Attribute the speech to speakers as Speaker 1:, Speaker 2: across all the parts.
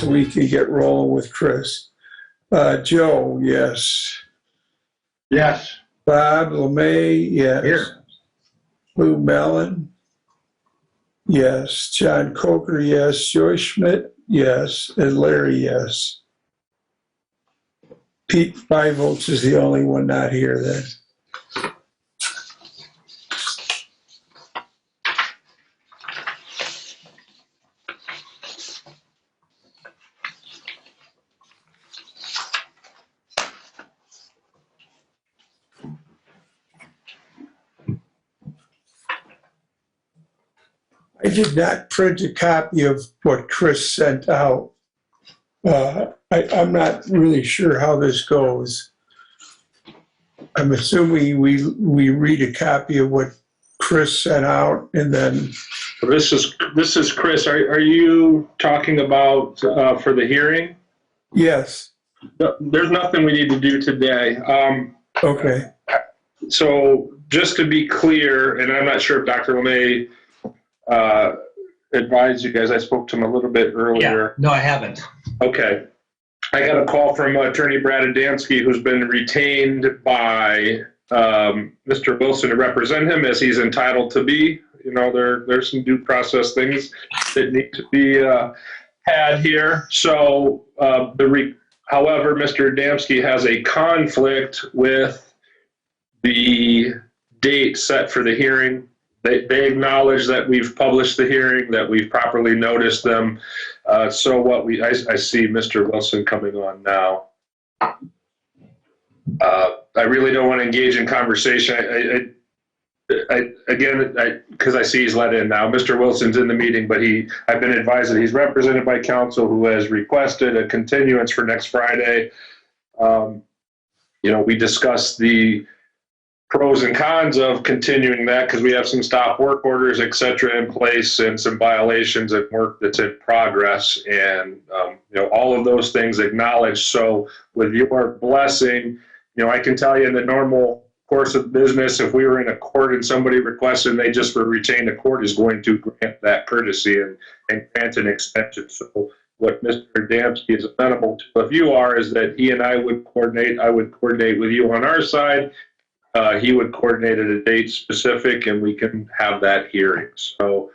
Speaker 1: so we can get rolling with Chris. Joe, yes.
Speaker 2: Yes.
Speaker 1: Bob LeMay, yes.
Speaker 2: Here.
Speaker 1: Lou Mellon, yes. John Coker, yes. Joyce Schmidt, yes. And Larry, yes. Pete, 5 votes, is the only one not here then. I did not print a copy of what Chris sent out. I'm not really sure how this goes. I'm assuming we read a copy of what Chris sent out, and then.
Speaker 3: This is Chris. Are you talking about for the hearing?
Speaker 1: Yes.
Speaker 3: There's nothing we need to do today.
Speaker 1: Okay.
Speaker 3: So just to be clear, and I'm not sure if Dr. LeMay advised you guys. I spoke to him a little bit earlier.
Speaker 4: Yeah. No, I haven't.
Speaker 3: Okay. I got a call from Attorney Brad Adamski, who's been retained by Mr. Wilson to represent him as he's entitled to be. You know, there's some due process things that need to be had here. So, however, Mr. Adamski has a conflict with the date set for the hearing. They acknowledge that we've published the hearing, that we've properly noticed them. I see Mr. Wilson coming on now. I really don't want to engage in conversation. Because I see he's let in now. Mr. Wilson's in the meeting, but I've been advised that he's represented by counsel who has requested a continuance for next Friday. We discussed the pros and cons of continuing that because we have some stop work orders, et cetera, in place and some violations of work that's in progress. And, all of those things acknowledged. So with your blessing, I can tell you in the normal course of business, if we were in a court and somebody requested and they just were retained, the court is going to grant that courtesy and grant an extension. So what Mr. Adamski is amenable to, if you are, is that he and I would coordinate. I would coordinate with you on our side. He would coordinate at a date specific, and we can have that hearing. So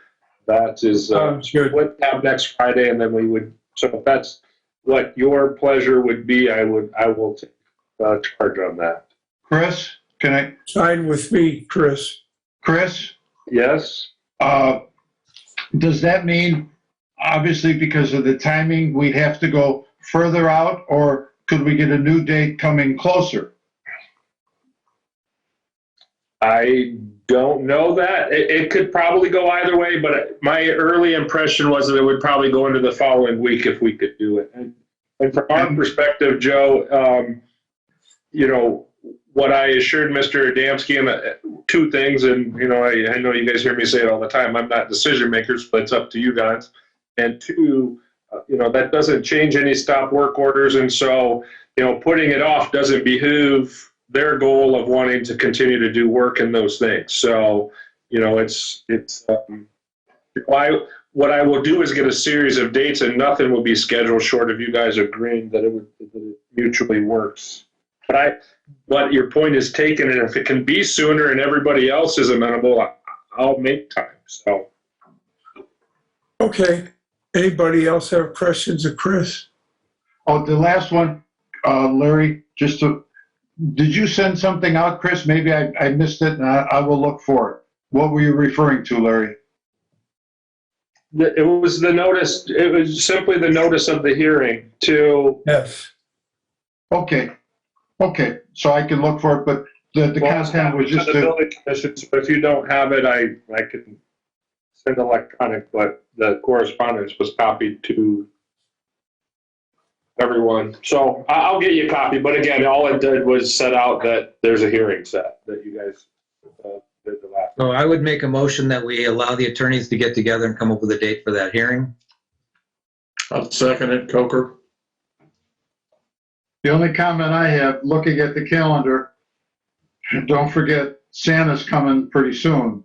Speaker 3: that is what we have next Friday, and then we would. So if that's what your pleasure would be, I will take charge on that.
Speaker 2: Chris, can I?
Speaker 1: Sign with me, Chris.
Speaker 2: Chris?
Speaker 3: Yes.
Speaker 2: Does that mean, obviously, because of the timing, we'd have to go further out, or could we get a new date coming closer?
Speaker 3: I don't know that. It could probably go either way, but my early impression was that it would probably go into the following week if we could do it. And from our perspective, Joe, what I assured Mr. Adamski, and two things, and I know you guys hear me say it all the time, I'm not decision makers, but it's up to you guys. And two, that doesn't change any stop work orders, and so putting it off doesn't behoove their goal of wanting to continue to do work in those things. So what I will do is get a series of dates, and nothing will be scheduled short of you guys agreeing that it mutually works. But your point is taken, and if it can be sooner and everybody else is amenable, I'll make time. So.
Speaker 1: Okay. Anybody else have questions of Chris?
Speaker 2: Oh, the last one, Larry, did you send something out, Chris? Maybe I missed it, and I will look for it. What were you referring to, Larry?
Speaker 3: It was the notice. It was simply the notice of the hearing to.
Speaker 1: Yes.
Speaker 2: Okay. So I can look for it, but the content was just
Speaker 3: the building commission. So if you don't have it, I can send electronic, but the correspondence was copied to everyone. So I'll get you a copy. But again, all it did was set out that there's a hearing set that you guys did the last.
Speaker 4: So I would make a motion that we allow the attorneys to get together and come up with a date for that hearing.
Speaker 5: I'll second it, Coker.
Speaker 2: The only comment I have, looking at the calendar, don't forget Santa's coming pretty soon.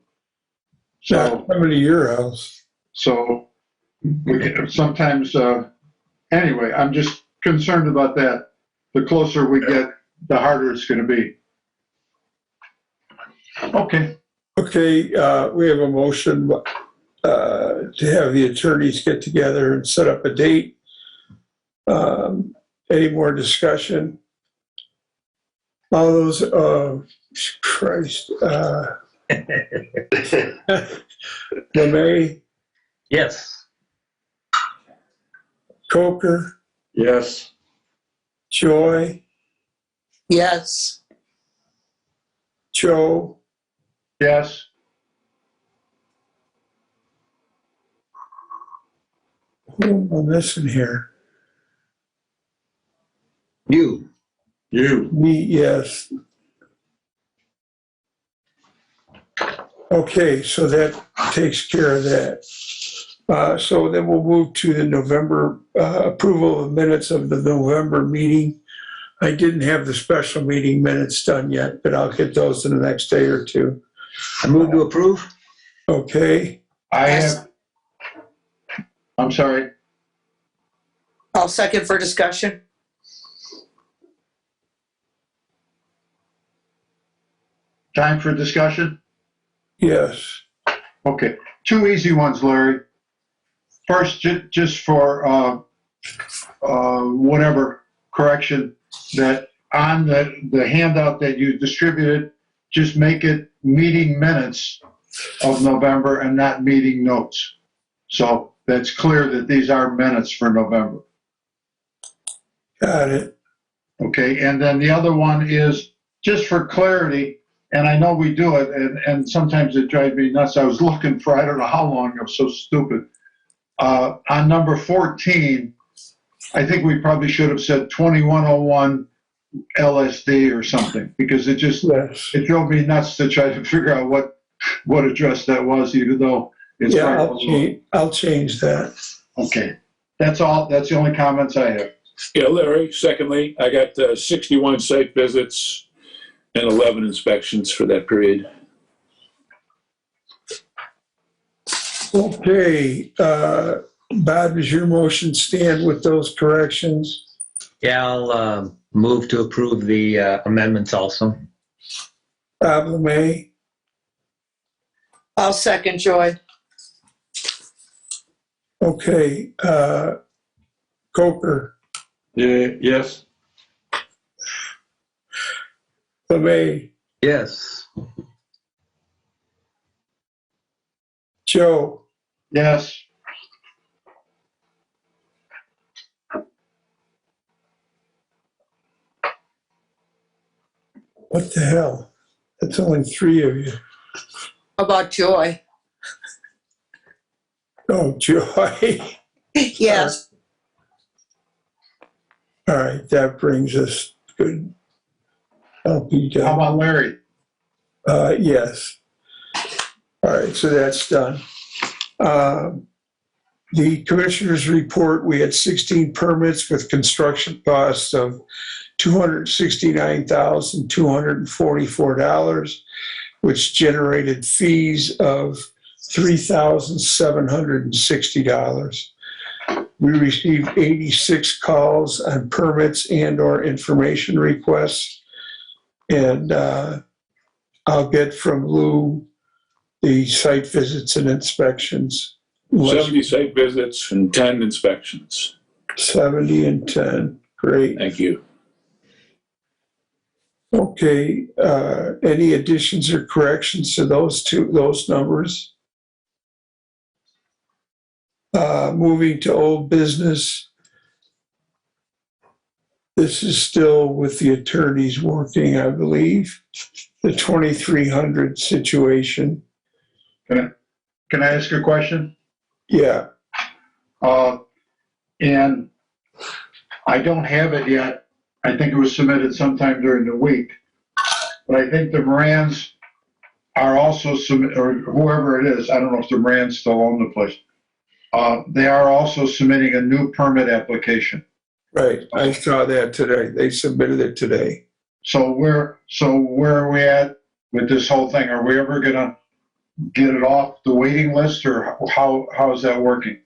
Speaker 1: So coming to your house.
Speaker 2: So we can sometimes Anyway, I'm just concerned about that. The closer we get, the harder it's gonna be. Okay,
Speaker 1: Okay, we have a motion to have the attorneys get together and set up a date. Any more discussion? All those, Christ, LeMay,
Speaker 4: Yes.
Speaker 1: Coker,
Speaker 5: Yes.
Speaker 1: Joy,
Speaker 6: Yes.
Speaker 1: Joe,
Speaker 2: yes,
Speaker 1: who am I missing here?
Speaker 4: You.
Speaker 5: You.
Speaker 1: Me, yes. Okay, so that takes care of that. So then we'll move to the November, approval of minutes of the November meeting. I didn't have the special meeting minutes done yet, but I'll get those in the next day or two.
Speaker 4: I move to approve.
Speaker 1: Okay,
Speaker 2: I'm sorry.
Speaker 6: I'll second for discussion.
Speaker 2: Time for discussion?
Speaker 1: yes,
Speaker 2: Okay, two easy ones, Larry. First, just for whatever correction, that on the handout that you distributed, just make it meeting minutes of November and not meeting notes. So that's clear that these are minutes for November.
Speaker 1: got it.
Speaker 2: Okay, and then the other one is, just for clarity, and I know we do it, and sometimes it drives me nuts. I was looking for, I don't know how long, I'm so stupid. On number 14, I think we probably should have said 2101 LSD or something, because it
Speaker 1: Yes.
Speaker 2: drove me nuts to try to figure out what address that was, even though it's
Speaker 1: Yeah,
Speaker 2: right
Speaker 1: I'll
Speaker 2: below.
Speaker 1: change, I'll change that.
Speaker 2: Okay, that's all, that's the only comments I have.
Speaker 5: Yeah, Larry, secondly, I got 61 site visits and 11 inspections for that period.
Speaker 1: Okay, Bob, does your motion stand with those corrections?
Speaker 4: Yeah, I'll move to approve the amendments also.
Speaker 1: Bob LeMay,
Speaker 6: I'll second Joy.
Speaker 1: okay, Coker,
Speaker 5: Yeah, yes.
Speaker 1: LeMay,
Speaker 4: Yes.
Speaker 1: Joe,
Speaker 2: Yes,
Speaker 1: what the hell? That's only three of you.
Speaker 6: How about Joy?
Speaker 1: Oh, Joy.
Speaker 6: Yes.
Speaker 1: All right, that brings us good. I'll be
Speaker 2: how
Speaker 1: done.
Speaker 2: about Larry?
Speaker 1: Yes. All right, so that's done. The commissioner's report, we had 16 permits with construction costs of $269,244, which generated fees of $3,760. We received 86 calls on permits and/or information requests. And I'll get from Lou the site visits and inspections.
Speaker 5: 70 site visits and 10 inspections.
Speaker 1: 70 and 10, great.
Speaker 5: Thank you.
Speaker 1: Okay, any additions or corrections to those numbers? Moving to old business. This is still with the attorneys working, I believe, the 2300 situation.
Speaker 2: Can I ask a question?
Speaker 1: Yeah,
Speaker 2: And I don't have it yet. I think it was submitted sometime during the week. But I think the Morans are also or whoever it is, I don't know if the Morans still own the place. They are also submitting a new permit application.
Speaker 1: right. I saw that today. They submitted it today.
Speaker 2: So where are we at with this whole thing? Are we ever gonna get it off the waiting list, or how is that working?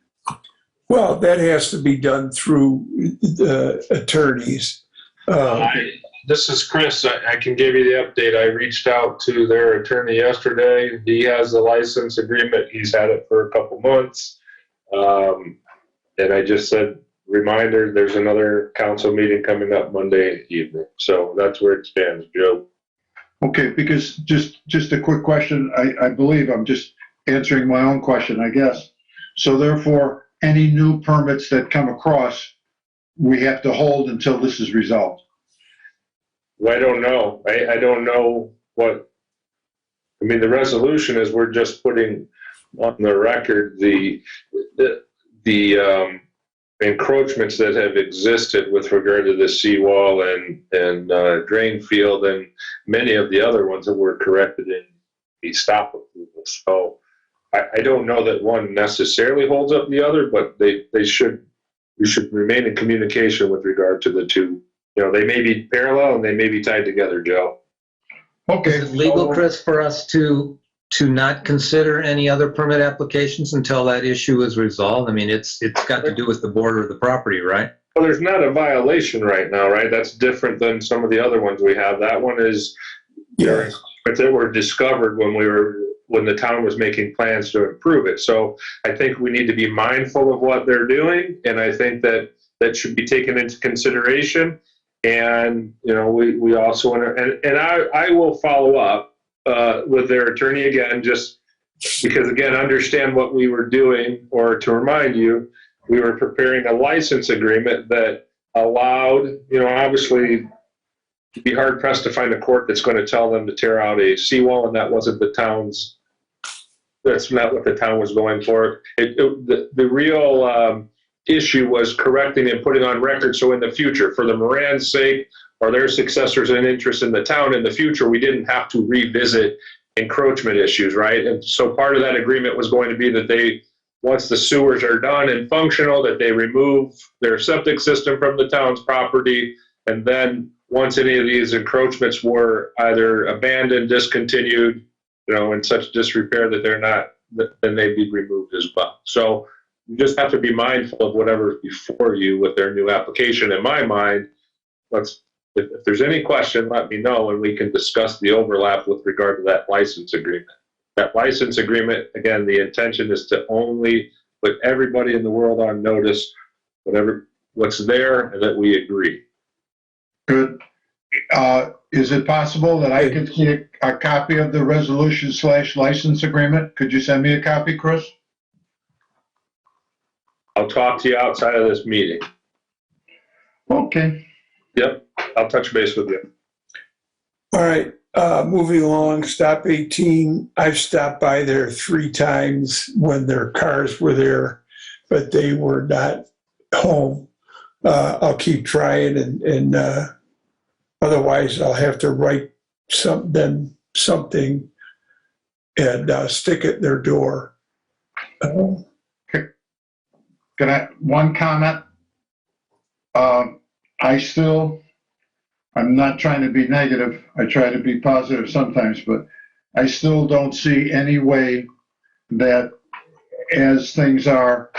Speaker 1: Well, that has to be done through the attorneys.
Speaker 3: This is Chris. I can give you the update. I reached out to their attorney yesterday. He has the license agreement. He's had it for a couple months. And I just said, reminder, there's another council meeting coming up Monday evening. So that's where it stands, Joe.
Speaker 2: Okay, because just a quick question. I believe I'm just answering my own question, I guess. So therefore, any new permits that come across, we have to hold until this is resolved.
Speaker 3: Well, I don't know. I don't know what, I mean, the resolution is we're just putting on the record the encroachments that have existed with regard to the seawall and drain field and many of the other ones that were corrected in the stop approval. So I don't know that one necessarily holds up the other, but we should remain in communication with regard to the two. You know, they may be parallel and they may be tied together, Joe.
Speaker 2: Okay.
Speaker 4: Is it legal, Chris, for us to not consider any other permit applications until that issue is resolved? I mean, it's got to do with the border of the property, right?
Speaker 3: Well, there's not a violation right now, right? That's different than some of the other ones we have. That one is,
Speaker 1: Yeah.
Speaker 3: but they were discovered when the town was making plans to improve it. So I think we need to be mindful of what they're doing, and I think that should be taken into consideration. And you know, we also and I will follow up with their attorney again, just because again, understand what we were doing, or to remind you, we were preparing a license agreement that allowed, you know, obviously it'd be hard pressed to find a court that's going to tell them to tear out a seawall, and that wasn't the town's, that's not what the town was going for. The real issue was correcting and putting on record, so in the future, for the Moran's sake, or their successors and interest in the town in the future, we didn't have to revisit encroachment issues, right? And so part of that agreement was going to be that they, once the sewers are done and functional, that they remove their septic system from the town's property, and then once any of these encroachments were either abandoned, discontinued, you know, in such disrepair that they're not, then they'd be removed as well. So you just have to be mindful of whatever's before you with their new application. In my mind, if there's any question, let me know and we can discuss the overlap with regard to that license agreement. That license agreement, again, the intention is to only put everybody in the world on notice, what's there, and that we agree.
Speaker 2: Good. Is it possible that I could see a copy of the resolution / license agreement? Could you send me a copy, Chris?
Speaker 3: I'll talk to you outside of this meeting.
Speaker 2: Okay.
Speaker 3: Yep, I'll touch base with you.
Speaker 1: All right, moving along, stop 18. I've stopped by there 3 times when their cars were there, but they were not home. I'll keep trying, and otherwise I'll have to write something and stick it in their door.
Speaker 2: Can I, one comment? I'm not trying to be negative. I try to be positive sometimes, but I still don't see any way that, as things are,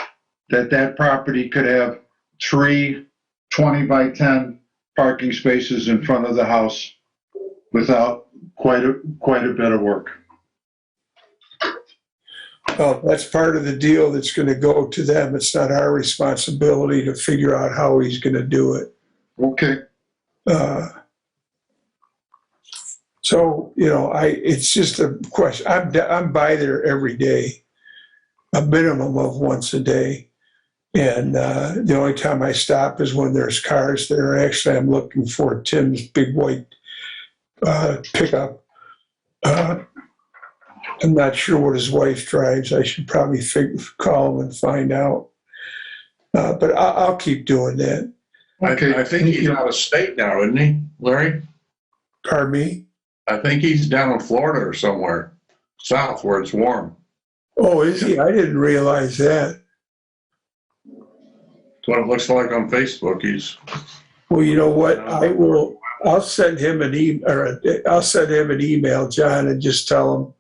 Speaker 2: that property could have 3 20 by 10 parking spaces in front of the house without quite a bit of work.
Speaker 1: Well, that's part of the deal that's going to go to them. It's not our responsibility to figure out how he's going to do it.
Speaker 2: Okay.
Speaker 1: So, you know, it's just a question. I'm by there every day, a minimum of once a day. And the only time I stop is when there's cars there. Actually, I'm looking for Tim's big white pickup. I'm not sure what his wife drives. I should probably call him and find out. But I'll keep doing that.
Speaker 2: Okay.
Speaker 7: I think he's out of state now, isn't he, Larry?
Speaker 1: Pardon me?
Speaker 7: I think he's down in Florida or somewhere south where it's warm.
Speaker 1: Oh, is he? I didn't realize that.
Speaker 7: That's what it looks like on Facebook.
Speaker 1: Well, you know what? I'll send him an email, John, and just tell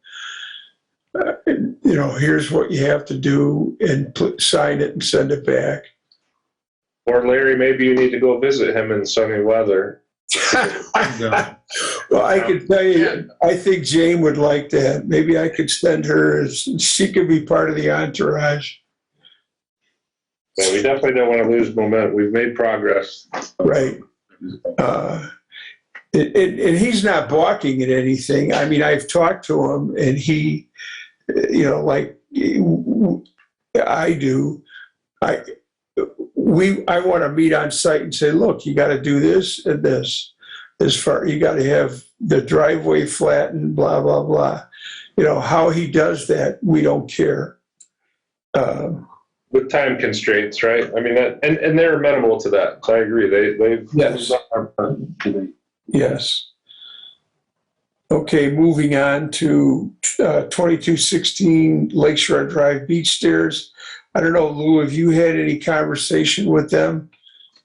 Speaker 1: him, here's what you have to do and sign it and send it back.
Speaker 3: Or Larry, maybe you need to go visit him in sunny weather.
Speaker 1: Well, I can tell you, I think Jane would like that. Maybe I could send her, she could be part of the entourage.
Speaker 3: Yeah, we definitely don't want to lose momentum. We've made progress.
Speaker 1: Right. And he's not balking at anything. I mean, I've talked to him and he, like I do, I want to meet on site and say, look, you got to do this and this. You got to have the driveway flattened, blah, blah, blah. How he does that, we don't care.
Speaker 3: With time constraints, right? I mean, and they're amenable to that. So I agree. They've
Speaker 1: Yes. Yes. Okay, moving on to 2216 Lakeshore Drive Beach Stairs. I don't know, Lou, have you had any conversation with them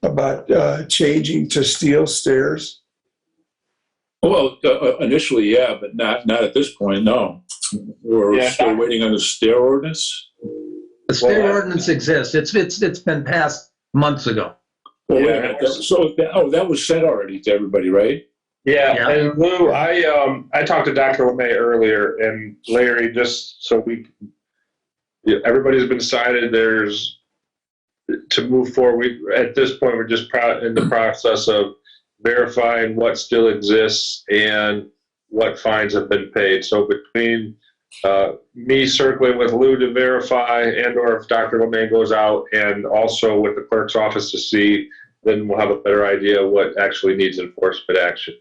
Speaker 1: about changing to steel stairs?
Speaker 5: Well, initially, yeah, but not at this point, no. We're
Speaker 3: Yeah.
Speaker 5: still waiting on the stair ordinance.
Speaker 4: The stair ordinance exists. It's been passed months ago.
Speaker 5: Well, wait a
Speaker 3: Yeah.
Speaker 5: minute. So, that was sent already to everybody, right?
Speaker 3: Yeah,
Speaker 4: Yeah.
Speaker 3: and Lou, I talked to Dr. LeMay earlier, and Larry, just so everybody's been decided there's to move forward. At this point, we're just in the process of verifying what still exists and what fines have been paid. So between me circling with Lou to verify, and/or if Dr. LeMay goes out, and also with the clerk's office to see, then we'll have a better idea of what actually needs enforcement action.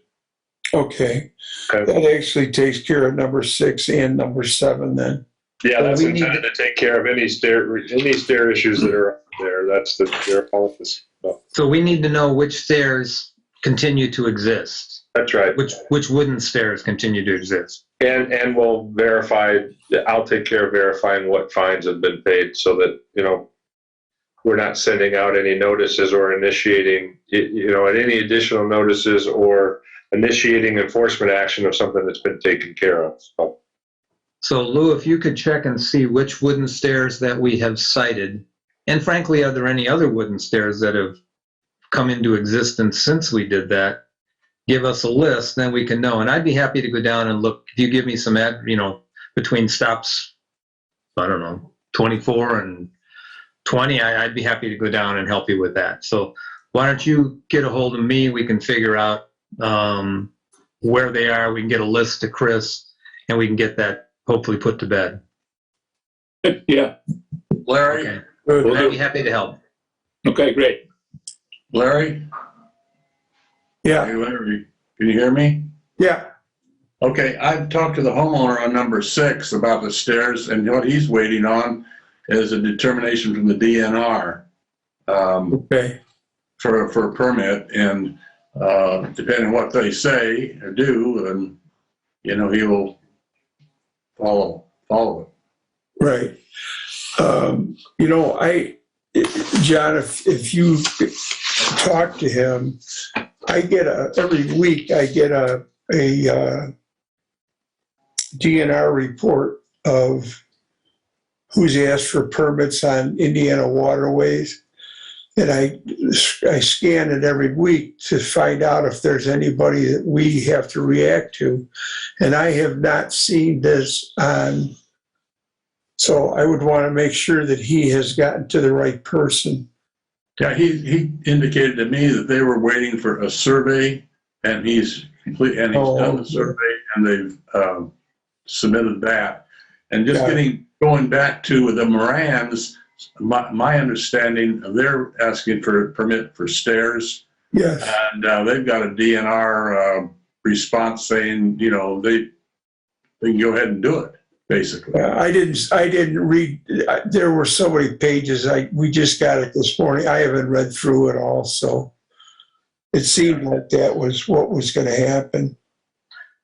Speaker 1: Okay,
Speaker 3: Okay.
Speaker 1: that actually takes care of number 6 and number 7 then.
Speaker 3: Yeah, that's
Speaker 4: we need
Speaker 3: intended to take care of any stair issues that are out there. That's their office.
Speaker 4: So we need to know which stairs continue to exist,
Speaker 3: That's right.
Speaker 4: which wooden stairs continue to exist.
Speaker 3: And we'll verify, I'll take care of verifying what fines have been paid so that, we're not sending out any notices or initiating, any additional notices or initiating enforcement action of something that's been taken care of.
Speaker 4: So Lou, if you could check and see which wooden stairs that we have cited, and frankly, are there any other wooden stairs that have come into existence since we did that? Give us a list, then we can know. And I'd be happy to go down and look. If you give me some, between stops, I don't know, 24 and 20, I'd be happy to go down and help you with that. So why don't you get a hold of me? We can figure out where they are. We can get a list to Chris, and we can get that hopefully put to bed.
Speaker 5: Yeah.
Speaker 7: Larry,
Speaker 4: Okay.
Speaker 1: Good.
Speaker 4: I'd be happy to help.
Speaker 5: Okay, great.
Speaker 7: Larry?
Speaker 1: Yeah,
Speaker 7: Hey, Larry, can you hear me?
Speaker 1: yeah,
Speaker 7: Okay, I've talked to the homeowner on number 6 about the stairs, and what he's waiting on is a determination from the DNR
Speaker 1: okay.
Speaker 7: for a permit, and depending on what they say or do, and he will follow it.
Speaker 1: Right. John, if you talk to him, every week I get a DNR report of who's asked for permits on Indiana waterways. And I scan it every week to find out if there's anybody that we have to react to. And I have not seen this on. So I would want to make sure that he has gotten to the right person.
Speaker 7: Yeah, he indicated to me that they were waiting for a survey, and he's done the survey, and they've submitted that. And just going back to the Morans, my understanding, they're asking for a permit for stairs,
Speaker 1: Yes.
Speaker 7: and they've got a DNR response saying, they can go ahead and do it, basically.
Speaker 1: I didn't read. There were so many pages. We just got it this morning. I haven't read through it all, so it seemed like that was what was going to happen.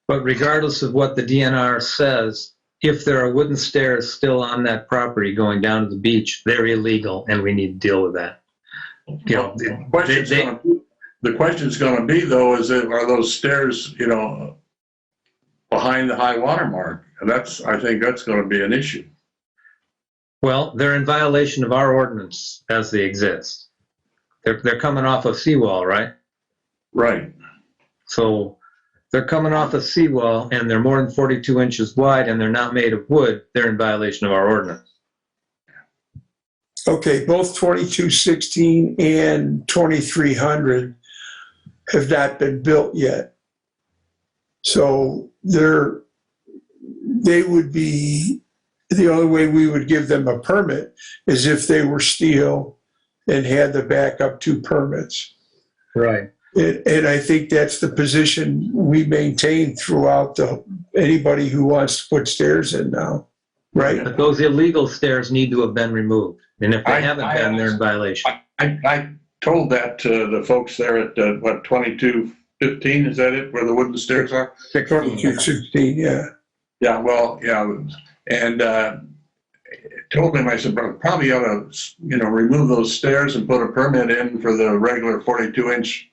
Speaker 4: But regardless of what the DNR says, if there are wooden stairs still on that property going down to the beach, they're illegal, and we need to deal with that.
Speaker 7: The question's going to be, though, are those stairs, behind the high water mark? And I think that's going to be an issue.
Speaker 4: Well, they're in violation of our ordinance as they exist. They're coming off a seawall, right?
Speaker 7: Right.
Speaker 4: So they're coming off a seawall and they're more than 42 inches wide and they're not made of wood. They're in violation of our ordinance.
Speaker 1: Okay, both 2216 and 2300 have not been built yet. So they would be, the only way we would give them a permit is if they were steel and had the backup 2 permits.
Speaker 4: Right.
Speaker 1: And I think that's the position we maintain throughout anybody who wants to put stairs in now, right?
Speaker 4: But those illegal stairs need to have been removed. And if they haven't been, they're in violation.
Speaker 7: I told that to the folks there at, 2215, is that it, where the wooden stairs are?
Speaker 1: 2216, yeah.
Speaker 7: Yeah, well, yeah, and told him, I said, "Bro, probably ought to, remove those stairs and put a permit in for the regular 42-inch."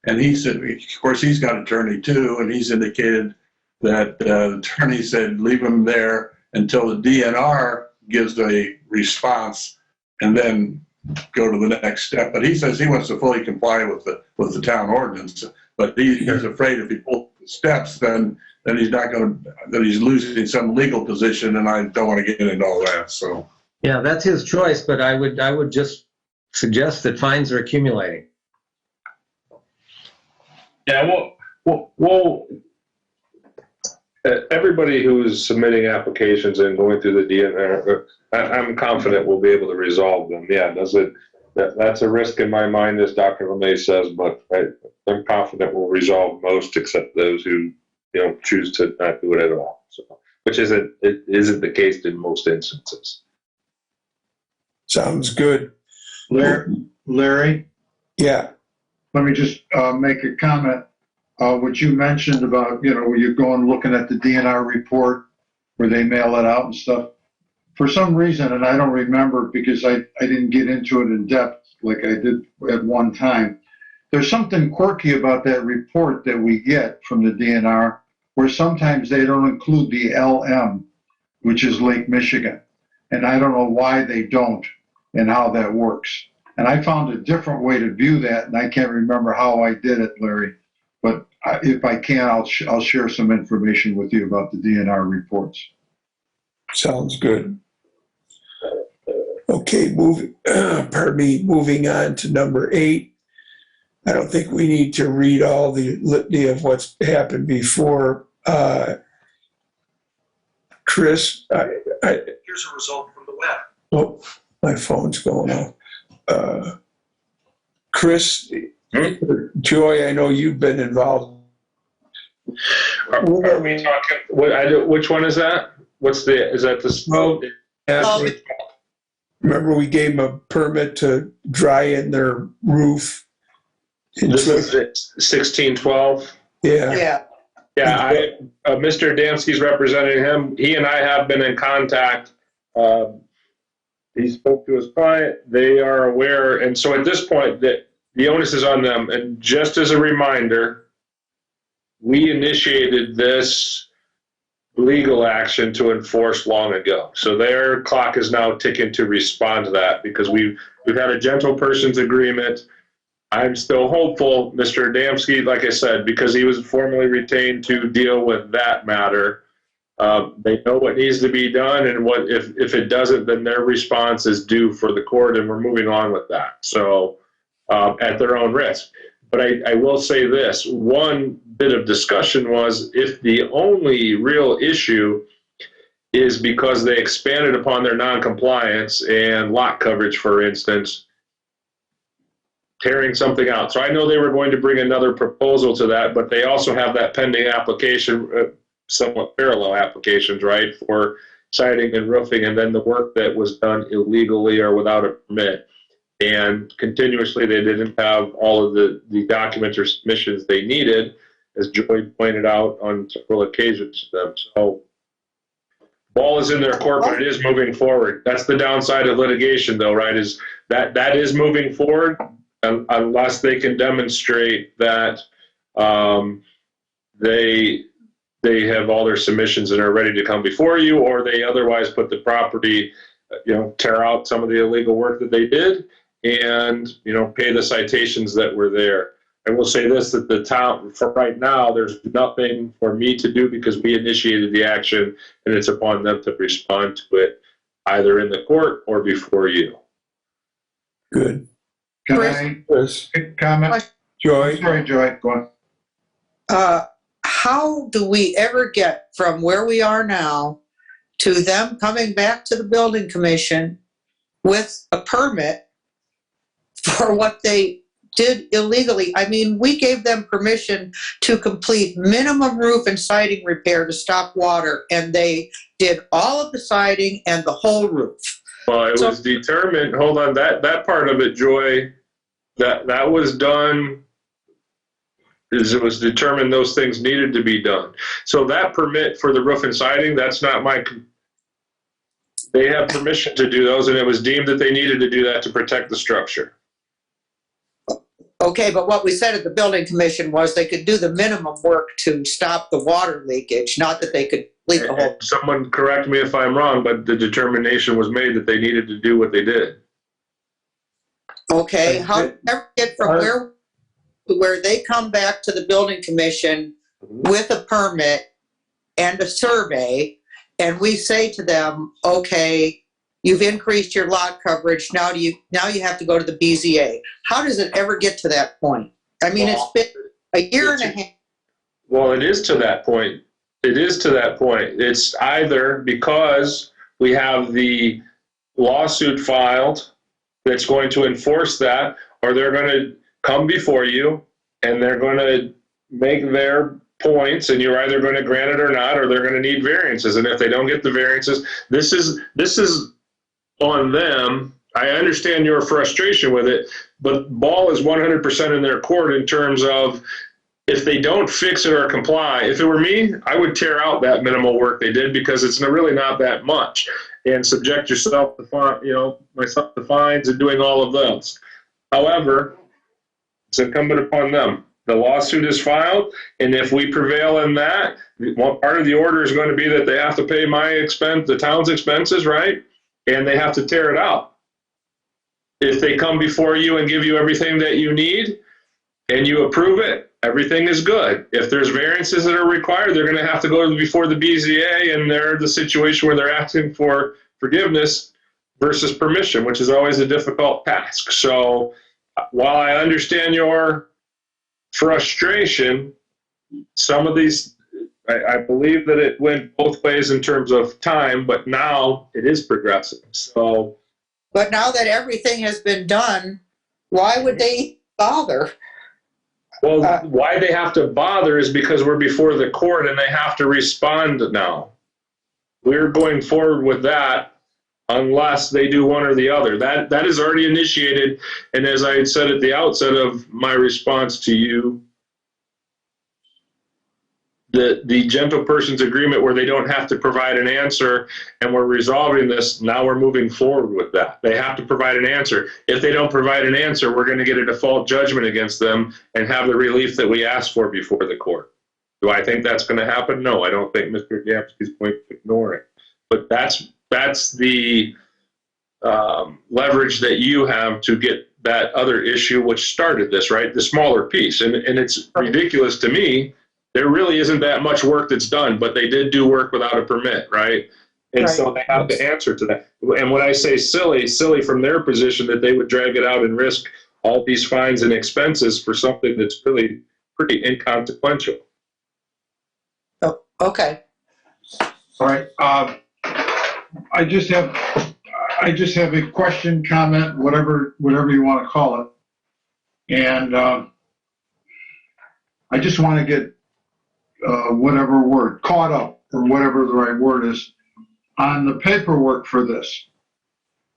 Speaker 7: And he said, of course, he's got attorney too, and he's indicated that the attorney said leave them there until the DNR gives a response and then go to the next step. But he says he wants to fully comply with the town ordinance. But he's afraid if he pulls the steps, then he's not going to, that he's losing some legal position, and I don't want to get into all that. So
Speaker 4: Yeah, that's his choice, but I would just suggest that fines are accumulating.
Speaker 3: Yeah, well, everybody who's submitting applications and going through the DNR, I'm confident we'll be able to resolve them. Yeah, that's a risk in my mind, as Dr. LeMay says, but I'm confident we'll resolve most, except those who choose to not do it at all. So, which isn't the case in most instances.
Speaker 1: Sounds good.
Speaker 2: Larry,
Speaker 1: Yeah.
Speaker 2: let me just make a comment. What you mentioned about, where you're going looking at the DNR report where they mail it out and stuff. For some reason, and I don't remember because I didn't get into it in depth like I did at one time, there's something quirky about that report that we get from the DNR where sometimes they don't include the LM, which is Lake Michigan. And I don't know why they don't and how that works. And I found a different way to view that, and I can't remember how I did it, Larry. But if I can, I'll share some information with you about the DNR reports.
Speaker 1: Sounds good. Okay, moving on to number 8. I don't think we need to read all the litany of what's happened before. Chris,
Speaker 8: Here's a result from the web.
Speaker 1: oh, my phone's going off. Chris, Joy, I know you've been involved.
Speaker 3: Are we talking? Which one is that? Is that the?
Speaker 1: Well, remember we gave them a permit to dry in their roof?
Speaker 3: This is 1612.
Speaker 1: Yeah.
Speaker 6: Yeah.
Speaker 3: Yeah, Mr. Adamski's representing him. He and I have been in contact. He spoke to his client. They are aware. And so at this point, that the onus is on them. And just as a reminder, we initiated this legal action to enforce long ago. So their clock is now ticking to respond to that because we've had a gentle person's agreement. I'm still hopeful, Mr. Adamski, like I said, because he was formally retained to deal with that matter. They know what needs to be done, and what if it doesn't, then their response is due for the court, and we're moving on with that. So at their own risk. But I will say this, one bit of discussion was if the only real issue is because they expanded upon their noncompliance and lot coverage, for instance, tearing something out. So I know they were going to bring another proposal to that, but they also have that pending application, somewhat parallel applications, right, for siding and roofing, and then the work that was done illegally or without a permit. And continuously, they didn't have all of the documents or submissions they needed, as Joy pointed out on several occasions to them. So ball is in their court, but it is moving forward. That's the downside of litigation, though, right, is that is moving forward unless they can demonstrate that they have all their submissions and are ready to come before you, or they otherwise put the property tear out some of the illegal work that they did and, pay the citations that were there. I will say this, that the town, for right now, there's nothing for me to do because we initiated the action and it's upon them to respond to it either in the court or before you.
Speaker 1: Good.
Speaker 2: Can
Speaker 6: Chris?
Speaker 2: I
Speaker 1: Chris,
Speaker 2: comment?
Speaker 1: Joy,
Speaker 2: Sorry, Joy, go on.
Speaker 6: How do we ever get from where we are now to them coming back to the building commission with a permit for what they did illegally? I mean, we gave them permission to complete minimum roof and siding repair to stop water, and they did all of the siding and the whole roof.
Speaker 3: Well, it was determined, hold on, that part of it, Joy, that was done, is it was determined those things needed to be done. So that permit for the roof and siding, that's not they have permission to do those, and it was deemed that they needed to do that to protect the structure.
Speaker 6: Okay, but what we said at the building commission was they could do the minimum work to stop the water leakage, not that they could leak the whole.
Speaker 3: Someone correct me if I'm wrong, but the determination was made that they needed to do what they did.
Speaker 6: Okay, how do we ever get from where they come back to the building commission with a permit and a survey, and we say to them, okay, you've increased your lot coverage, now you have to go to the BZA. How does it ever get to that point? I mean, it's been a year and a half.
Speaker 3: Well, it is to that point. It is to that point. It's either because we have the lawsuit filed that's going to enforce that, or they're going to come before you and they're going to make their points, and you're either going to grant it or not, or they're going to need variances. And if they don't get the variances, this is on them. I understand your frustration with it, but ball is 100% in their court in terms of if they don't fix it or comply. If it were me, I would tear out that minimal work they did because it's really not that much, and subject yourself to myself to fines and doing all of those. However, it's incumbent upon them. The lawsuit is filed, and if we prevail in that, one part of the order is going to be that they have to pay the town's expenses, right? And they have to tear it out. If they come before you and give you everything that you need and you approve it, everything is good. If there's variances that are required, they're going to have to go before the BZA, and they're the situation where they're asking for forgiveness versus permission, which is always a difficult task. So while I understand your frustration, some of these, I believe that it went both ways in terms of time, but now it is progressive. So,
Speaker 6: But now that everything has been done, why would they bother?
Speaker 3: well, why they have to bother is because we're before the court and they have to respond now. We're going forward with that unless they do one or the other. That is already initiated, and as I had said at the outset of my response to you, the gentle person's agreement where they don't have to provide an answer and we're resolving this, now we're moving forward with that. They have to provide an answer. If they don't provide an answer, we're going to get a default judgment against them and have the relief that we asked for before the court. Do I think that's going to happen? No, I don't think Mr. Gapsky's going to ignore it. But that's the leverage that you have to get that other issue which started this, right? The smaller piece. And it's ridiculous to me. There really isn't that much work that's done, but they did do work without a permit, right? And so they have to answer to that. And when I say silly from their position that they would drag it out and risk all these fines and expenses for something that's really pretty inconsequential.
Speaker 6: Oh, okay.
Speaker 2: All right. I just have a question, comment, whatever you want to call it. And I just want to get whatever word, caught up, or whatever the right word is, on the paperwork for this.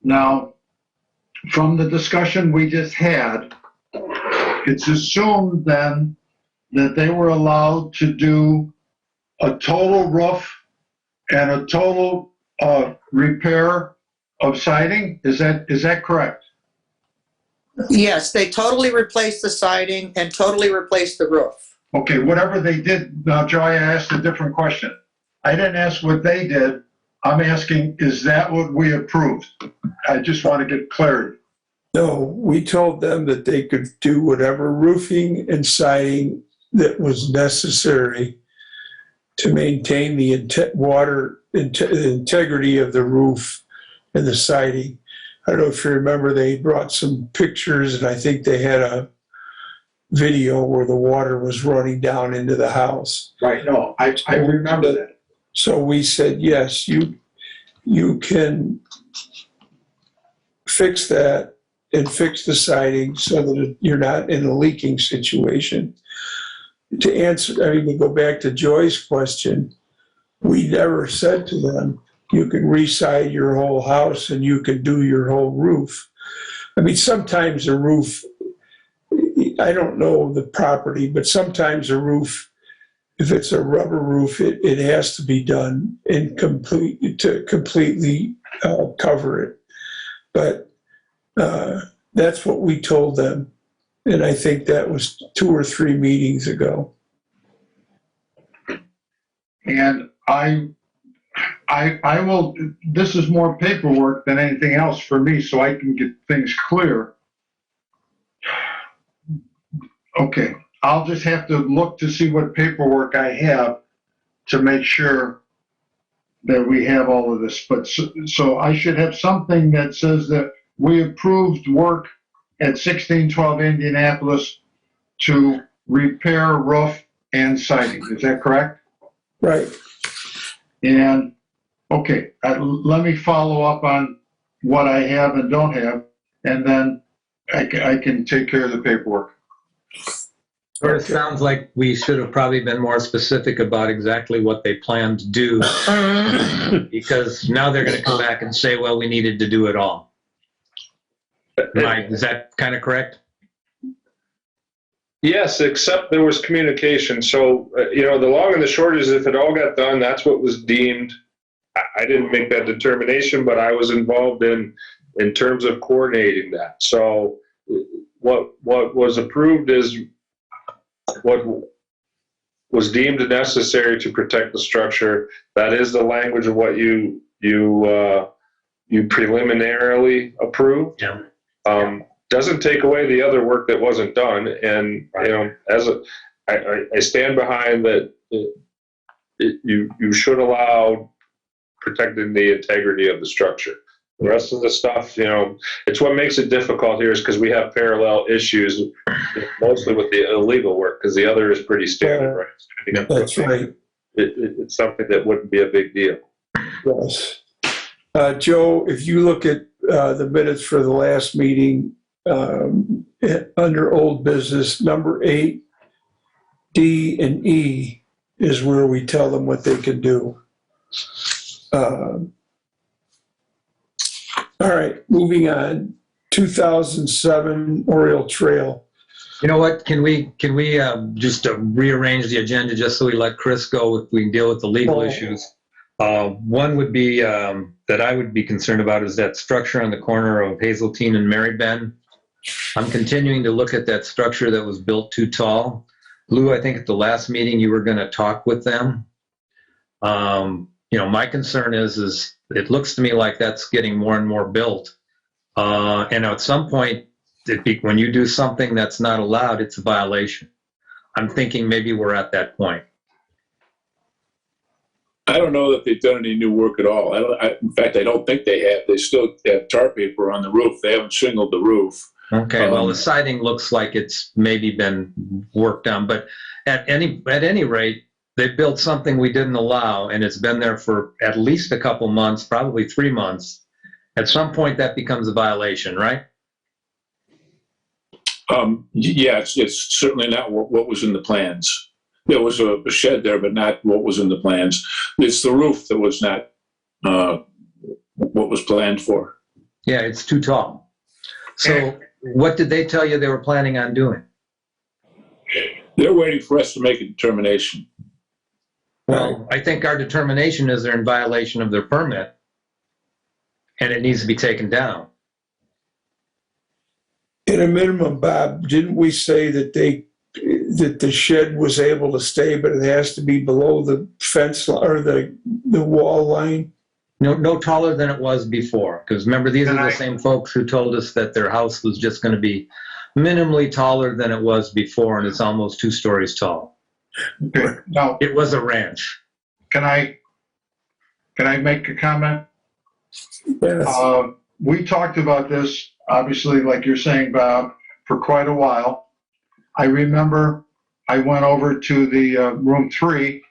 Speaker 2: Now, from the discussion we just had, it's assumed then that they were allowed to do a total roof and a total repair of siding. Is that correct?
Speaker 6: Yes, they totally replaced the siding and totally replaced the roof.
Speaker 2: Okay, whatever they did. Now, Joy, I asked a different question. I didn't ask what they did. I'm asking, is that what we approved? I just want to get clarity.
Speaker 1: No, we told them that they could do whatever roofing and siding that was necessary to maintain the integrity of the roof and the siding. I don't know if you remember, they brought some pictures, and I think they had a video where the water was running down into the house.
Speaker 2: Right, no, I remember that.
Speaker 1: So we said, yes, you can fix that and fix the siding so that you're not in a leaking situation. To go back to Joy's question, we never said to them, you can re-side your whole house and you can do your whole roof. I mean, sometimes a roof, I don't know the property, but sometimes a roof, if it's a rubber roof, it has to be done to completely cover it. But that's what we told them. And I think that was 2 or 3 meetings ago.
Speaker 2: And I will, this is more paperwork than anything else for me, so I can get things clear. Okay, I'll just have to look to see what paperwork I have to make sure that we have all of this. But so I should have something that says that we approved work at 1612 Indianapolis to repair roof and siding. Is that correct?
Speaker 1: Right.
Speaker 2: And, okay, let me follow up on what I have and don't have, and then I can take care of the paperwork.
Speaker 4: It sounds like we should have probably been more specific about exactly what they plan to do, because now they're going to come back and say, well, we needed to do it all. Is that kind of correct?
Speaker 3: Yes, except there was communication. So, the long and the short is if it all got done, that's what was deemed. I didn't make that determination, but I was involved in terms of coordinating that. So what was approved is what was deemed necessary to protect the structure. That is the language of what you preliminarily approved.
Speaker 4: Yeah.
Speaker 3: Doesn't take away the other work that wasn't done, and I stand behind that. You should allow protecting the integrity of the structure. The rest of the stuff, it's what makes it difficult here is because we have parallel issues, mostly with the illegal work, because the other is pretty standard, right?
Speaker 1: That's right.
Speaker 3: It's something that wouldn't be a big deal.
Speaker 1: Yes. Joe, if you look at the minutes for the last meeting, under old business, number 8, D and E is where we tell them what they can do. All right, moving on. 2007 Oriole Trail.
Speaker 4: You know what? Can we just rearrange the agenda just so we let Chris go if we can deal with the legal issues? One would be that I would be concerned about is that structure on the corner of Hazeltine and Marybend. I'm continuing to look at that structure that was built too tall. Lou, I think at the last meeting you were going to talk with them. My concern is it looks to me like that's getting more and more built. And at some point, when you do something that's not allowed, it's a violation. I'm thinking maybe we're at that point.
Speaker 5: I don't know that they've done any new work at all. In fact, I don't think they have. They still have tar paper on the roof. They haven't shingled the roof.
Speaker 4: Okay, well, the siding looks like it's maybe been worked on, but at any rate, they built something we didn't allow, and it's been there for at least a couple months, probably 3 months. At some point, that becomes a violation, right?
Speaker 5: Yeah, it's certainly not what was in the plans. There was a shed there, but not what was in the plans. It's the roof that was not what was planned for.
Speaker 4: Yeah, it's too tall. So what did they tell you they were planning on doing?
Speaker 5: They're waiting for us to make a determination.
Speaker 4: Well, I think our determination is they're in violation of their permit, and it needs to be taken down.
Speaker 1: In a minimum, Bob, didn't we say that the shed was able to stay, but it has to be below the fence or the wall line?
Speaker 4: No taller than it was before, because remember, these are
Speaker 2: And
Speaker 4: the
Speaker 2: I-
Speaker 4: same folks who told us that their house was just going to be minimally taller than it was before, and it's almost 2 stories tall.
Speaker 2: Okay, now,
Speaker 4: It was a ranch.
Speaker 2: can I make a comment?
Speaker 1: Yes.
Speaker 2: We talked about this, obviously, like you're saying, Bob, for quite a while. I remember I went over to the room 3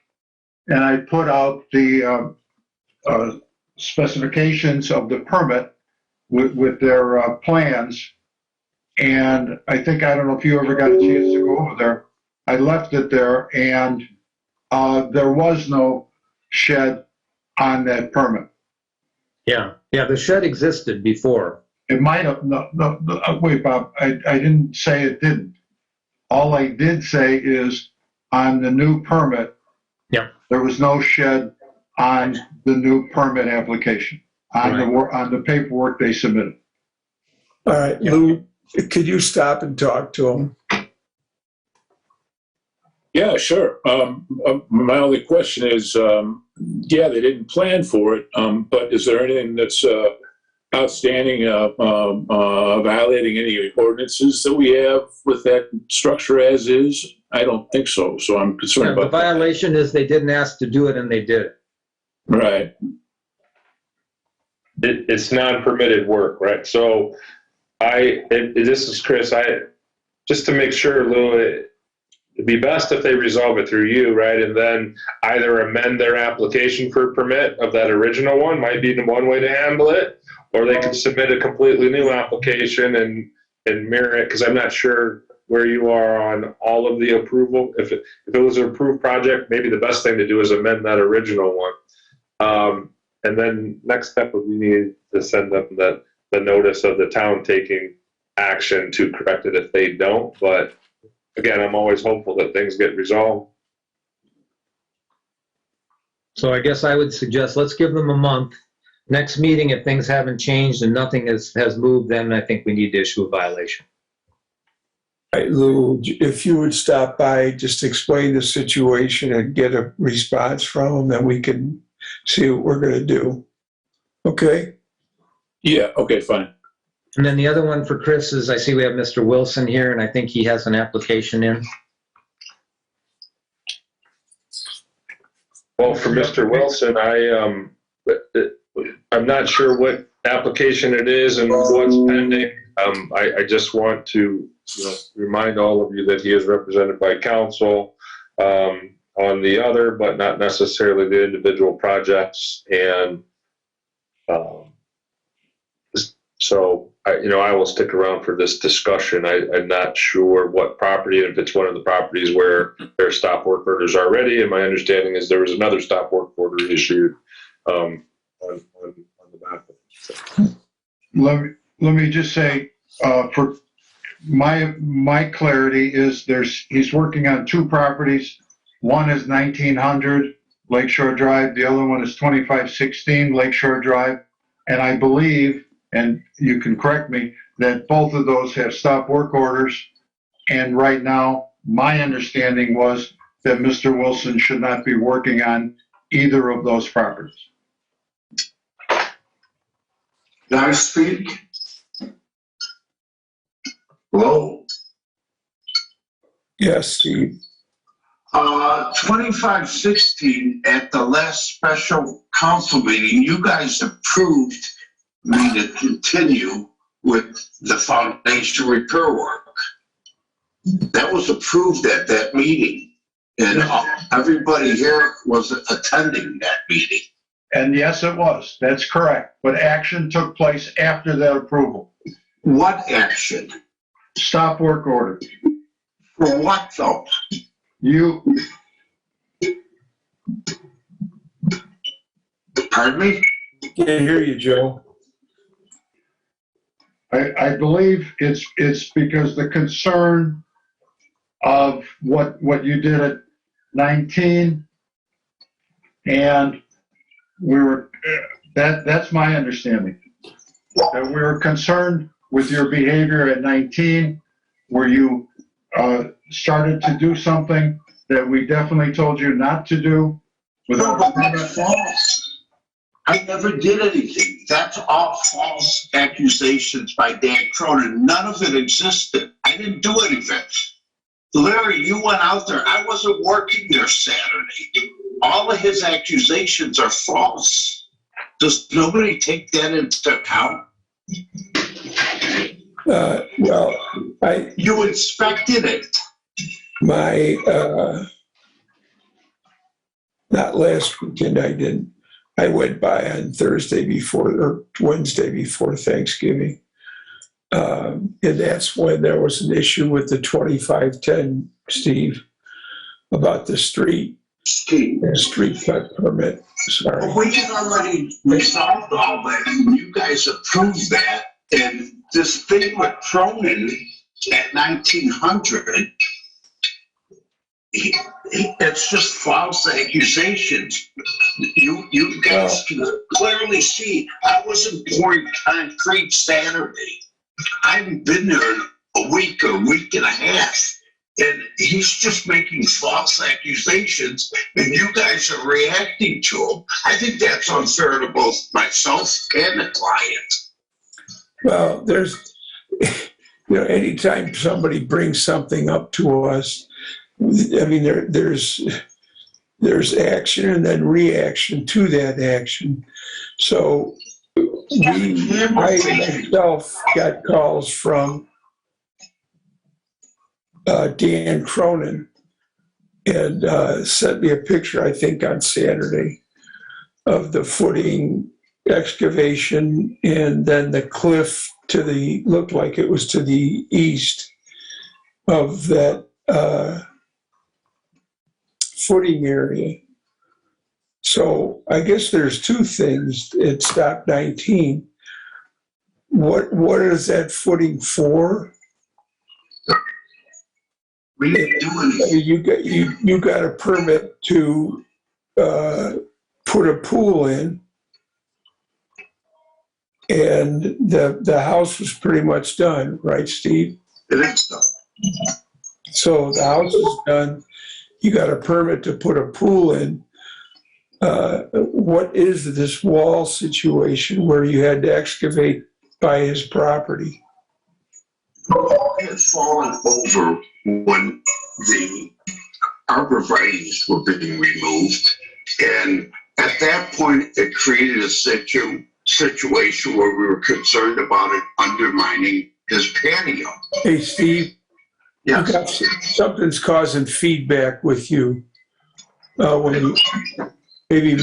Speaker 2: and I put out the specifications of the permit with their plans. And I don't know if you ever got a chance to go over there. I left it there, and there was no shed on that permit.
Speaker 4: Yeah, the shed existed before.
Speaker 2: It might have, no, wait, Bob, I didn't say it didn't. All I did say is on the new permit,
Speaker 4: Yep.
Speaker 2: there was no shed on the new permit application, on the paperwork they submitted.
Speaker 1: All right, Lou, could you stop and talk to him?
Speaker 5: Yeah, sure. My only question is, yeah, they didn't plan for it, but is there anything that's outstanding, violating any ordinances that we have with that structure as is? I don't think so, so I'm concerned
Speaker 4: The
Speaker 5: about that.
Speaker 4: violation is they didn't ask to do it, and they did it.
Speaker 5: Right.
Speaker 3: It's non-permitted work, right? So this is Chris, just to make sure, Lou, it'd be best if they resolve it through you, right? And then either amend their application for permit of that original one, might be the one way to handle it, or they could submit a completely new application and mirror it, because I'm not sure where you are on all of the approval. If it was an approved project, maybe the best thing to do is amend that original one. And then next step would we need to send them the notice of the town taking action to correct it if they don't. But again, I'm always hopeful that things get resolved.
Speaker 4: So I guess I would suggest, let's give them a month. Next meeting, if things haven't changed and nothing has moved, then I think we need to issue a violation.
Speaker 1: All right, Lou, if you would stop by, just explain the situation and get a response from them, then we can see what we're gonna do. Okay?
Speaker 5: Yeah, okay, fine.
Speaker 4: And then the other one for Chris is, I see we have Mr. Wilson here, and I think he has an application in.
Speaker 3: Well, for Mr. Wilson, I'm not sure what application it is and what's pending. I just want to remind all of you that he is represented by counsel on the other, but not necessarily the individual projects. And so, I will stick around for this discussion. I'm not sure what property, if it's one of the properties where there are stop work orders already. And my understanding is there was another stop work order issued on the back.
Speaker 2: Let me just say, for my clarity is he's working on 2 properties. One is 1900 Lakeshore Drive. The other one is 2516 Lakeshore Drive. And I believe, and you can correct me, that both of those have stop work orders. And right now, my understanding was that Mr. Wilson should not be working on either of those properties.
Speaker 9: Can I speak? Hello?
Speaker 1: Yes, Steve.
Speaker 9: 2516, at the last special council meeting, you guys approved me to continue with the foundation repair work. That was approved at that meeting, and everybody here was attending that meeting.
Speaker 2: And yes, it was. That's correct. But action took place after that approval.
Speaker 9: What action?
Speaker 2: Stop work order.
Speaker 9: For what though? Pardon me?
Speaker 1: Can't hear you, Joe.
Speaker 2: I believe it's because the concern of what you did at 19, and we were, that's my understanding. That we were concerned with your behavior at 19, where you started to do something that we definitely told you not to do.
Speaker 9: No, but that's false. I never did anything. That's all false accusations by Dan Cronin. None of it existed. I didn't do anything. Larry, you went out there. I wasn't working there Saturday. All of his accusations are false. Does nobody take that into account?
Speaker 1: Well,
Speaker 9: You inspected it.
Speaker 1: not last weekend, I didn't. I went by on Thursday before, or Wednesday before Thanksgiving. And that's when there was an issue with the 2510, Steve, about the street cut permit. Sorry.
Speaker 9: We had already resolved all that. You guys approved that. And this thing with Cronin at 1900, it's just false accusations. You guys can clearly see I wasn't pouring concrete Saturday. I haven't been there a week or week and a half. And he's just making false accusations, and you guys are reacting to them. I think that's unfair to both myself and the client.
Speaker 1: Well, there's, anytime somebody brings something up to us, I mean, there's action and then reaction to that action. So I myself got calls from Dan Cronin and sent me a picture, I think, on Saturday of the footing excavation and then the cliff looked like it was to the east of that footing area. So I guess there's two things at Stop 19. What is that footing for?
Speaker 9: We didn't do anything.
Speaker 1: You got a permit to put a pool in, and the house was pretty much done, right, Steve?
Speaker 9: It is done.
Speaker 1: So the house is done. You got a permit to put a pool in. What is this wall situation where you had to excavate by his property?
Speaker 9: It had fallen over when the arborvitaes were being removed. And at that point, it created a situation where we were concerned about it undermining his patio.
Speaker 1: Hey, Steve,
Speaker 9: Yes.
Speaker 1: something's causing feedback with you. When you maybe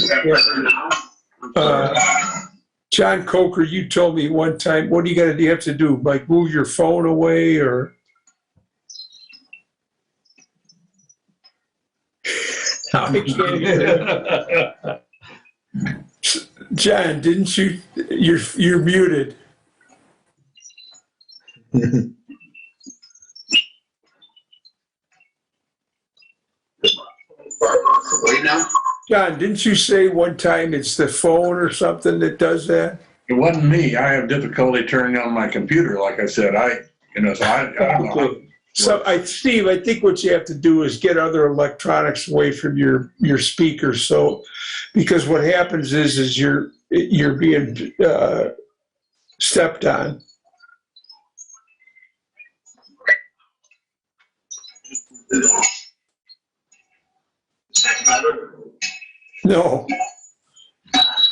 Speaker 1: John Coker, you told me one time, what do you have to do? Like move your phone away or? I can't hear it. John, didn't you? You're muted.
Speaker 9: Right now?
Speaker 1: John, didn't you say one time it's the phone or something that does that?
Speaker 7: It wasn't me. I have difficulty turning on my computer. Like I said, I don't know.
Speaker 1: So, Steve, I think what you have to do is get other electronics away from your speaker. So, because what happens is you're being stepped on. No.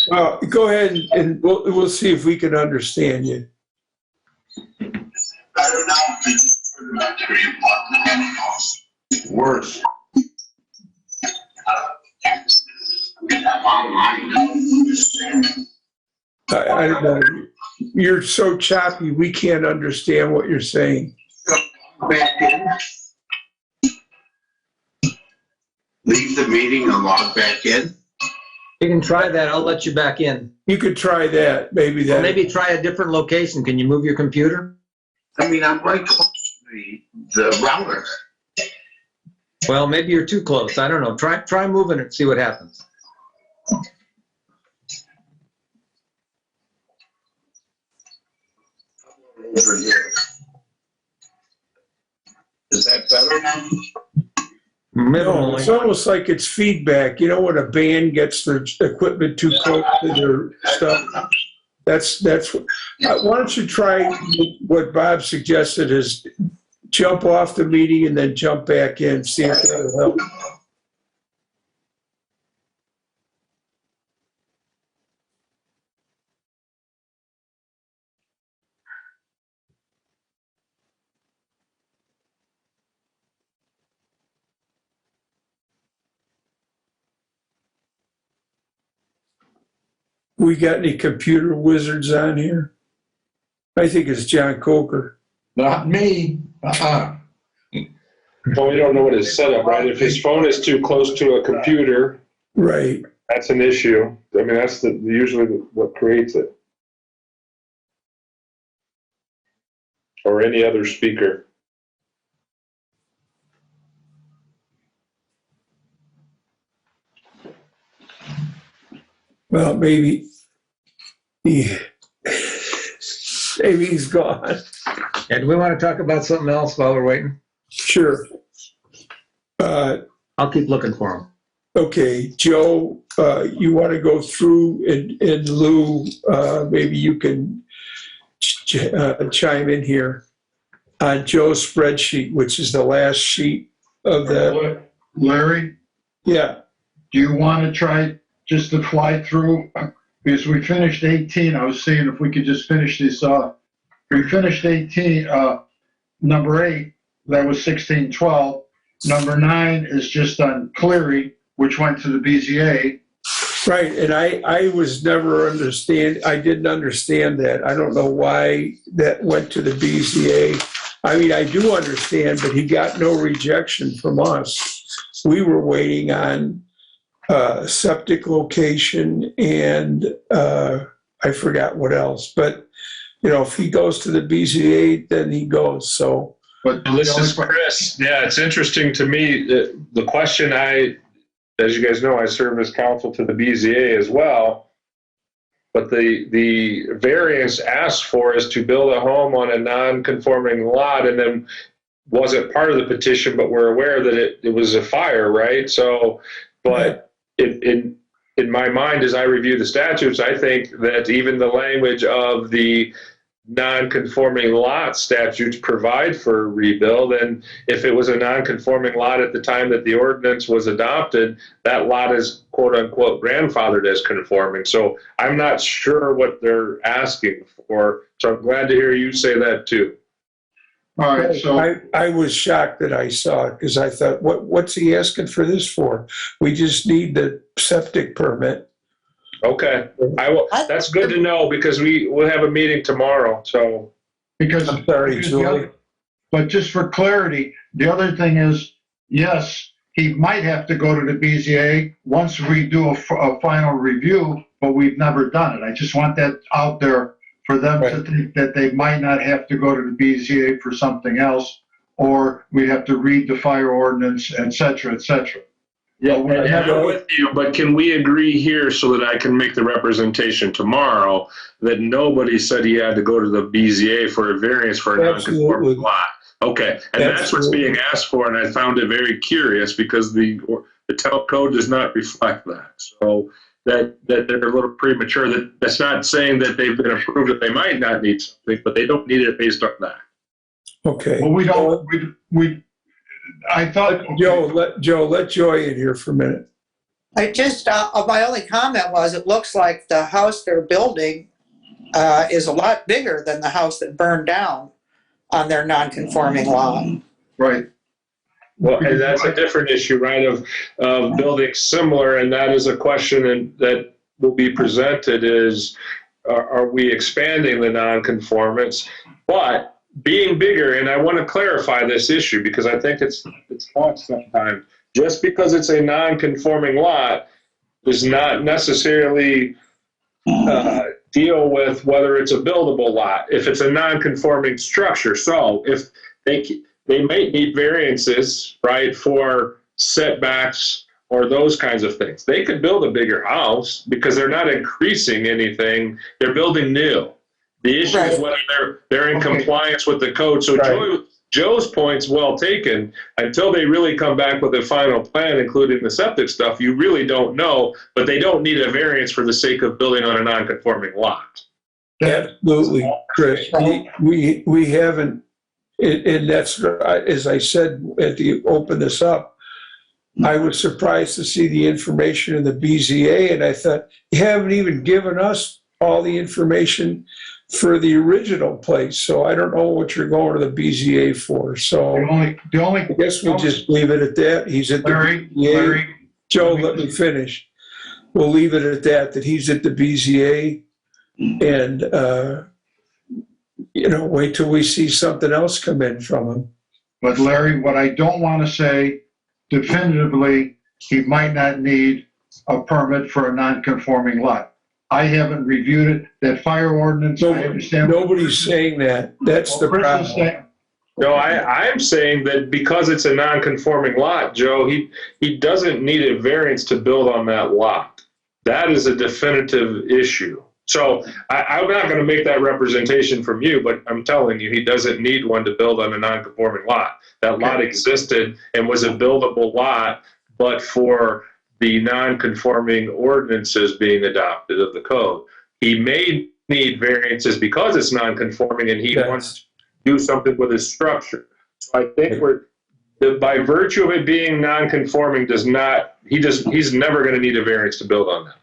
Speaker 1: Well, go ahead and we'll see if we can understand you.
Speaker 9: Better now.
Speaker 7: Worse.
Speaker 1: I don't know. You're so choppy, we can't understand what you're saying.
Speaker 9: Back in. Leave the meeting and log back in.
Speaker 4: You can try that. I'll let you back in.
Speaker 1: You could try that, maybe
Speaker 4: Or
Speaker 1: that.
Speaker 4: maybe try a different location. Can you move your computer?
Speaker 9: I mean, I'm right close to the router.
Speaker 4: Well, maybe you're too close. I don't know. Try moving it, see what happens.
Speaker 9: Over here. Is that better now?
Speaker 1: No, it's almost like it's feedback. You know when a band gets their equipment too close to their stuff? That's why don't you try what Bob suggested is jump off the meeting and then jump back in, see if that'll help. We got any computer wizards on here? I think it's John Coker.
Speaker 2: Not me. Uh-uh.
Speaker 3: Well, we don't know what his setup, right? If his phone is too close to a computer,
Speaker 1: Right.
Speaker 3: that's an issue. I mean, that's usually what creates it. Or any other speaker.
Speaker 1: Well, maybe maybe he's gone.
Speaker 4: And we want to talk about something else while we're waiting?
Speaker 1: Sure.
Speaker 4: I'll keep looking for him.
Speaker 1: Okay, Joe, you want to go through and Lou, maybe you can chime in here on Joe's spreadsheet, which is the last sheet of the,
Speaker 2: Larry,
Speaker 1: yeah.
Speaker 2: do you want to try just to fly through? Because we finished 18. I was seeing if we could just finish this off. We finished 18, number 8, that was 1612. Number 9 is just on Cleary, which went to the BZA.
Speaker 1: Right, and I was never I didn't understand that. I don't know why that went to the BZA. I mean, I do understand, but he got no rejection from us. We were waiting on septic location and I forgot what else. But, you know, if he goes to the BZA, then he goes, so.
Speaker 2: But
Speaker 3: This is Chris. Yeah, it's interesting to me. The question as you guys know, I serve as counsel to the BZA as well. But the variance asked for is to build a home on a non-conforming lot, and then wasn't part of the petition, but we're aware that it was a fire, right? So, but in my mind, as I review the statutes, I think that even the language of the non-conforming lot statutes provide for a rebuild, and if it was a non-conforming lot at the time that the ordinance was adopted, that lot is quote unquote grandfathered as conforming. So I'm not sure what they're asking for, so I'm glad to hear you say that too.
Speaker 2: all right, so
Speaker 1: I was shocked that I saw it because I thought, what's he asking for this for? We just need the septic permit.
Speaker 3: Okay, that's good to know because we'll have a meeting tomorrow, so.
Speaker 2: because
Speaker 1: I'm sorry,
Speaker 2: because
Speaker 1: Julie.
Speaker 2: but just for clarity, the other thing is, yes, he might have to go to the BZA once we do a final review, but we've never done it. I just want that out there for them to think that they might not have to go to the BZA for something else, or we have to read the fire ordinance, et cetera, et cetera.
Speaker 3: Yeah, I'm with you, but can we agree here so that I can make the representation tomorrow that nobody said he had to go to the BZA for a variance for a non-conforming lot? Okay, and that's what's being asked for, and I found it very curious because the town code does not reflect that. So that they're a little premature. That's not saying that they've been approved that they might not need something, but they don't need it based on that.
Speaker 1: Okay.
Speaker 2: Well, we don't, I thought.
Speaker 1: Joe, let Joy in here for a minute.
Speaker 6: I just, my only comment was, it looks like the house they're building is a lot bigger than the house that burned down on their non-conforming lot.
Speaker 2: Right.
Speaker 3: Well, and that's a different issue, right, of building similar, and that is a question that will be presented is, are we expanding the nonconformance? But being bigger, and I want to clarify this issue because I think it's lost sometimes. Just because it's a non-conforming lot does not necessarily deal with whether it's a buildable lot. If it's a non-conforming structure, so if they may need variances, right, for setbacks or those kinds of things. They could build a bigger house because they're not increasing anything. They're building new. The issue is whether they're in compliance with the code. So Joe's point's well taken. Until they really come back with a final plan, including the septic stuff, you really don't know, but they don't need a variance for the sake of building on a non-conforming lot.
Speaker 1: Absolutely, Chris. We haven't, and that's, as I said at the open this up, I was surprised to see the information in the BZA, and I thought, you haven't even given us all the information for the original place, so I don't know what you're going to the BZA for. So
Speaker 2: The only,
Speaker 1: I guess we'll just leave it at that. He's at the BZA.
Speaker 2: Larry,
Speaker 1: Joe, let me finish. We'll leave it at that he's at the BZA, and wait till we see something else come in from him.
Speaker 2: but Larry, what I don't want to say definitively, he might not need a permit for a non-conforming lot. I haven't reviewed it. That fire ordinance, I understand.
Speaker 1: Nobody's saying that. That's the
Speaker 2: Chris is
Speaker 1: problem.
Speaker 2: saying-
Speaker 3: No, I'm saying that because it's a non-conforming lot, Joe, he doesn't need a variance to build on that lot. That is a definitive issue. So I'm not going to make that representation from you, but I'm telling you, he doesn't need one to build on a non-conforming lot. That lot existed and was a buildable lot, but for the non-conforming ordinances being adopted of the code. He may need variances because it's non-conforming and he wants to do something with his structure. So I think by virtue of it being non-conforming he's never going to need a variance to build on that.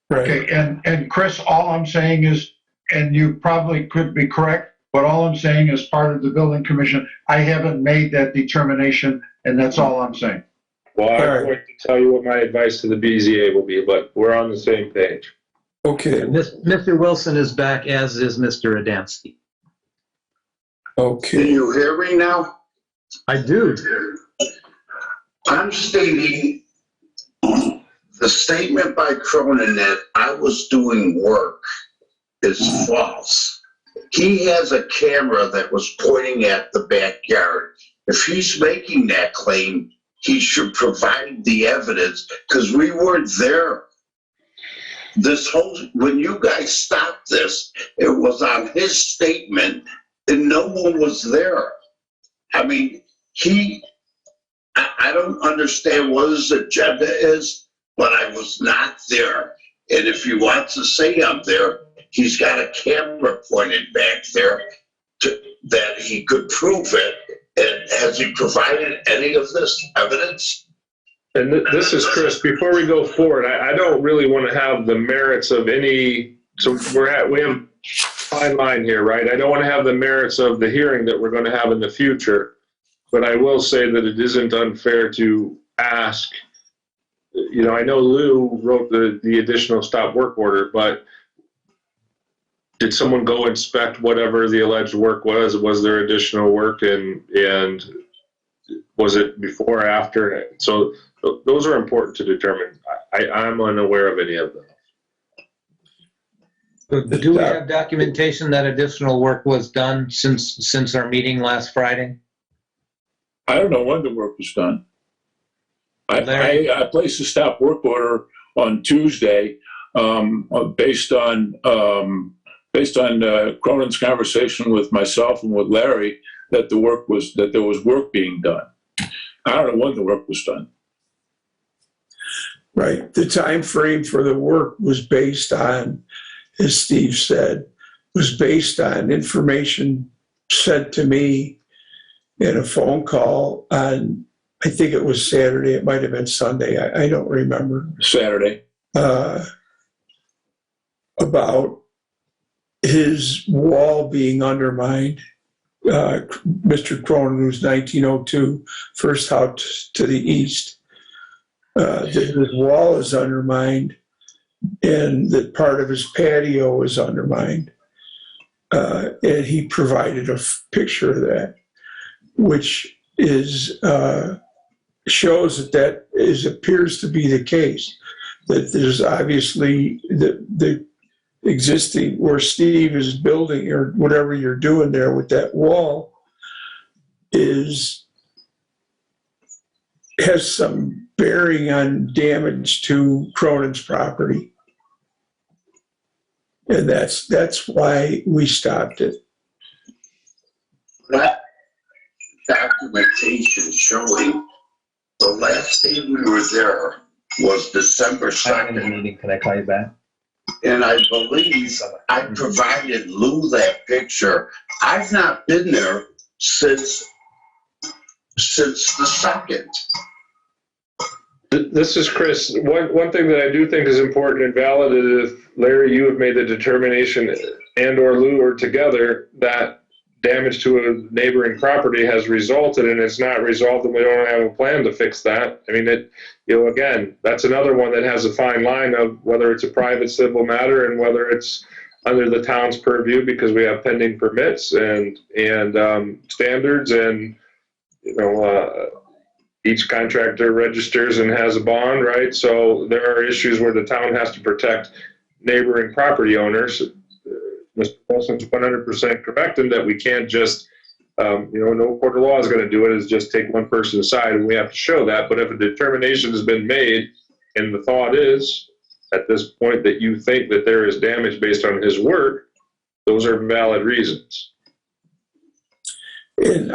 Speaker 1: Right.
Speaker 2: Okay, and Chris, all I'm saying is, and you probably could be correct, but all I'm saying is part of the building commission, I haven't made that determination, and that's all I'm saying.
Speaker 3: Well, I'm
Speaker 1: All right.
Speaker 3: going to tell you what my advice to the BZA will be, but we're on the same page.
Speaker 1: Okay.
Speaker 4: Mr. Wilson is back, as is Mr. Adamski.
Speaker 9: Can
Speaker 1: Okay.
Speaker 9: you hear me now?
Speaker 4: I do.
Speaker 9: I'm stating the statement by Cronin that I was doing work is false. He has a camera that was pointing at the backyard. If he's making that claim, he should provide the evidence because we weren't there. When you guys stopped this, it was on his statement and no one was there. I mean, I don't understand what his agenda is, but I was not there. And if he wants to say I'm there, he's got a camera pointed back there that he could prove it. And has he provided any of this evidence?
Speaker 3: And this is Chris. Before we go forward, I don't really want to have the merits of any. So we have a fine line here, right? I don't want to have the merits of the hearing that we're going to have in the future, but I will say that it isn't unfair to ask. I know Lou wrote the additional stop work order, but did someone go inspect whatever the alleged work was? Was there additional work and was it before or after? So those are important to determine. I'm unaware of any of them.
Speaker 4: Do we have documentation that additional work was done since our meeting last Friday?
Speaker 5: I don't know when the work was done. I placed a stop work order on Tuesday based on Cronin's conversation with myself and with Larry that there was work being done. I don't know when the work was done.
Speaker 1: Right. The time frame for the work was based on, as Steve said, was based on information sent to me in a phone call on, I think it was Saturday, it might have been Sunday, I don't remember.
Speaker 5: Saturday.
Speaker 1: About his wall being undermined. Mr. Cronin, who's 1902, first house to the east. His wall is undermined and that part of his patio is undermined. And he provided a picture of that, which is shows that appears to be the case. That there's obviously the existing where Steve is building or whatever you're doing there with that wall has some bearing on damage to Cronin's property. And that's why we stopped it.
Speaker 9: documentation showing the last day we were there was December 2nd.
Speaker 4: Can I call you back?
Speaker 9: And I believe I provided Lou that picture. I've not been there since the 2nd.
Speaker 3: This is Chris. One thing that I do think is important and valid is if Larry, you have made the determination and or Lou or together that damage to a neighboring property has resulted and it's not resolved and we don't have a plan to fix that. I mean, again, that's another one that has a fine line of whether it's a private civil matter and whether it's under the town's purview because we have pending permits and standards and, each contractor registers and has a bond, right? So there are issues where the town has to protect neighboring property owners. Mr. Wilson's 100% correct in that we can't just, no court of law is going to do it, is just take one person's side and we have to show that. But if a determination has been made and the thought is at this point that you think that there is damage based on his work, those are valid reasons.
Speaker 1: And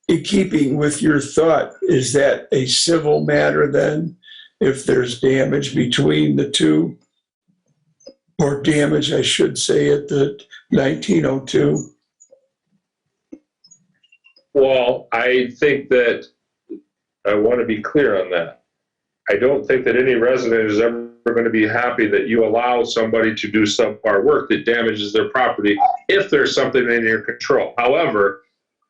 Speaker 1: in keeping with your thought, is that a civil matter then, if there's damage between the two? Or damage, I should say, at the 1902?
Speaker 3: Well, I think that I want to be clear on that. I don't think that any resident is ever going to be happy that you allow somebody to do subpar work that damages their property if there's something in your control. However,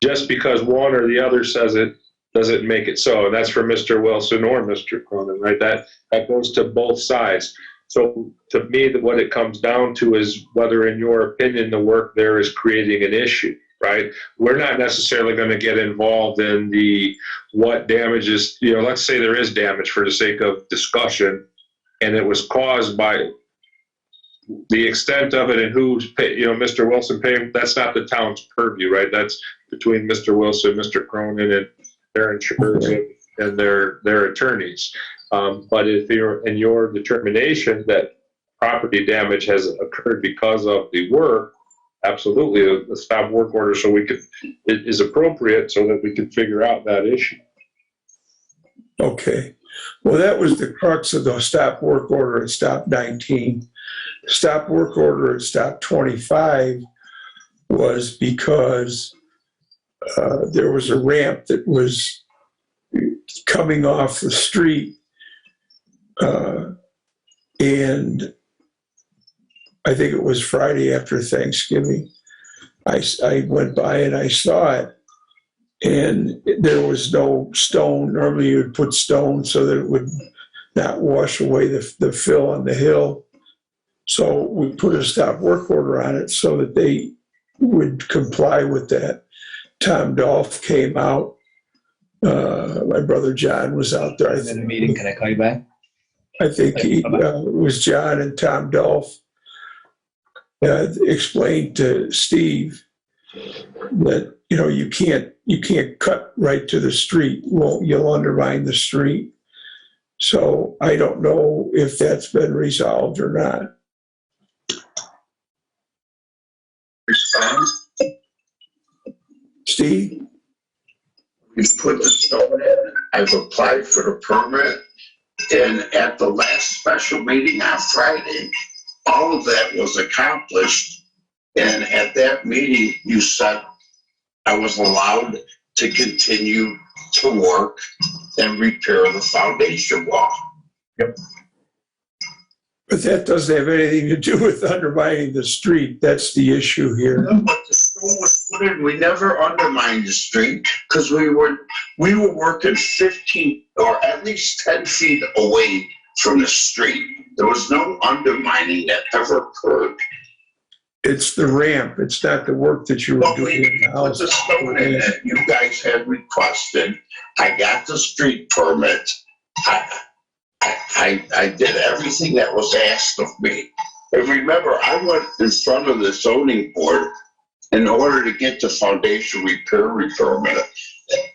Speaker 3: just because one or the other says it doesn't make it so. And that's for Mr. Wilson or Mr. Cronin, right? That goes to both sides. So to me, what it comes down to is whether, in your opinion, the work there is creating an issue, right? We're not necessarily going to get involved in what damages, let's say there is damage for the sake of discussion and it was caused by the extent of it and who's Mr. Wilson paying, that's not the town's purview, right? That's between Mr. Wilson, Mr. Cronin, and their insurers and their attorneys. But if you're in your determination that property damage has occurred because of the work, absolutely, a stop work order it is appropriate so that we can figure out that issue.
Speaker 1: Okay. Well, that was the crux of the stop work order at stop 19. Stop work order at stop 25 was because there was a ramp that was coming off the street, and I think it was Friday after Thanksgiving. I went by and I saw it, and there was no stone. Normally you would put stone so that it would not wash away the fill on the hill. So we put a stop work order on it so that they would comply with that. Tom Dolph came out. My brother John was out there.
Speaker 4: I'm in a meeting. Can I call you back?
Speaker 1: I think it was John and Tom Dolph explained to Steve that you can't cut right to the street. Well, you'll undermine the street. So I don't know if that's been resolved or not.
Speaker 9: Respond.
Speaker 1: Steve?
Speaker 9: We put the stone in. I've applied for the permit. And at the last special meeting on Friday, all of that was accomplished. And at that meeting, you said I was allowed to continue to work and repair the foundation wall.
Speaker 3: Yep.
Speaker 1: But that doesn't have anything to do with undermining the street. That's the issue here.
Speaker 9: But the stone was put in. We never undermined the street because we were working 15 or at least 10 feet away from the street. There was no undermining that ever occurred.
Speaker 1: It's the ramp. It's not the work that you were
Speaker 9: But
Speaker 1: doing in the
Speaker 9: put
Speaker 1: house.
Speaker 9: the stone in that you guys had requested. I got the street permit. I did everything that was asked of me. And remember, I went in front of the zoning board in order to get the foundation repair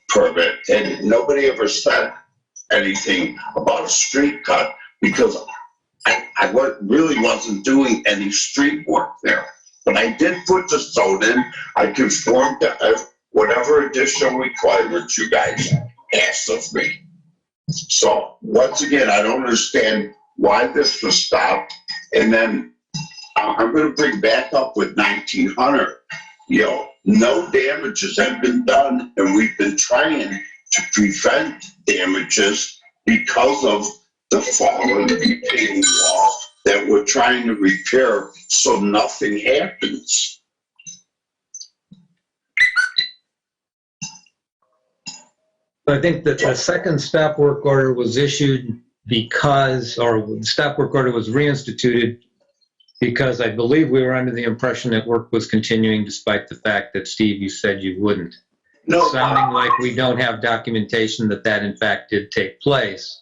Speaker 9: permit, and nobody ever said anything about a street cut because I really wasn't doing any street work there. But I did put the stone in. I conformed to whatever additional requirements you guys asked of me. So once again, I don't understand why this was stopped. And then I'm going to bring back up with 1900. You know, no damages have been done, and we've been trying to prevent damages because of the fallen retaining wall that we're trying to repair so nothing happens.
Speaker 4: I think that the second stop work order was issued because, or the stop work order was reinstituted because I believe we were under the impression that work was continuing despite the fact that, Steve, you said you wouldn't.
Speaker 9: No,
Speaker 4: Sounding like we don't have documentation that that in fact did take place.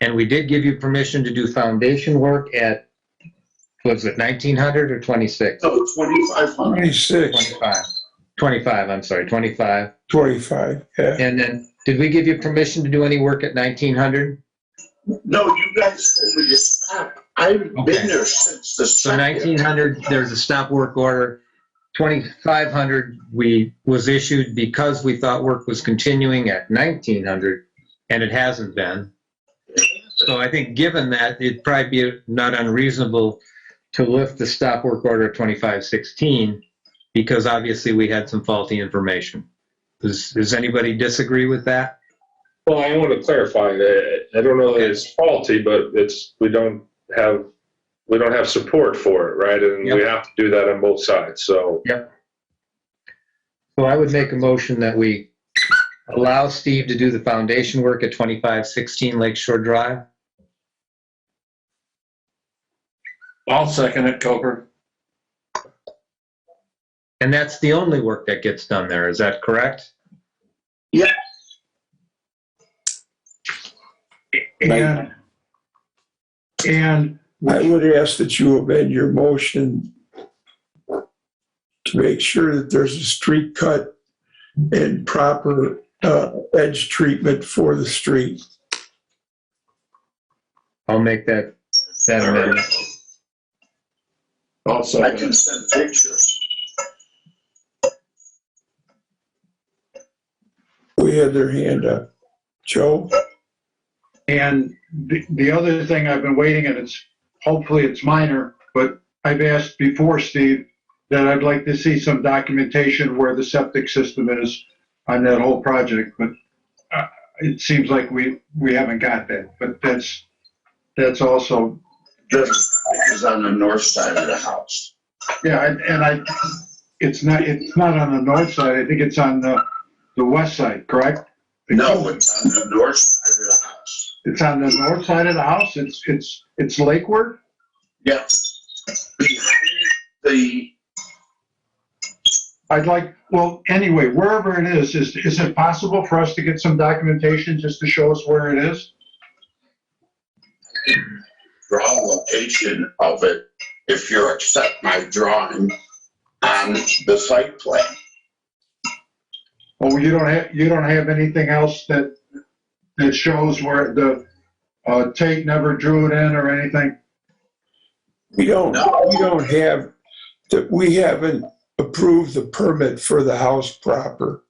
Speaker 4: And we did give you permission to do foundation work at, was it 1900 or 26?
Speaker 9: no, 2,500.
Speaker 1: 26,
Speaker 4: 25, I'm sorry, 25.
Speaker 1: 25, yeah.
Speaker 4: And then, did we give you permission to do any work at 1900?
Speaker 9: No, you guys told me to stop. I've
Speaker 4: Okay.
Speaker 9: been there since the
Speaker 4: So
Speaker 9: second.
Speaker 4: 1900, there's a stop work order. 2500 was issued because we thought work was continuing at 1900, and it hasn't been. So I think given that, it'd probably be not unreasonable to lift the stop work order 2516 because obviously we had some faulty information. Does anybody disagree with that?
Speaker 3: Well, I want to clarify that. I don't know that it's faulty, but we don't have support for it, right? And we have to do that on both sides, so.
Speaker 4: Yep. So I would make a motion that we allow Steve to do the foundation work at 2516 Lakeshore Drive.
Speaker 7: I'll second it, Coker.
Speaker 4: And that's the only work that gets done there, is that correct?
Speaker 2: And
Speaker 1: I would ask that you amend your motion to make sure that there's a street cut and proper edge treatment for the street.
Speaker 4: I'll make that amendment.
Speaker 7: I'll
Speaker 9: I
Speaker 7: second
Speaker 9: can
Speaker 7: it.
Speaker 9: send pictures.
Speaker 1: We had their hand up. Joe?
Speaker 2: And the other thing I've been waiting, and hopefully it's minor, but I've asked before, Steve, that I'd like to see some documentation where the septic system is on that whole project, but it seems like we haven't got that, but that's also,
Speaker 9: This is on the north side of the house.
Speaker 2: yeah, it's not on the north side, I think it's on the west side, correct?
Speaker 9: No, it's on the north side of the house.
Speaker 2: It's on the north side of the house, it's lakeward?
Speaker 9: Yes. Behind the,
Speaker 2: Well, anyway, wherever it is it possible for us to get some documentation just to show us where it is?
Speaker 9: draw location of it if you accept my drawing on the site plan.
Speaker 2: Oh, you don't have anything else that shows where the Tate never drew it in or anything?
Speaker 1: We don't have, that we haven't approved the permit for the house proper.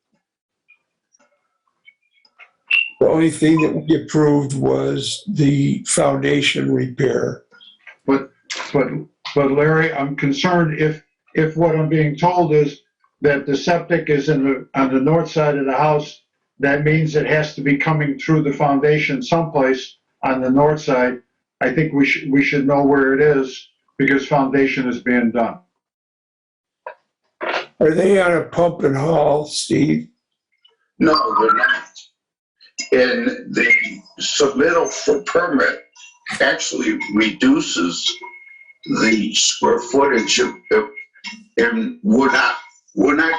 Speaker 1: The only thing that we approved was the foundation repair.
Speaker 2: But Larry, I'm concerned if what I'm being told is that the septic is on the north side of the house, that means it has to be coming through the foundation someplace on the north side. I think we should know where it is because foundation is being done.
Speaker 1: Are they on a pump and haul, Steve?
Speaker 9: No, they're not. And the submittal for permit actually reduces the square footage and we're not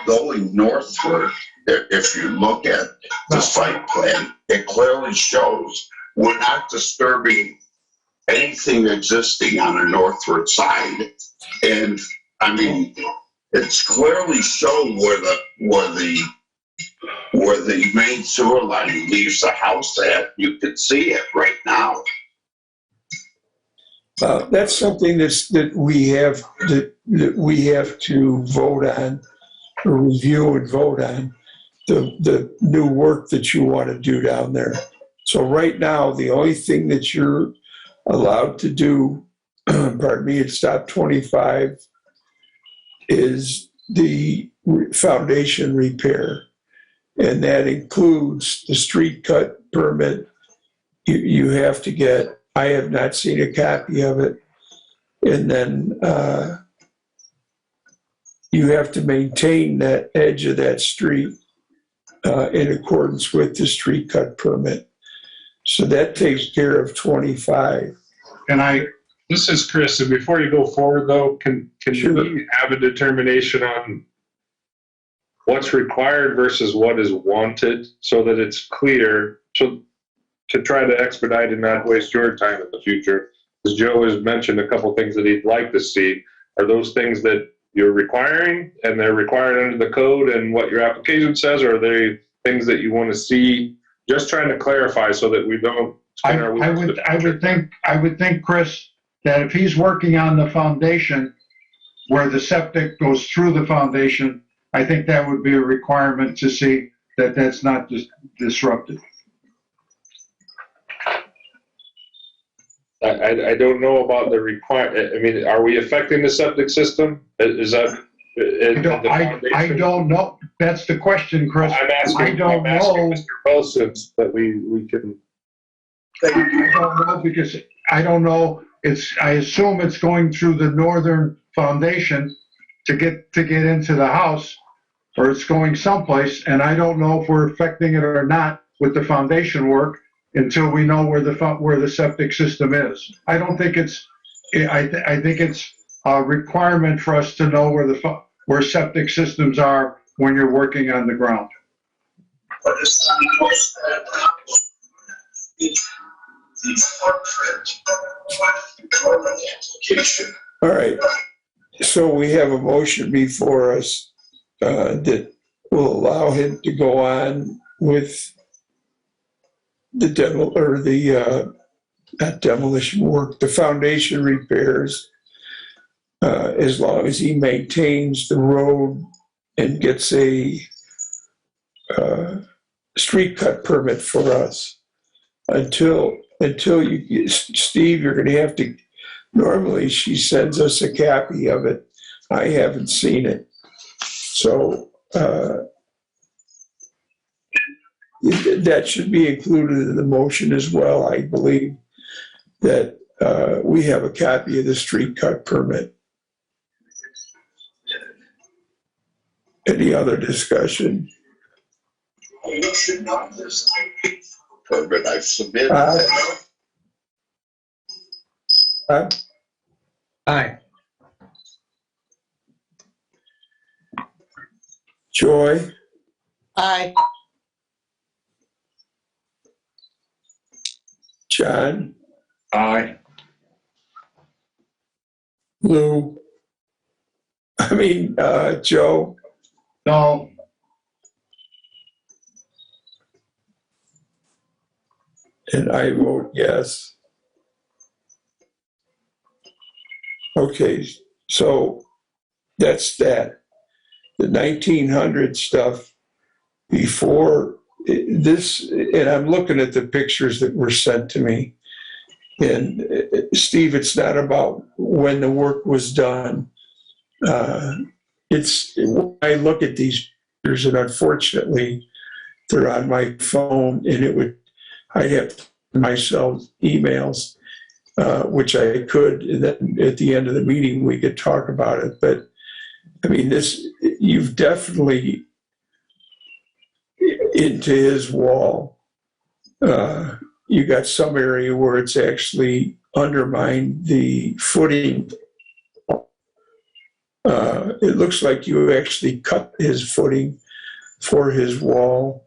Speaker 9: going northward. If you look at the site plan, it clearly shows we're not disturbing anything existing on the northward side. And I mean, it's clearly shown where the main sewer line leaves the house at. You can see it right now.
Speaker 1: That's something that we have to vote on, or review and vote on, the new work that you want to do down there. So right now, the only thing that you're allowed to do, pardon me, at stop 25 is the foundation repair. And that includes the street cut permit. You have to get, I have not seen a copy of it. And then you have to maintain that edge of that street in accordance with the street cut permit. So that takes care of 25.
Speaker 2: And
Speaker 3: This is Chris, and before you go forward though, can
Speaker 1: Sure.
Speaker 3: we have a determination on what's required versus what is wanted so that it's clear, so to try to expedite and not waste your time in the future? Because Joe has mentioned a couple things that he'd like to see. Are those things that you're requiring and they're required under the code and what your application says, or are they things that you want to see? Just trying to clarify so that we don't spin our wheels.
Speaker 2: I would think, Chris, that if he's working on the foundation where the septic goes through the foundation, I think that would be a requirement to see that that's not disrupted.
Speaker 3: I don't know about the I mean, are we affecting the septic system? Is that?
Speaker 2: I don't know. That's the question, Chris.
Speaker 3: I'm asking
Speaker 2: know.
Speaker 3: Mr. Wilson that we can.
Speaker 2: I don't know because I don't know. I assume it's going through the northern foundation to get into the house, or it's going someplace, and I don't know if we're affecting it or not with the foundation work until we know where the septic system is. I don't think it's. I think it's a requirement for us to know where septic systems are when you're working on the ground.
Speaker 9: But it's not the footprint application.
Speaker 1: All right. So we have a motion before us that will allow him to go on with the not demolition work, the foundation repairs, as long as he maintains the road and gets a street cut permit for us. Until you get, Steve, you're going to have to. Normally, she sends us a copy of it. I haven't seen it, so that should be included in the motion as well. I believe that we have a copy of the street cut permit. Any other discussion?
Speaker 9: You should know this permit I've submitted.
Speaker 4: Aye.
Speaker 1: Joy,
Speaker 6: Aye.
Speaker 1: John,
Speaker 7: Aye.
Speaker 1: Lou, Joe,
Speaker 2: No,
Speaker 1: and I vote yes. Okay, so that's that. The 1900 stuff before this, and I'm looking at the pictures that were sent to me. And Steve, it's not about when the work was done. I look at these pictures, and unfortunately, they're on my phone, and I'd have to send myself emails, which I could, and then at the end of the meeting, we could talk about it. But I mean, you've definitely into his wall. You got some area where it's actually undermined the footing. It looks like you actually cut his footing for his wall,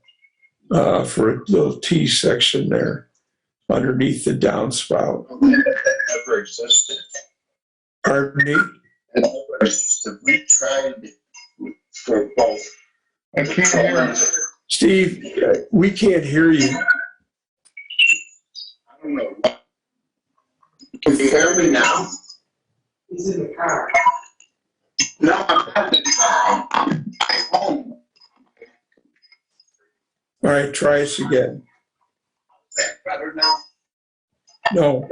Speaker 1: for a little T section there underneath the downspout.
Speaker 9: Never existed.
Speaker 1: Pardon me?
Speaker 9: It never existed. We tried for both.
Speaker 2: I can't hear you.
Speaker 1: Steve, we can't hear you.
Speaker 9: I don't know. Can you you hear me now?
Speaker 8: He's in the car.
Speaker 9: No, I'm not in the car. I'm home.
Speaker 1: All right, try us again.
Speaker 9: Is that better now?
Speaker 1: No,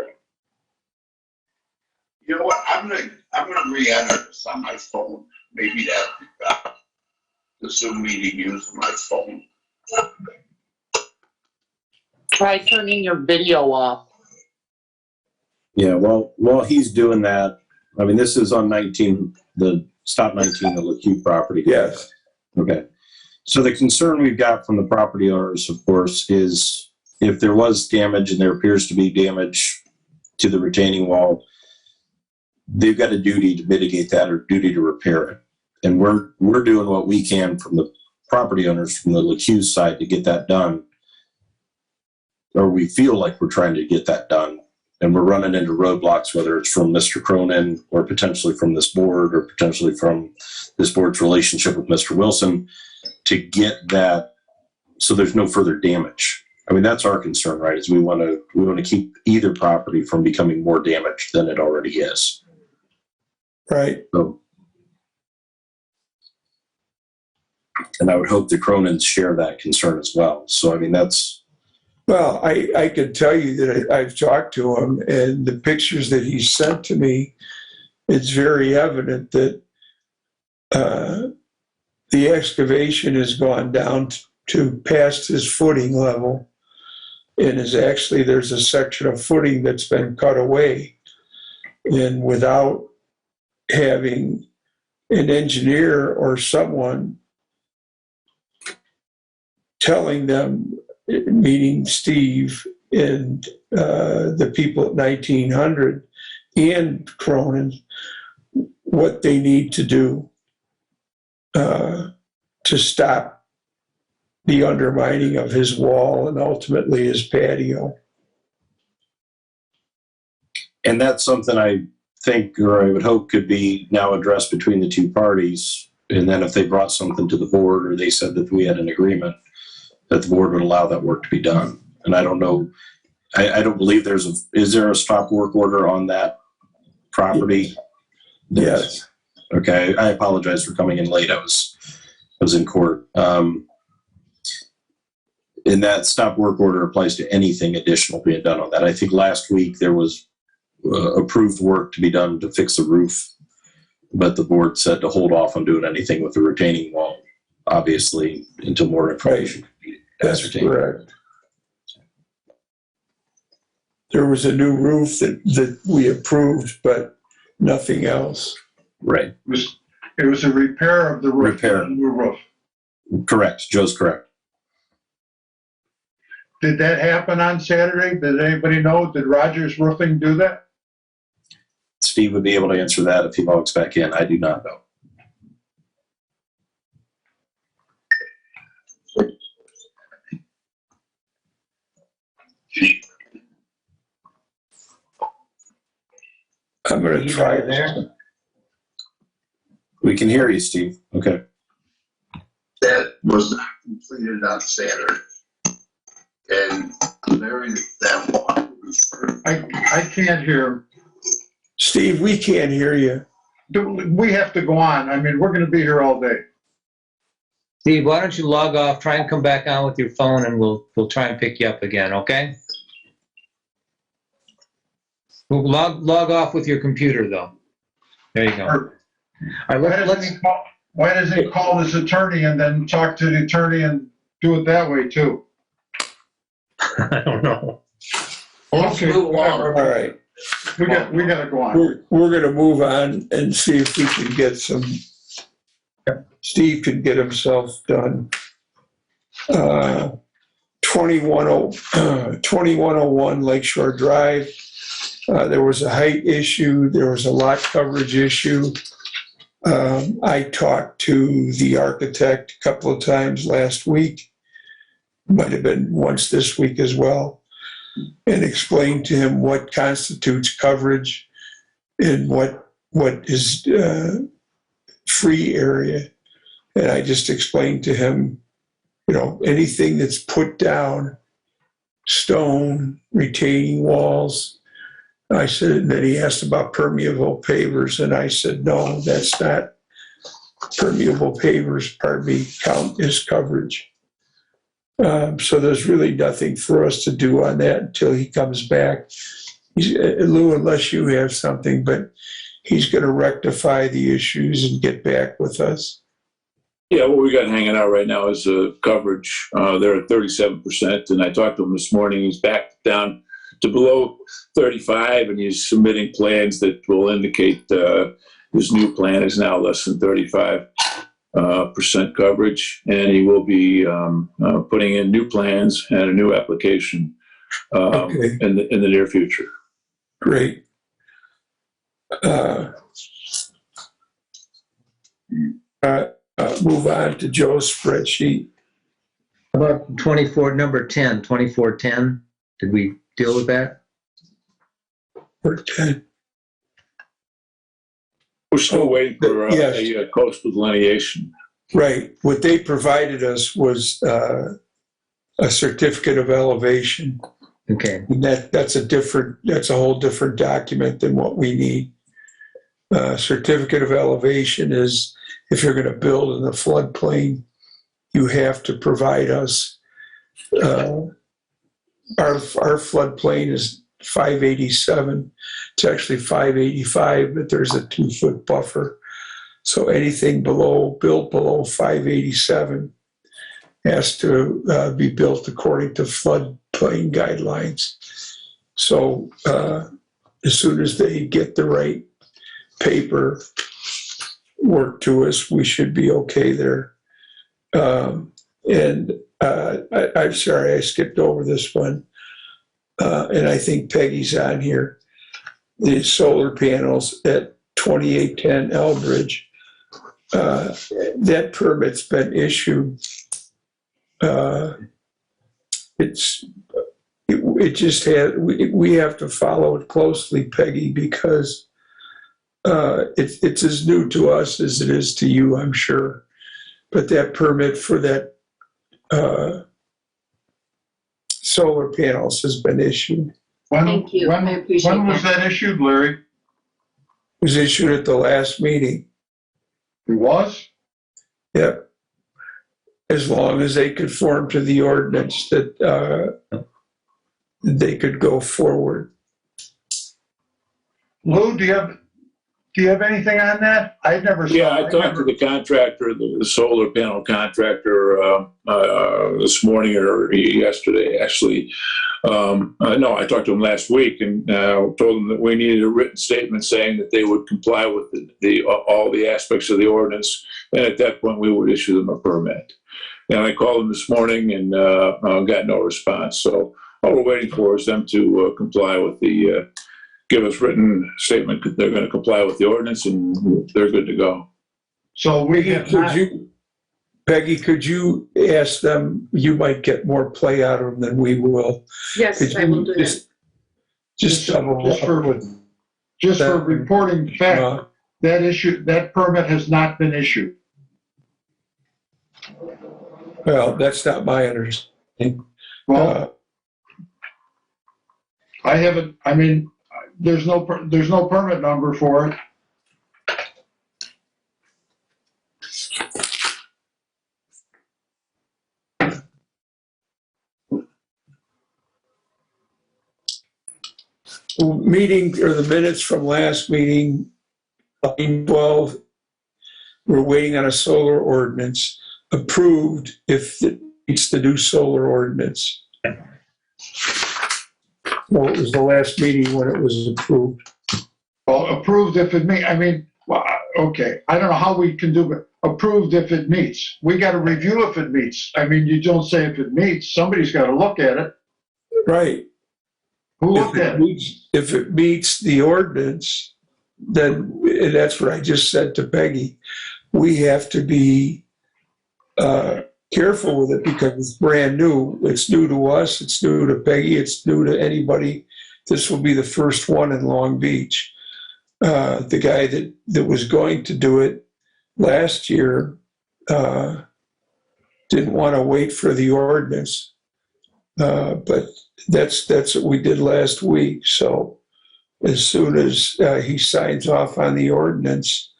Speaker 9: You know what? I'm gonna re-enter this on my phone. Maybe that the Zoom meeting using my phone.
Speaker 6: Try turning your video off.
Speaker 10: Yeah, well, while he's doing that, I mean, this is on 19, the stop 19, the LaCue property.
Speaker 1: yes,
Speaker 10: Okay. So the concern we've got from the property owners, of course, is if there was damage and there appears to be damage to the retaining wall, they've got a duty to mitigate that or duty to repair it. And we're doing what we can from the property owners from the LaCue side to get that done. Or we feel like we're trying to get that done. And we're running into roadblocks, whether it's from Mr. Cronin or potentially from this board or potentially from this board's relationship with Mr. Wilson to get that so there's no further damage. I mean, that's our concern, right? Is we want to keep either property from becoming more damaged than it already is.
Speaker 1: right.
Speaker 10: So, and I would hope the Cronins share that concern as well. So, I mean, that's,
Speaker 1: Well, I can tell you that I've talked to him, and the pictures that he sent to me, it's very evident that the excavation has gone down to past his footing level, and is actually, there's a section of footing that's been cut away. And without having an engineer or someone telling them, meaning Steve and the people at 1900 and Cronin, what they need to do to stop the undermining of his wall and ultimately his patio.
Speaker 10: and that's something I think, or I would hope could be now addressed between the two parties. And then if they brought something to the board or they said that we had an agreement, that the board would allow that work to be done. And I don't know, I don't believe is there a stop work order on that property?
Speaker 1: Yes.
Speaker 10: Okay, I apologize for coming in late. I was in court. And that stop work order applies to anything additional being done on that. I think last week there was approved work to be done to fix the roof, but the board said to hold off on doing anything with the retaining wall, obviously, until more information could be
Speaker 1: That's
Speaker 10: ascertained.
Speaker 1: correct. There was a new roof that we approved, but nothing else.
Speaker 10: Right,
Speaker 2: It was a repair of the roof.
Speaker 10: Repair.
Speaker 2: The new roof.
Speaker 10: correct. Joe's correct.
Speaker 2: Did that happen on Saturday? Did anybody know? Did Rogers Roofing do that?
Speaker 10: Steve would be able to answer that if he logs back in. I do not know.
Speaker 1: I'm going to try
Speaker 4: there.
Speaker 10: We can hear you, Steve. Okay.
Speaker 9: That was not completed on Saturday. And Larry, that one was
Speaker 2: I can't hear.
Speaker 1: Steve, we can't hear you.
Speaker 2: We have to go on. I mean, we're going to be here all day.
Speaker 4: Steve, why don't you log off, try and come back on with your phone, and we'll try and pick you up again, okay? We'll log off with your computer, though. There you go. All right,
Speaker 2: Why doesn't he call his attorney and then talk to the attorney and do it that way too?
Speaker 4: I don't know.
Speaker 2: Okay,
Speaker 1: All
Speaker 2: whatever.
Speaker 1: right.
Speaker 2: We got to go on.
Speaker 1: We're going to move on and see if we can get some, Steve can get himself done. 2101 Lakeshore Drive. There was a height issue. There was a lot coverage issue. I talked to the architect a couple of times last week, might have been once this week as well, and explained to him what constitutes coverage and what is free area. And I just explained to him, anything that's put down, stone, retaining walls, I said, that he asked about permeable pavers, and I said, no, that's not permeable pavers, count as coverage. So there's really nothing for us to do on that until he comes back. Lou, unless you have something, but he's going to rectify the issues and get back with us.
Speaker 5: Yeah, what we got hanging out right now is coverage. They're at 37%, and I talked to him this morning. He's back down to below 35, and he's submitting plans that will indicate his new plan is now less than 35% coverage, and he will be putting in new plans and a new application
Speaker 1: Okay.
Speaker 5: in the near future.
Speaker 1: Great. Move on to Joe's spreadsheet.
Speaker 4: About 2410, did we deal with that?
Speaker 1: Or 10.
Speaker 5: We're still waiting for
Speaker 1: Yes.
Speaker 5: a coastal delineation.
Speaker 1: Right. What they provided us was a certificate of elevation.
Speaker 4: Okay,
Speaker 1: And that's a whole different document than what we need. Certificate of elevation is if you're going to build in the floodplain, you have to provide us. Our floodplain is 587. It's actually 585, but there's a 2-foot buffer. So anything built below 587 has to be built according to floodplain guidelines. So as soon as they get the right paper work to us, we should be okay there. I'm sorry, I skipped over this one. And I think Peggy's on here. The solar panels at 2810 Elbridge. That permit's been issued. It just had, we have to follow it closely, Peggy, because it's as new to us as it is to you, I'm sure. But that permit for that solar panels has been issued.
Speaker 8: Thank you. I appreciate
Speaker 2: When was
Speaker 8: that.
Speaker 2: that issued, Larry?
Speaker 1: It was issued at the last meeting.
Speaker 2: It was?
Speaker 1: Yep. As long as they conform to the ordinance that they could go forward.
Speaker 2: Lou, do you have anything on that? I never saw.
Speaker 5: Yeah, I talked to the contractor, the solar panel contractor, this morning or yesterday, actually. No, I talked to him last week and told him that we needed a written statement saying that they would comply with all the aspects of the ordinance, and at that point we would issue them a permit. And I called them this morning and got no response. So all we're waiting for is them to comply with give us written statement that they're going to comply with the ordinance, and they're good to go.
Speaker 2: So we have not,
Speaker 1: Peggy, could you ask them? You might get more play out of them than we will.
Speaker 8: Yes,
Speaker 1: Could
Speaker 8: I will
Speaker 1: you
Speaker 8: do that.
Speaker 1: just double
Speaker 2: just for-
Speaker 1: with,
Speaker 2: just for reporting fact, that permit has not been issued.
Speaker 1: well, that's not my understanding.
Speaker 2: Well, I haven't, I mean, there's no permit number for it.
Speaker 1: Meeting or the minutes from last meeting, line 12, we're waiting on a solar ordinance approved if it meets the new solar ordinance. Well, it was the last meeting when it was approved.
Speaker 2: Well, approved if it meets, I mean, well, okay, I don't know how we can do it. Approved if it meets. We got to review if it meets. I mean, you don't say if it meets, somebody's got to look at it.
Speaker 1: Right.
Speaker 2: Who looked at it?
Speaker 1: If it meets the ordinance, then, and that's what I just said to Peggy, we have to be careful with it because it's brand new. It's new to us, it's new to Peggy, it's new to anybody. This will be the first one in Long Beach. The guy that was going to do it last year didn't want to wait for the ordinance. But that's what we did last week. So as soon as he signs off on the ordinance,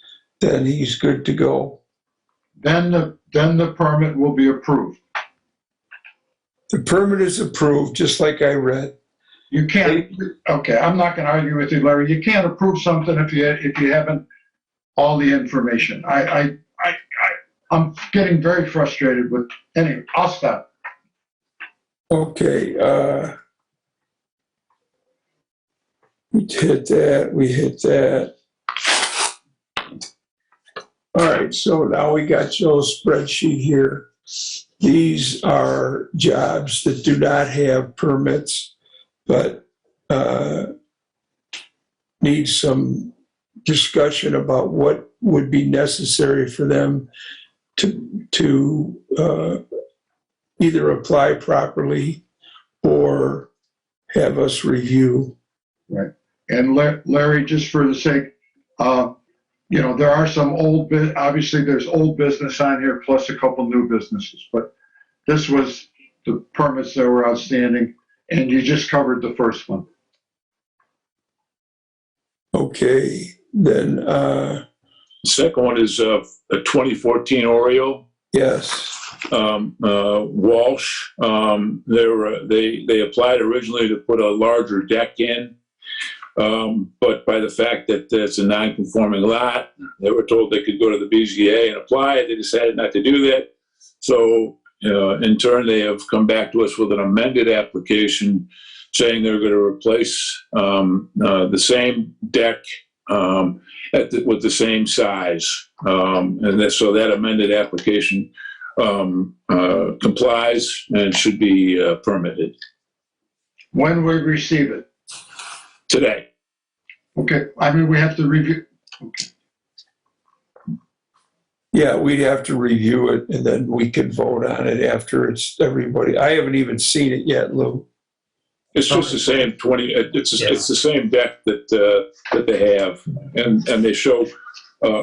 Speaker 1: then he's good to go.
Speaker 2: Then the permit will be approved.
Speaker 1: The permit is approved, just like I read.
Speaker 2: You can't, okay, I'm not gonna argue with you, Larry. You can't approve something if you haven't all the information. I'm getting very frustrated with, anyway, I'll stop.
Speaker 1: Okay, we hit that. All right, so now we got Joe's spreadsheet here. These are jobs that do not have permits, but need some discussion about what would be necessary for them to either apply properly or have us review.
Speaker 2: Right. And Larry, just for the sake, there are some obviously there's old business on here plus a couple new businesses, but this was the permits that were outstanding, and you just covered the first one.
Speaker 1: Okay, then,
Speaker 5: The second one is a 2014 Oreo.
Speaker 1: yes,
Speaker 5: Walsh. They applied originally to put a larger deck in, but by the fact that it's a non-conforming lot, they were told they could go to the BZA and apply. They decided not to do that. So in turn, they have come back to us with an amended application saying they're going to replace the same deck with the same size. So that amended application complies and should be permitted
Speaker 2: When we receive it.
Speaker 5: today.
Speaker 2: Okay, I mean, we have to review.
Speaker 1: yeah, we'd have to review it and then we could vote on it after it's everybody. I haven't even seen it yet, Lou.
Speaker 5: It's just the same 20. It's the same deck that they have, and they show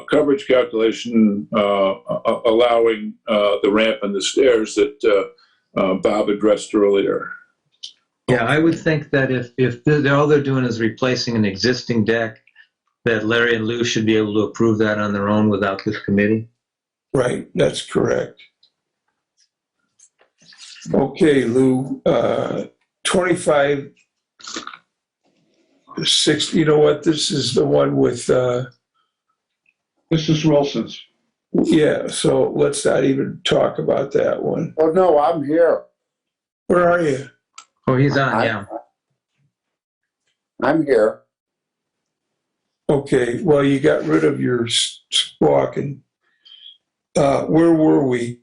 Speaker 5: coverage calculation allowing the ramp and the stairs that Bob addressed earlier.
Speaker 4: Yeah, I would think that if all they're doing is replacing an existing deck, that Larry and Lou should be able to approve that on their own without this committee.
Speaker 1: Right, that's correct. Okay, Lou, 25, 60, you know what, this is the one with,
Speaker 2: This is Wilson's.
Speaker 1: yeah, so let's not even talk about that one.
Speaker 9: Oh, no, I'm here.
Speaker 1: Where are you?
Speaker 4: Oh, he's on, yeah.
Speaker 9: I'm here.
Speaker 1: Okay, well, you got rid of your squawking. Where were we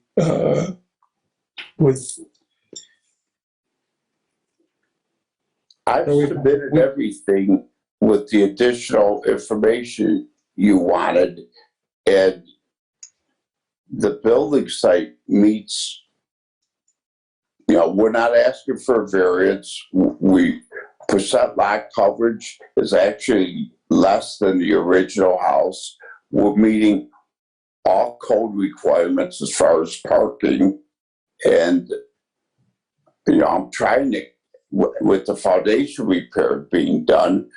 Speaker 1: with?
Speaker 9: I've submitted everything with the additional information you wanted, and the building site meets, we're not asking for a variance. Percent lot coverage is actually less than the original house. We're meeting all code requirements as far as parking, and I'm trying to, with the foundation repair being done,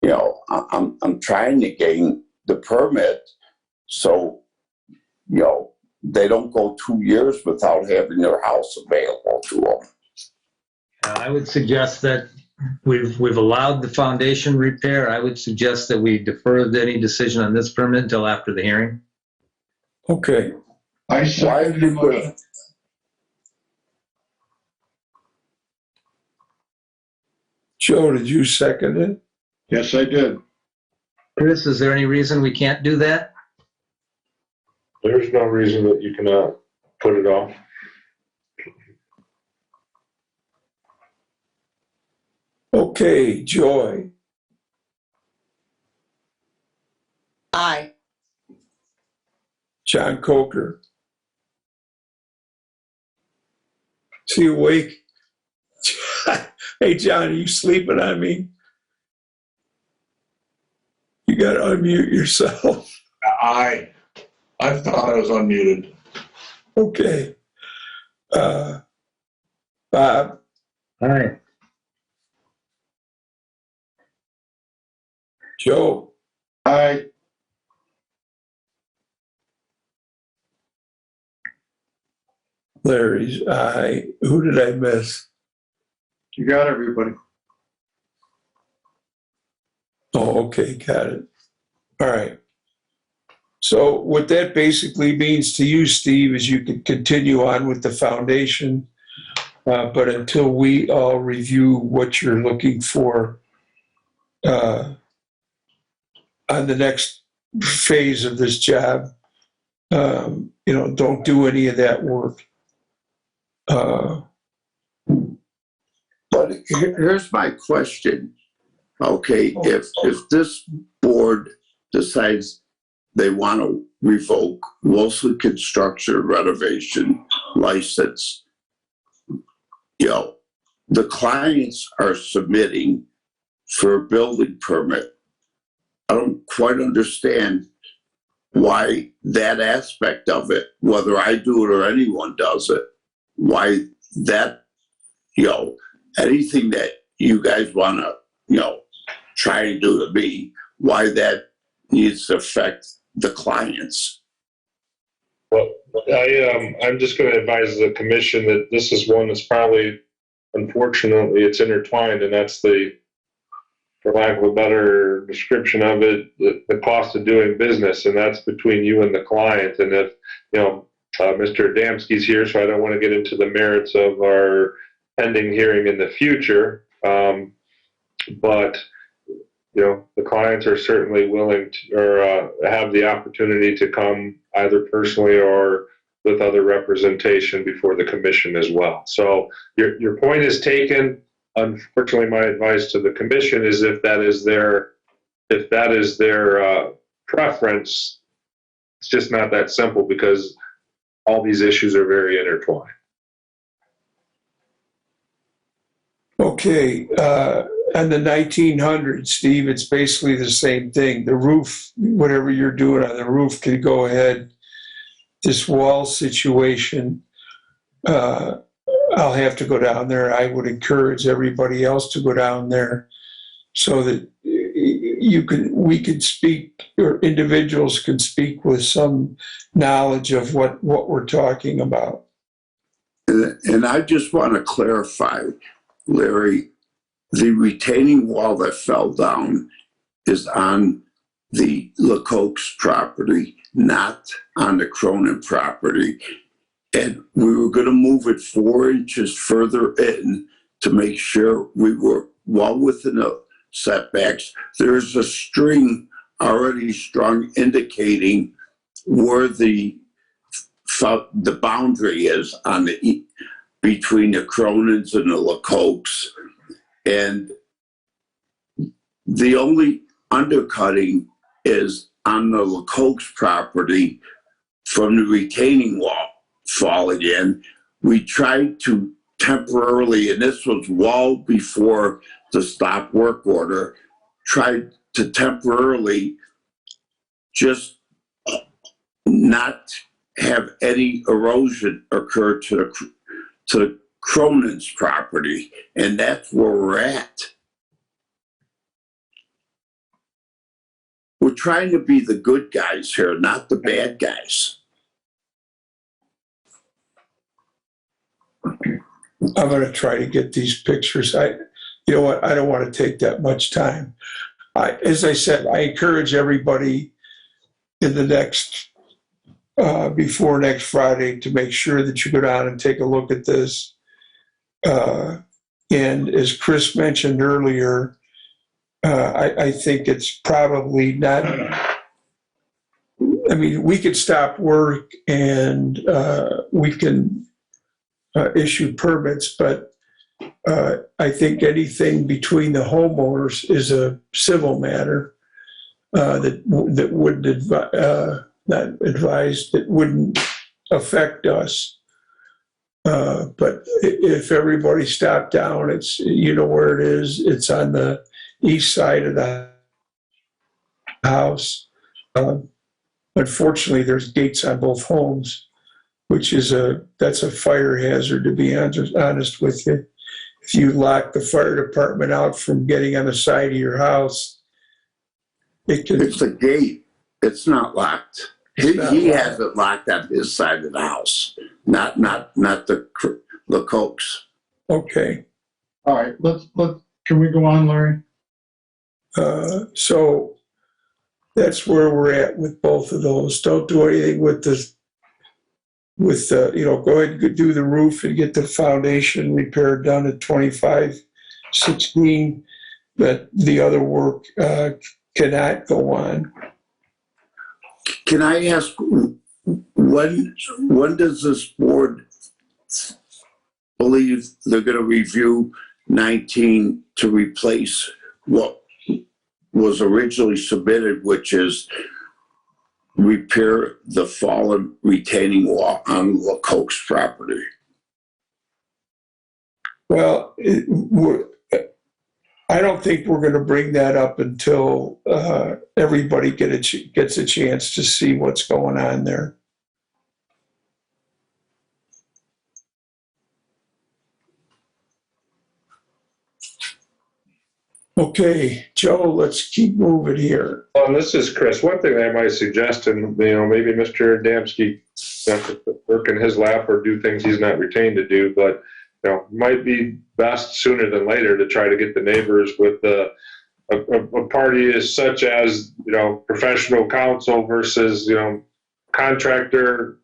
Speaker 9: I'm trying to gain the permit so they don't go 2 years without having their house available to them.
Speaker 4: I would suggest that we've allowed the foundation repair. I would suggest that we defer any decision on this permit until after the hearing.
Speaker 1: Okay,
Speaker 2: I second the motion.
Speaker 1: Joe, did you second it?
Speaker 2: Yes, I did.
Speaker 4: Chris, is there any reason we can't do that?
Speaker 3: There's no reason that you cannot put it off.
Speaker 1: Okay, Joy,
Speaker 6: Aye.
Speaker 1: John Coker. Is he awake? Hey, John, are you sleeping on me? You got to unmute yourself.
Speaker 7: I thought I was unmuted.
Speaker 1: Okay. Bob,
Speaker 4: Aye.
Speaker 1: Joe,
Speaker 2: Aye.
Speaker 1: Larry's aye. Who did I miss?
Speaker 2: You got everybody.
Speaker 1: Oh, okay, got it. All right. So what that basically means to you, Steve, is you can continue on with the foundation, but until we all review what you're looking for on the next phase of this job, don't do any of that work.
Speaker 11: But here's my question. Okay, if this board decides they want to revoke Wilson Construction Renovation license, the clients are submitting for a building permit. I don't quite understand why that aspect of it, whether I do it or anyone does it, why that, anything that you guys want to, try to do to me, why that needs to affect the clients.
Speaker 3: Well, I'm just going to advise the commission that this is one that's probably, unfortunately, it's intertwined, and that's the, for lack of a better description of it, the cost of doing business, and that's between you and the client. And if, Mr. Adamski's here, so I don't want to get into the merits of our pending hearing in the future, but the clients are certainly willing to, or have the opportunity to come either personally or with other representation before the commission as well. So your point is taken. Unfortunately, my advice to the commission is if that is their preference, it's just not that simple because all these issues are very intertwined.
Speaker 1: Okay, and the 1900s, Steve, it's basically the same thing. The roof, whatever you're doing on the roof can go ahead. This wall situation, I'll have to go down there. I would encourage everybody else to go down there so that we could speak, or individuals can speak with some knowledge of what we're talking about.
Speaker 11: And I just want to clarify, Larry, the retaining wall that fell down is on the LeCoq's property, not on the Cronin property. And we were going to move it 4 inches further in to make sure we were well within the setbacks. There's a string already strung indicating where the boundary is on between the Cronins and the LeCoq's. And the only undercutting is on the LeCoq's property from the retaining wall falling in. We tried to temporarily, and this was well before the stop work order, tried to temporarily just not have any erosion occur to the Cronin's property, and that's where we're at. We're trying to be the good guys here, not the bad guys.
Speaker 1: I'm going to try to get these pictures. You know what? I don't want to take that much time. As I said, I encourage everybody in the before next Friday to make sure that you go down and take a look at this. And as Chris mentioned earlier, I think it's probably not, I mean, we could stop work and we can issue permits, but I think anything between the homeowners is a civil matter that wouldn't that wouldn't affect us. But if everybody stopped down, it's, you know where it is. It's on the east side of the house. Unfortunately, there's gates on both homes, which is that's a fire hazard, to be honest with you. If you lock the fire department out from getting on the side of your house, it can,
Speaker 11: It's a gate. It's not locked.
Speaker 1: It's not
Speaker 11: He
Speaker 1: locked.
Speaker 11: has it locked on his side of the house, not the Cokes.
Speaker 1: okay.
Speaker 2: All right, can we go on, Larry?
Speaker 1: So that's where we're at with both of those. Don't do anything with go ahead and do the roof and get the foundation repair done at 2516, but the other work cannot go on.
Speaker 11: Can I ask, when does this board believe they're going to review 19 to replace what was originally submitted, which is repair the fallen retaining wall on LaCoke's property?
Speaker 1: Well, I don't think we're going to bring that up until everybody gets a chance to see what's going on there. Okay, Joe, let's keep moving here.
Speaker 3: Well, and this is Chris. One thing I might suggest, and maybe Mr. Adamski has to work in his lap or do things he's not retained to do, but might be best sooner than later to try to get the neighbors with a party as such as professional counsel versus contractor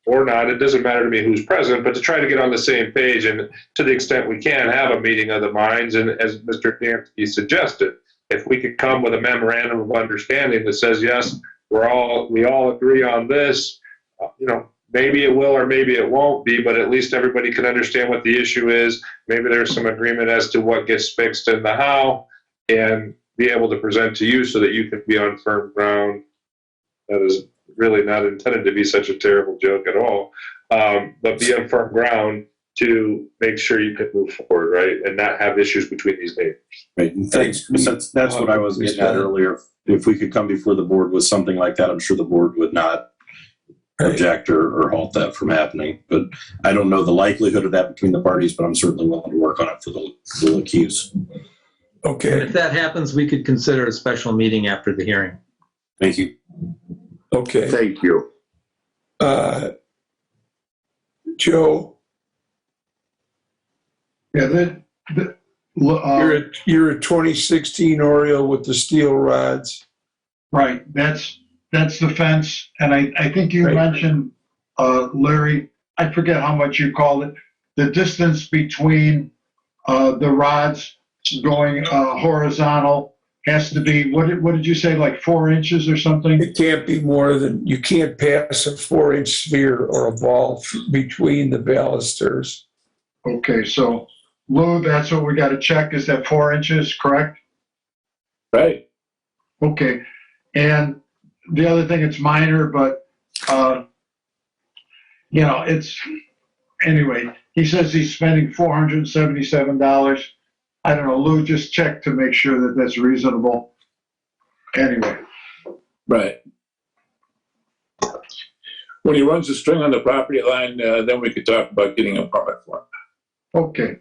Speaker 3: or not. It doesn't matter to me who's present, but to try to get on the same page and to the extent we can have a meeting of the minds. And as Mr. Adamski suggested, if we could come with a memorandum of understanding that says, yes, we all agree on this, maybe it will or maybe it won't be, but at least everybody can understand what the issue is. Maybe there's some agreement as to what gets fixed and the how, and be able to present to you so that you can be on firm ground. That is really not intended to be such a terrible joke at all, but be on firm ground to make sure you can move forward, right, and not have issues between these neighbors.
Speaker 10: Right, and thanks. That's what I was getting at earlier. If we could come before the board with something like that, I'm sure the board would not object or halt that from happening. But I don't know the likelihood of that between the parties, but I'm certainly willing to work on it for the accused.
Speaker 1: Okay.
Speaker 4: And if that happens, we could consider a special meeting after the hearing.
Speaker 10: Thank you.
Speaker 1: Okay.
Speaker 11: Thank you.
Speaker 1: Joe,
Speaker 2: Yeah,
Speaker 1: you're a 2016 Oriole with the steel rods.
Speaker 2: right, that's the fence, and I think you
Speaker 1: Right.
Speaker 2: mentioned, Larry, I forget how much you called it, the distance between the rods going horizontal has to be, what did you say, like 4 inches or something?
Speaker 1: It can't be more than, you can't pass a 4-inch sphere or a ball between the balusters.
Speaker 2: Okay, so Lou, that's what we got to check, is that 4 inches, correct?
Speaker 5: Right.
Speaker 2: Okay, and the other thing, it's minor, but, it's, anyway, he says he's spending $477. I don't know, Lou, just check to make sure that that's reasonable. Anyway,
Speaker 5: Right. When he runs the string on the property line, then we could talk about getting a permit for it.
Speaker 2: okay.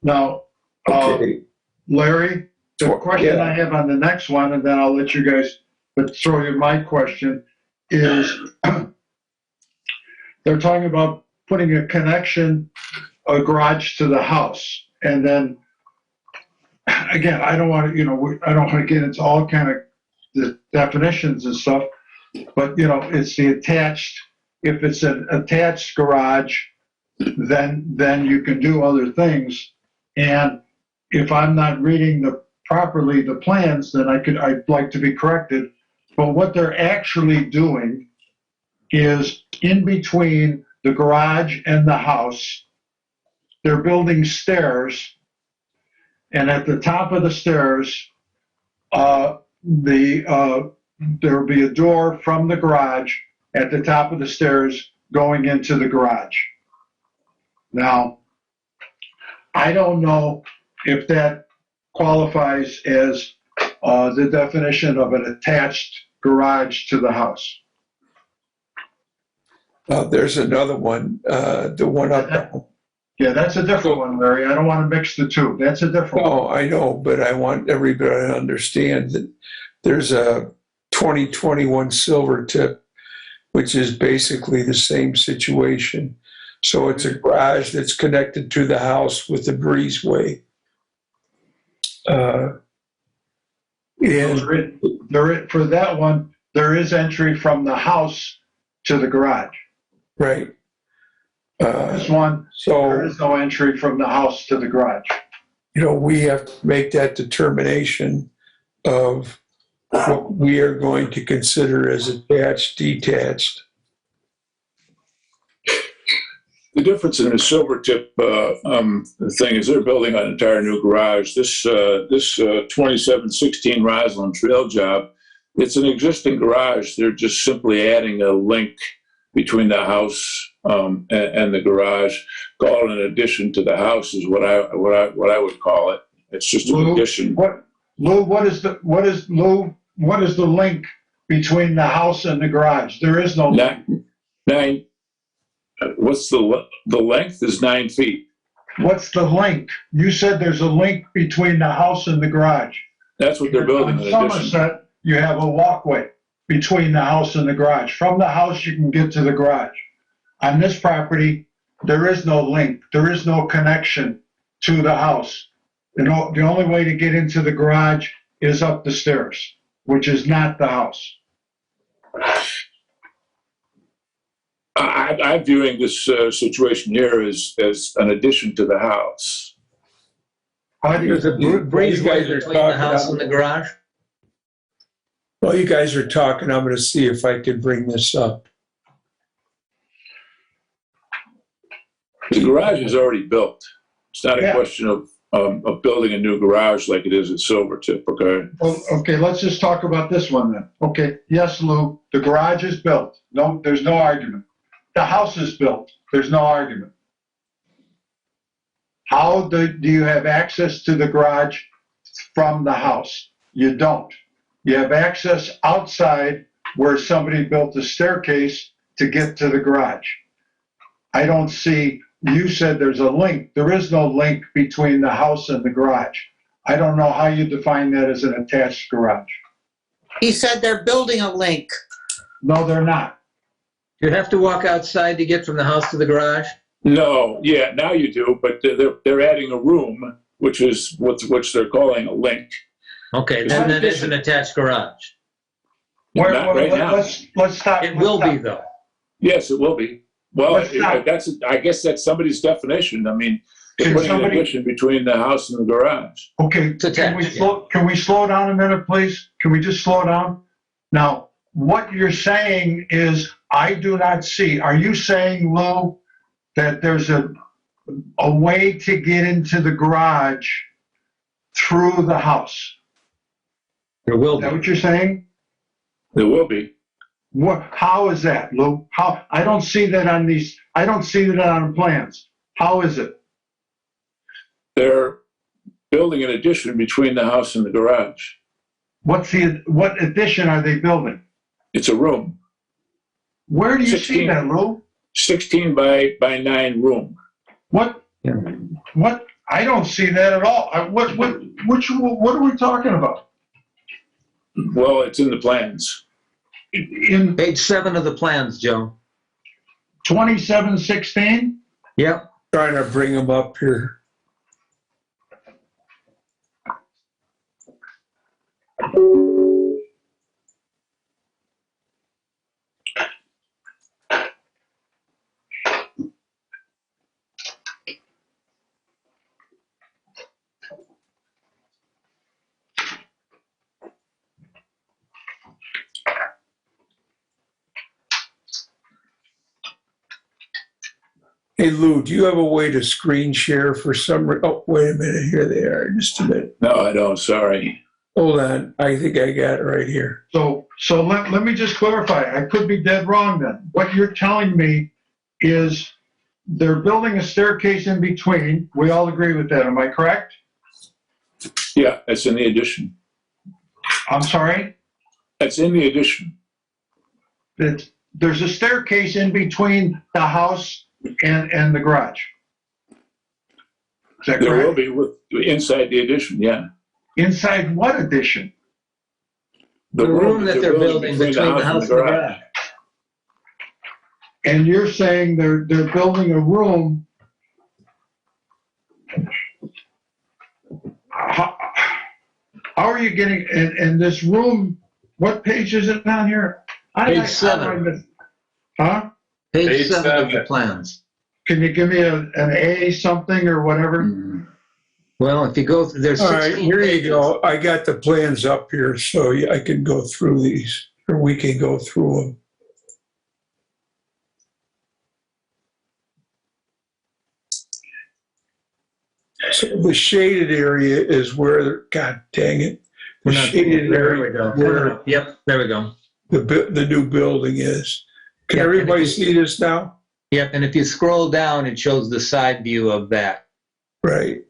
Speaker 2: Now,
Speaker 1: Okay.
Speaker 2: Larry, the question I have on the next one, and then I'll let you guys, but throw you my question, is they're talking about putting a garage to the house. And then, again, I don't want to get into all kind of the definitions and stuff, but, it's the attached, if it's an attached garage, then you can do other things. And if I'm not reading properly the plans, then I'd like to be corrected. But what they're actually doing is in between the garage and the house, they're building stairs, and at the top of the stairs, there'll be a door from the garage at the top of the stairs going into the garage. Now, I don't know if that qualifies as the definition of an attached garage to the house.
Speaker 1: There's another one, the one up.
Speaker 2: Yeah, that's a different one, Larry. I don't want to mix the two. That's a different one.
Speaker 1: Oh, I know, but I want everybody to understand that there's a 2021 Silvertip, which is basically the same situation. So it's a garage that's connected to the house with the breezeway. And
Speaker 2: For that one, there is entry from the house to the garage.
Speaker 1: right.
Speaker 2: This one, there
Speaker 1: So,
Speaker 2: is no entry from the house to the garage.
Speaker 1: we have to make that determination of what we are going to consider as attached, detached.
Speaker 5: The difference in the Silvertip thing is they're building an entire new garage. This 2716 Roslyn Trail job, it's an existing garage. They're just simply adding a link between the house and the garage. Call it an addition to the house is what I would call it. It's just an addition.
Speaker 2: Lou, what is the link between the house and the garage? There is no link.
Speaker 5: Nine. What's the length is 9 feet.
Speaker 2: What's the link? You said there's a link between the house and the garage.
Speaker 5: That's what they're building.
Speaker 2: On
Speaker 5: In addition.
Speaker 2: Somerset, you have a walkway between the house and the garage. From the house, you can get to the garage. On this property, there is no link. There is no connection to the house. The only way to get into the garage is up the stairs, which is not the house.
Speaker 5: I'm viewing this situation here as an addition to the house.
Speaker 4: There's a breezeway between the house and the garage?
Speaker 1: While you guys are talking, I'm going to see if I can bring this up.
Speaker 5: The garage is already built. It's not a
Speaker 2: Yeah.
Speaker 5: question of building a new garage like it is at Silvertip, okay?
Speaker 2: Well, okay, let's just talk about this one then. Okay, yes, Lou, the garage is built. No, there's no argument. The house is built. There's no argument. How do you have access to the garage from the house? You don't. You have access outside where somebody built a staircase to get to the garage. I don't see, you said there's a link. There is no link between the house and the garage. I don't know how you define that as an attached garage.
Speaker 6: He said they're building a link.
Speaker 2: No, they're not.
Speaker 4: You have to walk outside to get from the house to the garage?
Speaker 5: No, yeah, now you do, but they're adding a room, which they're calling a link.
Speaker 4: Okay, then that is an attached garage.
Speaker 5: Not right now.
Speaker 2: Let's stop.
Speaker 4: It will be, though.
Speaker 5: Yes, it will be. Well,
Speaker 2: Let's stop.
Speaker 5: I guess that's somebody's definition. I mean, they're
Speaker 2: Can
Speaker 5: putting
Speaker 2: somebody-
Speaker 5: an addition between the house and the garage.
Speaker 2: Okay,
Speaker 4: It's attached,
Speaker 2: can we slow down a minute, please? Can we just slow down? Now, what you're saying is, I do not see. Are you saying, Lou, that there's a way to get into the garage through the house?
Speaker 4: There will
Speaker 2: Is that
Speaker 4: be.
Speaker 2: what you're saying?
Speaker 5: There will be.
Speaker 2: How is that, Lou? How? I don't see that on these. I don't see that on the plans. How is it?
Speaker 5: They're building an addition between the house and the garage.
Speaker 2: What addition are they building?
Speaker 5: It's a room,
Speaker 2: Where do you
Speaker 5: 16.
Speaker 2: see that, Lou?
Speaker 5: 16 by 9 room.
Speaker 2: What?
Speaker 4: Yeah.
Speaker 2: What? I don't see that at all. What are we talking about?
Speaker 5: Well, it's in the plans.
Speaker 2: In
Speaker 4: Page 7 of the plans, Joe.
Speaker 2: 2716?
Speaker 4: Yep.
Speaker 1: Trying to bring them up here. Hey Lou, do you have a way to screen share for oh, wait a minute. Here they are. Just a minute.
Speaker 5: No, I don't. Sorry.
Speaker 1: Hold on. I think I got it right here.
Speaker 2: So let me just clarify. I could be dead wrong then. What you're telling me is they're building a staircase in between. We all agree with that. Am I correct?
Speaker 5: Yeah, that's in the addition.
Speaker 2: I'm sorry?
Speaker 5: That's in the addition.
Speaker 2: There's a staircase in between the house and the garage. that
Speaker 5: There will
Speaker 2: correct?
Speaker 5: be inside the addition, yeah.
Speaker 2: Inside what addition?
Speaker 4: The room that they're building between the house and the garage.
Speaker 2: And you're saying they're building a room. How are you getting, and this room, what page is it on here?
Speaker 4: Page 7.
Speaker 2: Huh?
Speaker 4: Page
Speaker 3: Page
Speaker 4: 7 of the
Speaker 3: 7.
Speaker 4: plans.
Speaker 2: Can you give me an A something or whatever?
Speaker 4: Well, if you go, there's
Speaker 1: All right,
Speaker 4: 16
Speaker 1: here you
Speaker 4: pages.
Speaker 1: go. I got the plans up here, so I can go through these, or we can go through them. So the shaded area is where, God dang it, the
Speaker 4: We're not-
Speaker 1: shaded
Speaker 4: There we
Speaker 1: area
Speaker 4: go.
Speaker 1: where
Speaker 4: Yep, there we go.
Speaker 1: the new building is. Can
Speaker 4: Yeah,
Speaker 1: everybody
Speaker 4: and if
Speaker 1: see this now?
Speaker 4: Yep, and if you scroll down, it shows the side view of that.
Speaker 1: Right.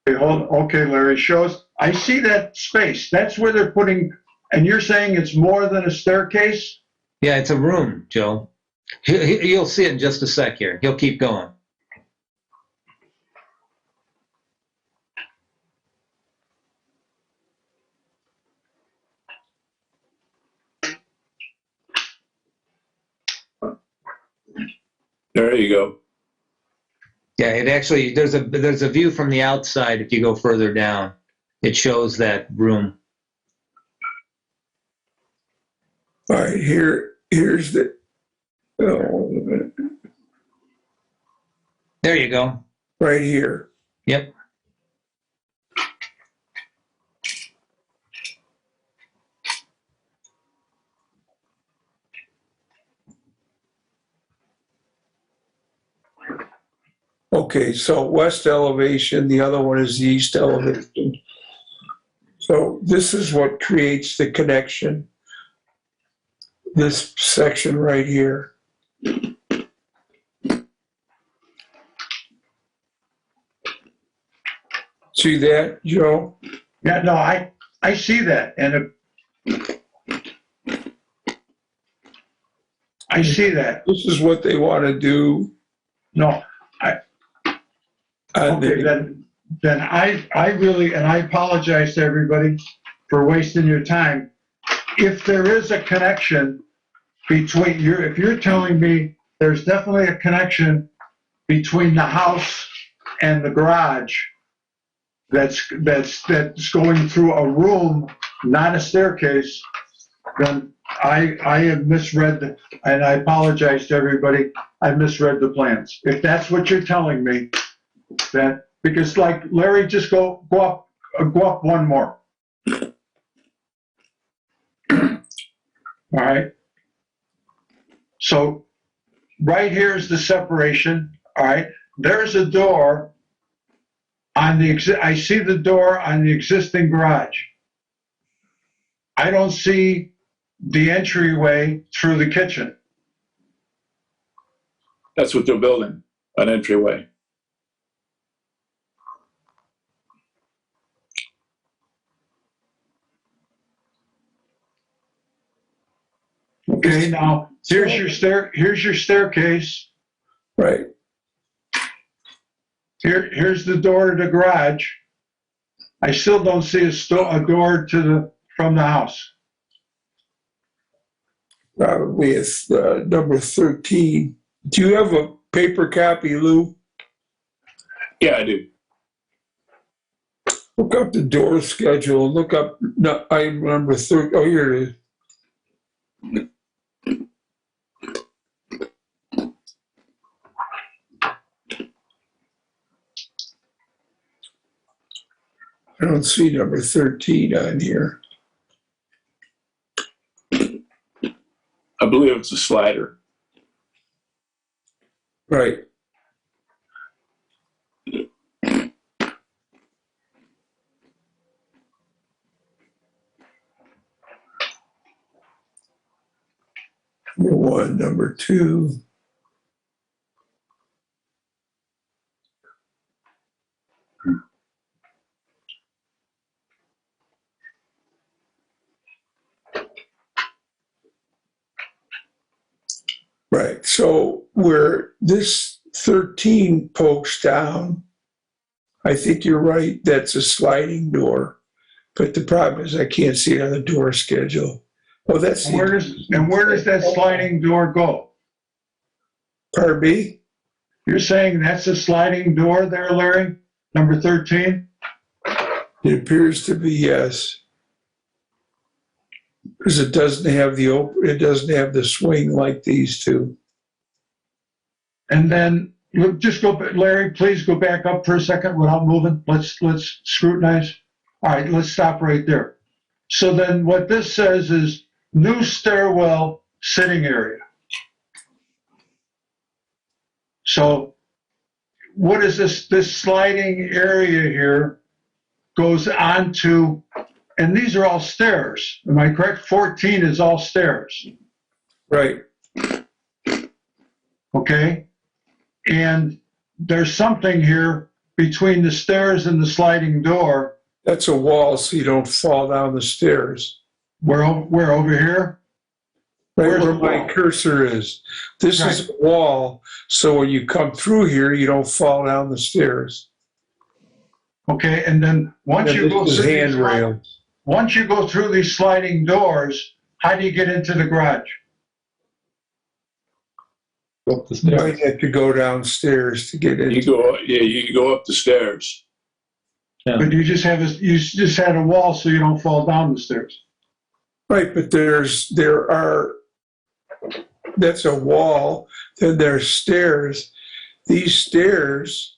Speaker 2: Okay, Larry, shows, I see that space. That's where they're putting, and you're saying it's more than a staircase?
Speaker 4: Yeah, it's a room, Joe. You'll see it in just a sec here. He'll keep going.
Speaker 5: There you go.
Speaker 4: Yeah, it actually, there's a view from the outside if you go further down. It shows that room.
Speaker 1: All right, here's the, oh,
Speaker 4: There you go.
Speaker 1: right here.
Speaker 4: Yep.
Speaker 1: Okay, so west elevation, the other one is the east elevation. So this is what creates the connection. This section right here. See that, Joe?
Speaker 2: Yeah, no, I see that, and I see that.
Speaker 1: This is what they want to do.
Speaker 2: No,
Speaker 1: on
Speaker 2: okay,
Speaker 1: the-
Speaker 2: then I really, and I apologize to everybody for wasting your time. If there is a connection between if you're telling me there's definitely a connection between the house and the garage that's going through a room, not a staircase, then I have misread, and I apologize to everybody, I misread the plans. If that's what you're telling me, then, because like Larry, just go up one more. All right. So right here is the separation. All right. There's a door on I see the door on the existing garage. I don't see the entryway through the kitchen.
Speaker 5: That's what they're building, an entryway.
Speaker 2: Okay, now here's your staircase.
Speaker 1: Right.
Speaker 2: Here's the door to the garage. I still don't see a door from the house.
Speaker 1: Probably it's number 13. Do you have a paper copy, Lou?
Speaker 5: Yeah, I do.
Speaker 1: Look up the door schedule. Look up item number 13. Oh, here it is. I don't see number 13 on here.
Speaker 5: I believe it's a slider.
Speaker 1: Right. Number 1, number 2. Right. So where this 13 pokes down. I think you're right, that's a sliding door. But the problem is I can't see it on the door schedule. Oh, that's
Speaker 2: And where does that sliding door go?
Speaker 1: Pardon me?
Speaker 2: You're saying that's a sliding door there, Larry? Number 13?
Speaker 1: It appears to be yes. Because it doesn't have the swing like these two.
Speaker 2: And then just go, Larry, please go back up for a second without moving. Let's scrutinize. All right, let's stop right there. So then what this says is new stairwell sitting area. So what is this sliding area here goes onto, and these are all stairs. Am I correct? 14 is all stairs.
Speaker 1: Right.
Speaker 2: Okay. And there's something here between the stairs and the sliding door.
Speaker 1: That's a wall so you don't fall down the stairs.
Speaker 2: Where over here?
Speaker 1: Right
Speaker 2: Where's
Speaker 1: where
Speaker 2: the
Speaker 1: my
Speaker 2: wall?
Speaker 1: cursor is. This is a wall, so when you come through here, you don't fall down the stairs.
Speaker 2: Okay, and then once
Speaker 1: And
Speaker 2: you go
Speaker 1: this is
Speaker 2: through these,
Speaker 1: handrails.
Speaker 2: once you go through these sliding doors, how do you get into the garage?
Speaker 4: Up the
Speaker 1: You
Speaker 4: stairs.
Speaker 1: might have to go downstairs to get in.
Speaker 5: You go up the stairs.
Speaker 2: But you just had a wall so you don't fall down the stairs.
Speaker 1: Right, but that's a wall, then there's stairs. These stairs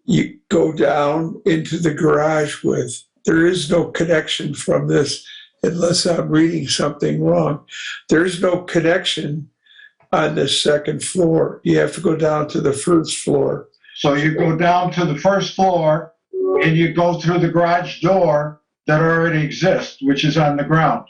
Speaker 1: you go down into the garage with. There is no connection from this, unless I'm reading something wrong. There's no connection on the second floor. You have to go down to the first floor.
Speaker 2: So you go down to the first floor and you go through the garage door that already exists, which is on the ground.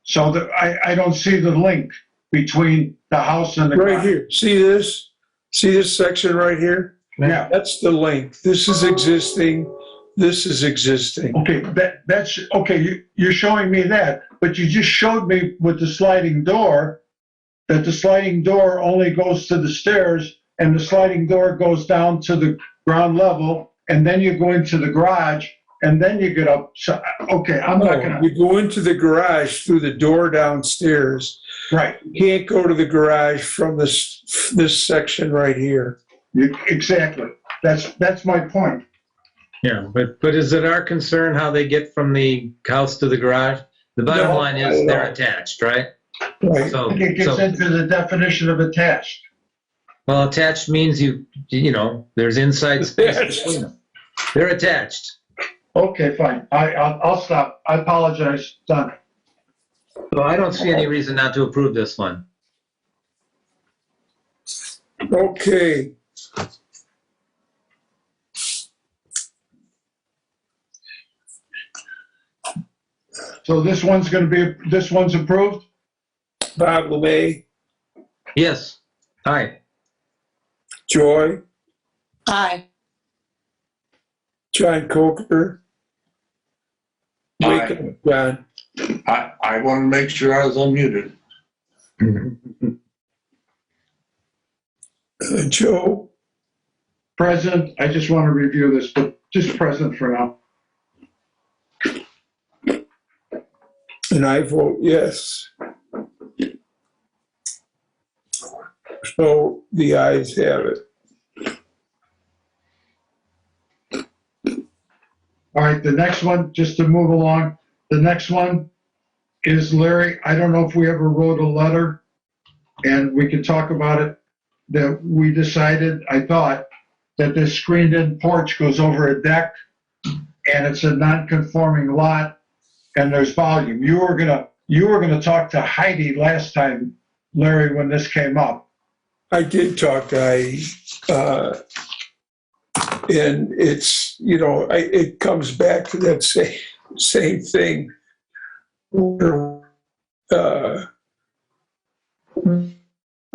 Speaker 2: So I don't see the link between the house and the
Speaker 1: Right
Speaker 2: garage.
Speaker 1: here, see this? See this section right here?
Speaker 2: Yeah.
Speaker 1: That's the link. This is existing, this is existing.
Speaker 2: Okay, that's okay. You're showing me that, but you just showed me with the sliding door that the sliding door only goes to the stairs, and the sliding door goes down to the ground level, and then you go into the garage, and then you get up. So, okay, I'm not gonna.
Speaker 1: You go into the garage through the door downstairs.
Speaker 2: Right.
Speaker 1: You can't go to the garage from this section right here.
Speaker 2: Exactly. That's my point.
Speaker 4: Yeah, but is it our concern how they get from the house to the garage? The bottom
Speaker 1: No,
Speaker 4: line is
Speaker 1: no.
Speaker 4: they're attached, right?
Speaker 1: Right.
Speaker 4: So,
Speaker 2: It gets into the definition of attached.
Speaker 4: well, attached means there's inside space between them. They're attached.
Speaker 2: Okay, fine. I'll stop. I apologize. Done.
Speaker 4: So I don't see any reason not to approve this one.
Speaker 1: Okay.
Speaker 2: So this one's approved?
Speaker 1: Bob LeMay,
Speaker 4: Yes. Aye.
Speaker 1: Joy,
Speaker 6: Aye.
Speaker 1: John Coker. Wake up, John.
Speaker 7: I want to make sure I was unmuted.
Speaker 1: Joe,
Speaker 2: Present. I just want to review this, but just present for now.
Speaker 1: and I vote yes. So the ayes have it.
Speaker 2: All right, the next one, just to move along, the next one is Larry. I don't know if we ever wrote a letter, and we can talk about it, that we decided, I thought, that this screened-in porch goes over a deck, and it's a non-conforming lot, and there's volume. You were gonna talk to Heidi last time, Larry, when this came up.
Speaker 1: I did talk to Heidi, and it's, it comes back to that same thing.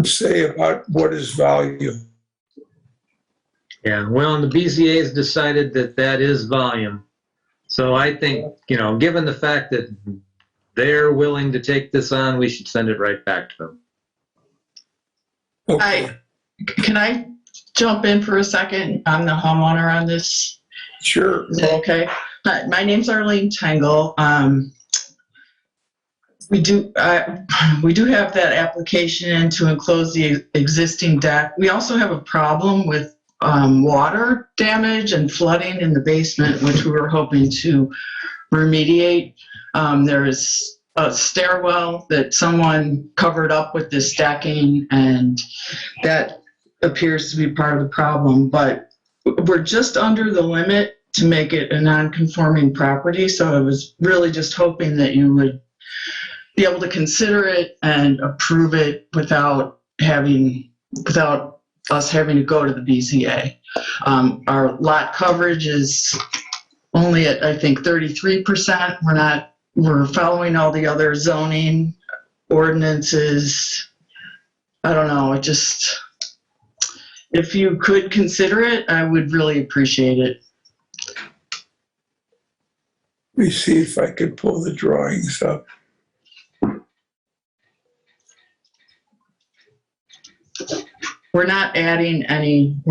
Speaker 1: Say about what is value.
Speaker 4: Yeah, well, and the BZA has decided that is volume. So I think, given the fact that they're willing to take this on, we should send it right back to them.
Speaker 1: Okay.
Speaker 8: Can I jump in for a second? I'm the homeowner on this.
Speaker 1: Sure.
Speaker 8: Is that okay? Hi, my name's Arlene Tangle. We do have that application in to enclose the existing deck. We also have a problem with water damage and flooding in the basement, which we were hoping to remediate. There's a stairwell that someone covered up with this decking, and that appears to be part of the problem. But we're just under the limit to make it a non-conforming property, so I was really just hoping that you would be able to consider it and approve it without us having to go to the BZA. Our lot coverage is only at, I think, 33%. We're following all the other zoning ordinances. I don't know, if you could consider it, I would really appreciate it.
Speaker 1: Let me see if I can pull the drawings up.
Speaker 8: We're not adding anything.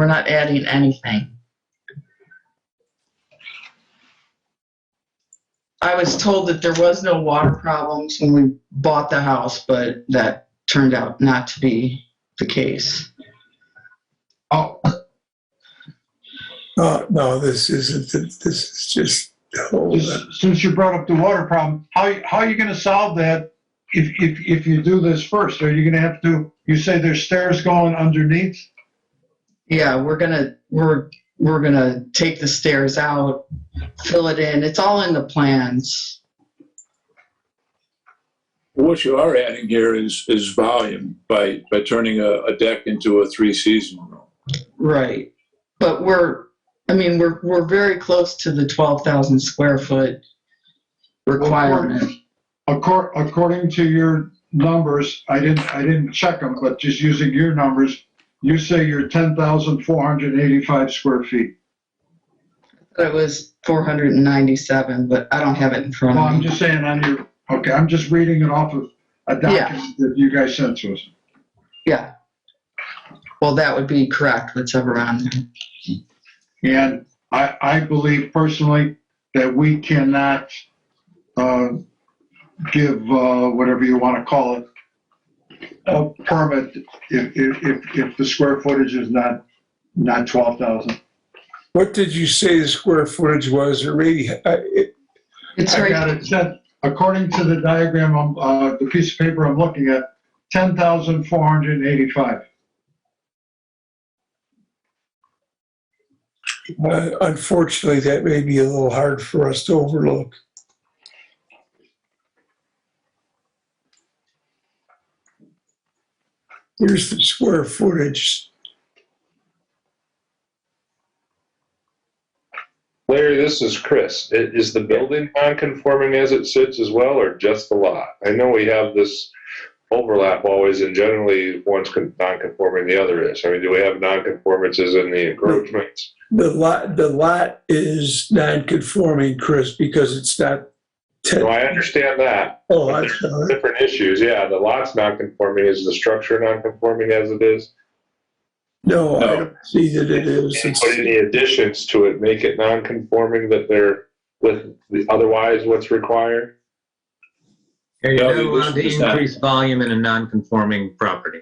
Speaker 8: I was told that there was no water problems when we bought the house, but that turned out not to be the case.
Speaker 2: Oh,
Speaker 1: No, this isn't. This is just, hold on.
Speaker 2: since you brought up the water problem, how are you gonna solve that if you do this first? Are you gonna have to, you say there's stairs going underneath?
Speaker 8: Yeah, we're gonna take the stairs out, fill it in. It's all in the plans.
Speaker 5: What you are adding here is volume by turning a deck into a 3-season room.
Speaker 8: Right. But we're very close to the 12,000 square foot requirement.
Speaker 2: According to your numbers, I didn't check them, but just using your numbers, you say you're 10,485 square feet.
Speaker 8: It was 497, but I don't have it in front
Speaker 2: Well,
Speaker 8: of
Speaker 2: I'm
Speaker 8: me.
Speaker 2: just saying okay, I'm just reading it off of a document that you guys sent to us.
Speaker 8: Yeah. Well, that would be correct, whichever on there.
Speaker 2: And I believe personally that we cannot give whatever you want to call it a permit if the square footage is not 12,000.
Speaker 1: What did you say the square footage was, or maybe,
Speaker 8: It's
Speaker 2: I
Speaker 8: right.
Speaker 2: got it set, according to the diagram, the piece of paper I'm looking at, 10,485.
Speaker 1: unfortunately, that may be a little hard for us to overlook. Here's the square footage.
Speaker 3: Larry, this is Chris. Is the building non-conforming as it sits as well, or just the lot? I know we have this overlap always, and generally one's non-conforming, the other is. I mean, do we have non-conformances in the encroachments?
Speaker 1: The lot is non-conforming, Chris, because it's not.
Speaker 3: No, I understand that.
Speaker 1: Oh,
Speaker 3: But
Speaker 1: I'm
Speaker 3: there's
Speaker 1: sorry.
Speaker 3: different issues. Yeah, the lot's non-conforming. Is the structure non-conforming as it is?
Speaker 1: No, I
Speaker 5: No.
Speaker 1: don't see that it is.
Speaker 3: Can you put any additions to it, make it non-conforming that they're with otherwise what's required?
Speaker 4: You're
Speaker 5: No,
Speaker 4: not
Speaker 5: this
Speaker 4: allowed to
Speaker 5: is not.
Speaker 4: increase volume in a non-conforming property.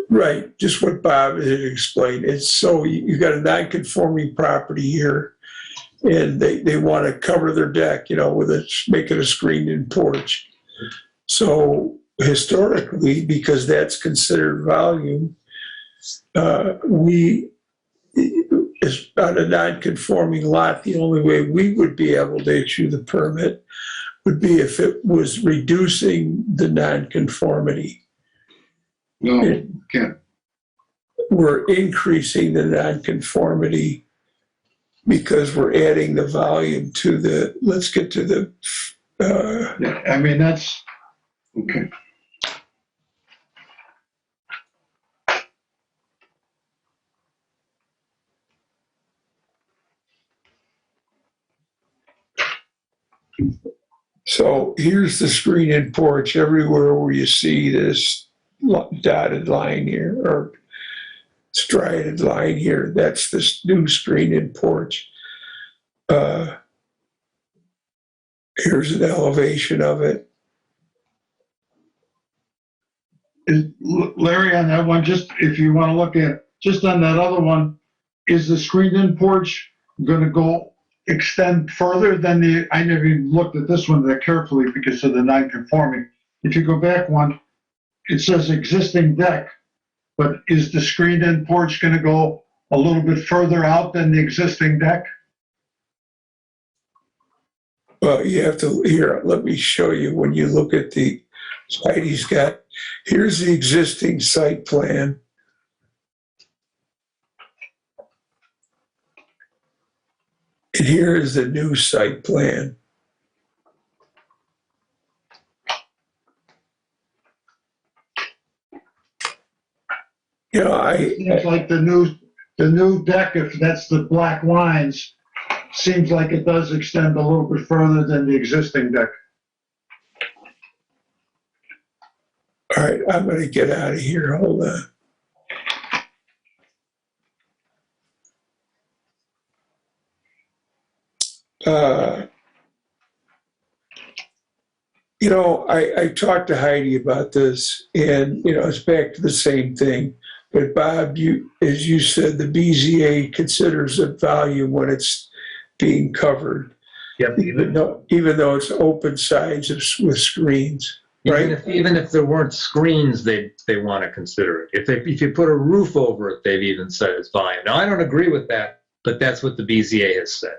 Speaker 1: Right, just what Bob had explained. It's so you got a non-conforming property here, and they want to cover their deck, make it a screened-in porch. So historically, because that's considered volume, it's on a non-conforming lot. The only way we would be able to issue the permit would be if it was reducing the non-conformity.
Speaker 2: No, can't.
Speaker 1: We're increasing the nonconformity because we're adding the volume to the, let's get to the,
Speaker 2: Yeah, I mean, that's, okay.
Speaker 1: so here's the screen-in porch everywhere where you see this dotted line here, or striated line here, that's this new screened-in porch. Here's an elevation of it.
Speaker 2: Larry, on that one, just if you want to look at, just on that other one, is the screened-in porch going to go extend further than the, I never even looked at this one that carefully because of the non-conforming. If you go back one, it says existing deck, but is the screened-in porch going to go a little bit further out than the existing deck?
Speaker 1: Well, you have to, here, let me show you, when you look at the site he's got, here's the existing site plan. And here is the new site plan. You know,
Speaker 2: Seems like the new deck, if that's the black lines, seems like it does extend a little bit further than the existing deck.
Speaker 1: all right, I'm gonna get out of here, hold on. You know, I talked to Heidi about this, and, you know, it's back to the same thing. But Bob, as you said, the BZA considers it value when it's being covered,
Speaker 4: Yep.
Speaker 1: even though it's open sides with screens, right?
Speaker 4: Even if there weren't screens, they want to consider it. If you put a roof over it, they've even said it's volume. Now, I don't agree with that, but that's what the BZA has said.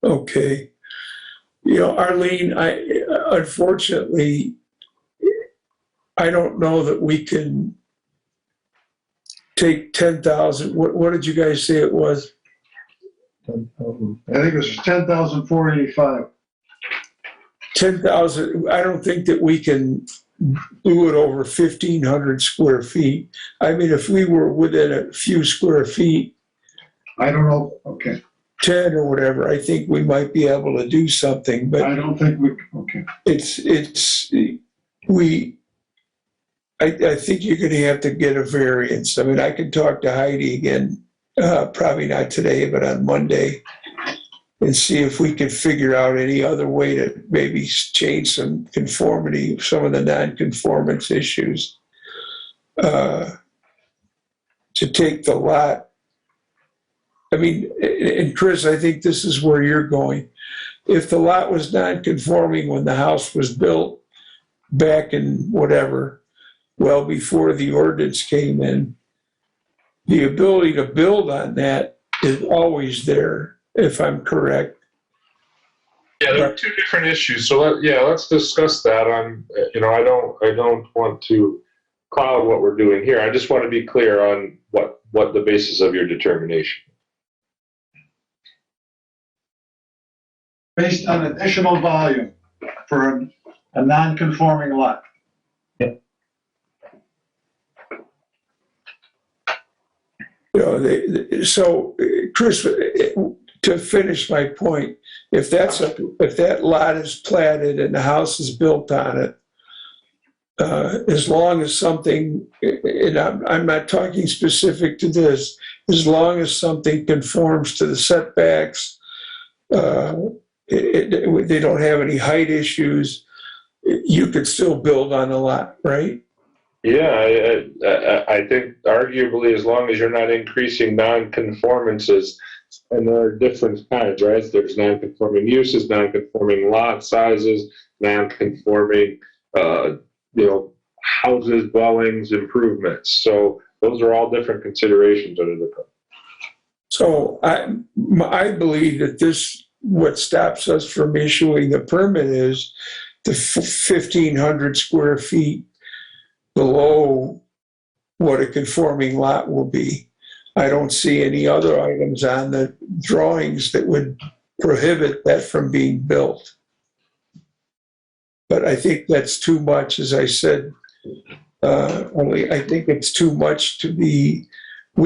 Speaker 1: Okay. You know, Arlene, unfortunately, I don't know that we can take 10,000. What did you guys say it was?
Speaker 2: I think it was 10,485.
Speaker 1: 10,000. I don't think that we can do it over 1,500 square feet. I mean, if we were within a few square feet,
Speaker 2: I don't know, okay.
Speaker 1: 10 or whatever, I think we might be able to do something, but
Speaker 2: I don't think we, okay.
Speaker 1: I think you're gonna have to get a variance. I mean, I can talk to Heidi again, probably not today, but on Monday, and see if we can figure out any other way to maybe change some conformity, some of the non-conformance issues. To take the lot. I mean, and Chris, I think this is where you're going. If the lot was non-conforming when the house was built back in whatever, well before the ordinance came in, the ability to build on that is always there, if I'm correct.
Speaker 3: Yeah, there are two different issues. So let's discuss that. I don't want to cloud what we're doing here. I just want to be clear on what the basis of your determination.
Speaker 2: Based on additional volume for a non-conforming lot.
Speaker 1: You know, so Chris, to finish my point, if that lot is platted and the house is built on it, as long as something, and I'm not talking specific to this, as long as something conforms to the setbacks, they don't have any height issues, you could still build on the lot, right?
Speaker 3: Yeah, I think arguably as long as you're not increasing non-conformances, and there are different kinds, right? There's non-conforming uses, non-conforming lot sizes, non-conforming, houses, dwellings, improvements. So those are all different considerations under the code.
Speaker 1: So I believe that what stops us from issuing the permit is the 1,500 square feet below what a conforming lot will be. I don't see any other items on the drawings that would prohibit that from being built. But I think that's too much, as I said, I think it's too much we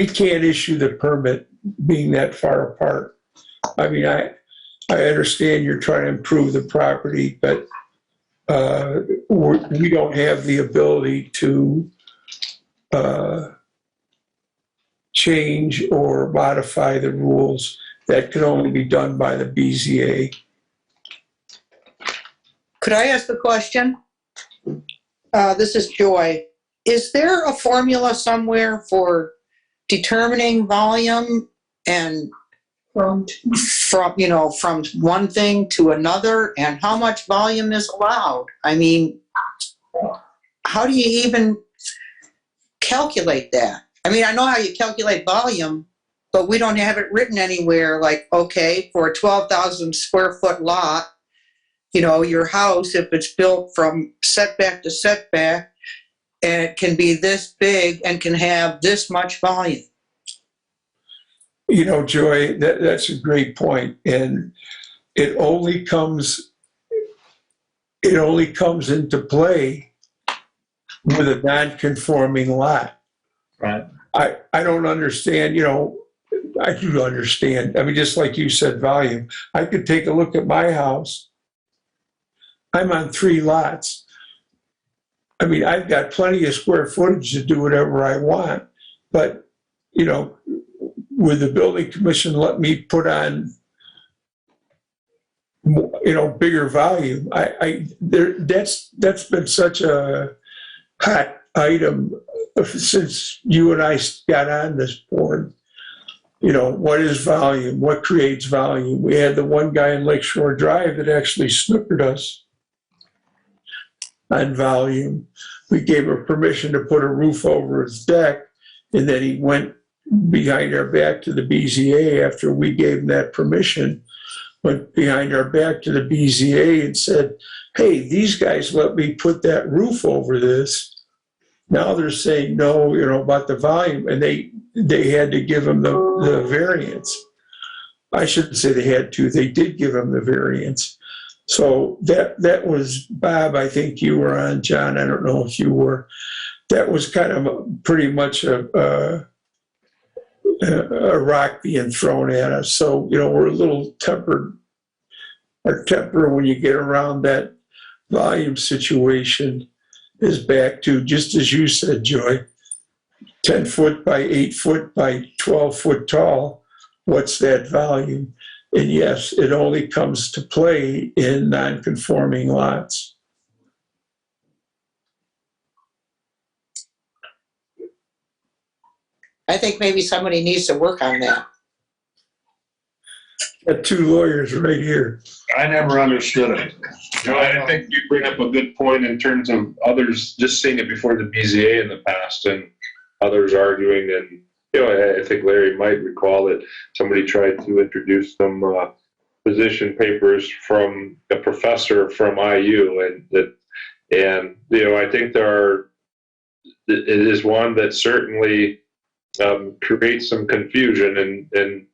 Speaker 1: can't issue the permit being that far apart. I mean, I understand you're trying to improve the property, but we don't have the ability to change or modify the rules. That can only be done by the BZA.
Speaker 6: Could I ask a question? This is Joy. Is there a formula somewhere for determining volume and from one thing to another, and how much volume is allowed? I mean, how do you even calculate that? I mean, I know how you calculate volume, but we don't have it written anywhere like, okay, for a 12,000 square foot lot, your house, if it's built from setback to setback, and it can be this big and can have this much volume.
Speaker 1: Joy, that's a great point. And it only comes into play with a non-conforming lot.
Speaker 4: Right.
Speaker 1: I don't understand, I do understand. I mean, just like you said, volume. I could take a look at my house. I'm on 3 lots. I mean, I've got plenty of square footage to do whatever I want, but, would the building commission let me put on, bigger volume? That's been such a hot item since you and I got on this board. What is volume? What creates volume? We had the one guy in Lakeshore Drive that actually snookered us on volume. We gave him permission to put a roof over his deck, and then he went behind our back to the BZA after we gave him that permission, went behind our back to the BZA and said, hey, these guys let me put that roof over this. Now they're saying no, about the volume, and they had to give him the variance. I shouldn't say they had to, they did give him the variance. So that was, Bob, I think you were on, John, I don't know if you were. That was kind of pretty much a rock being thrown at us. So, we're a little tempered. Our temper when you get around that volume situation is back to, just as you said, Joy, 10 foot by 8 foot by 12 foot tall. What's that volume? And yes, it only comes to play in non-conforming lots.
Speaker 6: I think maybe somebody needs to work on that.
Speaker 1: Got 2 lawyers right here.
Speaker 3: I never understood it. I think you bring up a good point in terms of others just seeing it before the BZA in the past and others arguing. And, I think Larry might recall that somebody tried to introduce some position papers from a professor from IU. And I think it is one that certainly creates some confusion and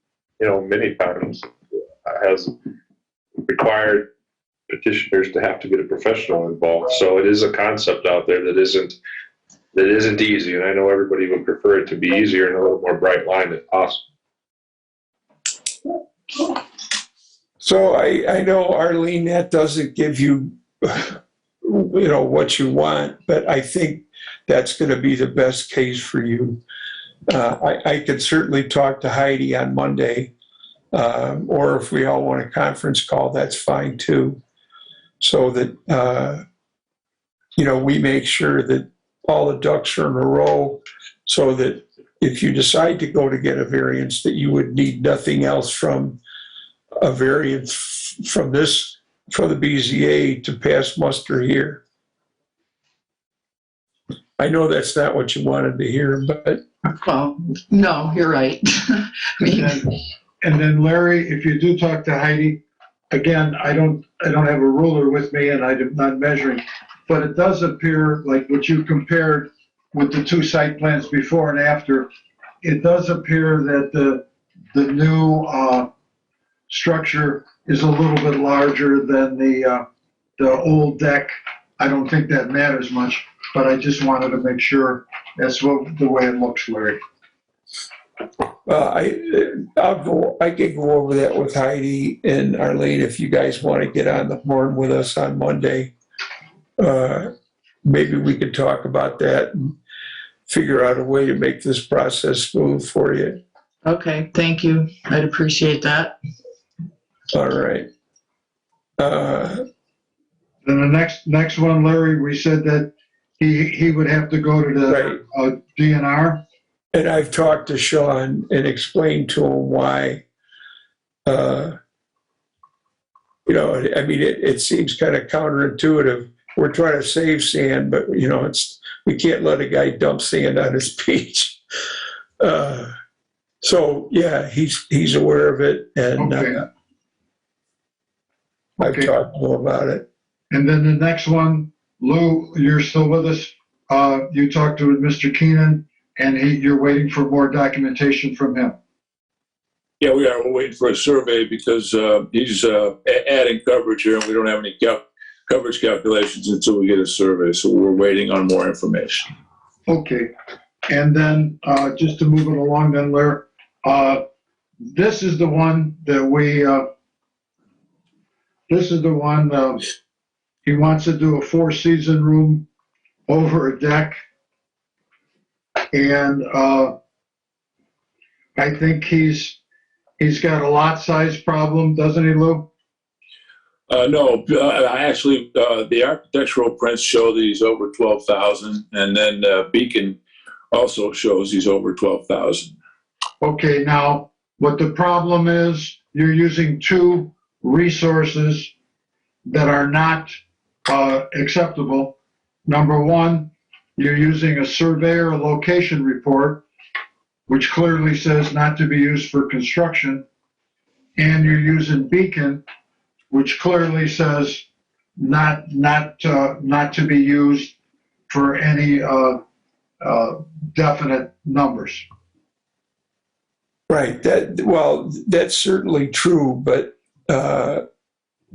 Speaker 3: many times has required petitioners to have to get a professional involved. So it is a concept out there that isn't easy, and I know everybody would prefer it to be easier and a little more bright line if possible.
Speaker 1: So I know, Arlene, that doesn't give you, what you want, but I think that's going to be the best case for you. I could certainly talk to Heidi on Monday, or if we all want a conference call, that's fine too. So that, we make sure that all the ducks are in a row, so that if you decide to go to get a variance, that you would need nothing else from a variance from the BZA to pass muster here. I know that's not what you wanted to hear, but.
Speaker 8: Well, no, you're right. I mean,
Speaker 2: And then Larry, if you do talk to Heidi, again, I don't have a ruler with me and I'm not measuring, but it does appear like what you compared with the 2 site plans before and after, it does appear that the new structure is a little bit larger than the old deck. I don't think that matters much, but I just wanted to make sure that's the way it looks, Larry.
Speaker 1: I can go over that with Heidi and Arlene if you guys want to get on the horn with us on Monday. maybe we could talk about that and figure out a way to make this process smooth for you.
Speaker 8: Okay, thank you. I'd appreciate that.
Speaker 1: All right.
Speaker 2: Then the next one, Larry, we said that he would have to go to the DNR.
Speaker 1: And I've talked to Sean and explained to him why, I mean, it seems kind of counterintuitive. We're trying to save sand, but, we can't let a guy dump sand on his beach. So, yeah, he's aware of it, and
Speaker 2: Okay.
Speaker 1: I've
Speaker 2: Okay.
Speaker 1: talked to him about it.
Speaker 2: And then the next one, Lou, you're still with us. You talked to Mr. Keenan, and you're waiting for more documentation from him.
Speaker 5: Yeah, we are. We're waiting for a survey because he's adding coverage here, and we don't have any coverage calculations until we get a survey. So we're waiting on more information.
Speaker 2: Okay. And then just to move it along then, Larry, this is the one that he wants to do a 4-season room over a deck. And I think he's got a lot size problem, doesn't he, Lou?
Speaker 5: No, actually, the architectural prints show that he's over 12,000, and then Beacon also shows he's over 12,000.
Speaker 2: Okay, now what the problem is, you're using two resources that are not acceptable. Number one, you're using a surveyor location report, which clearly says not to be used for construction, and you're using Beacon, which clearly says not to be used for any definite numbers.
Speaker 1: Right. That's certainly true, but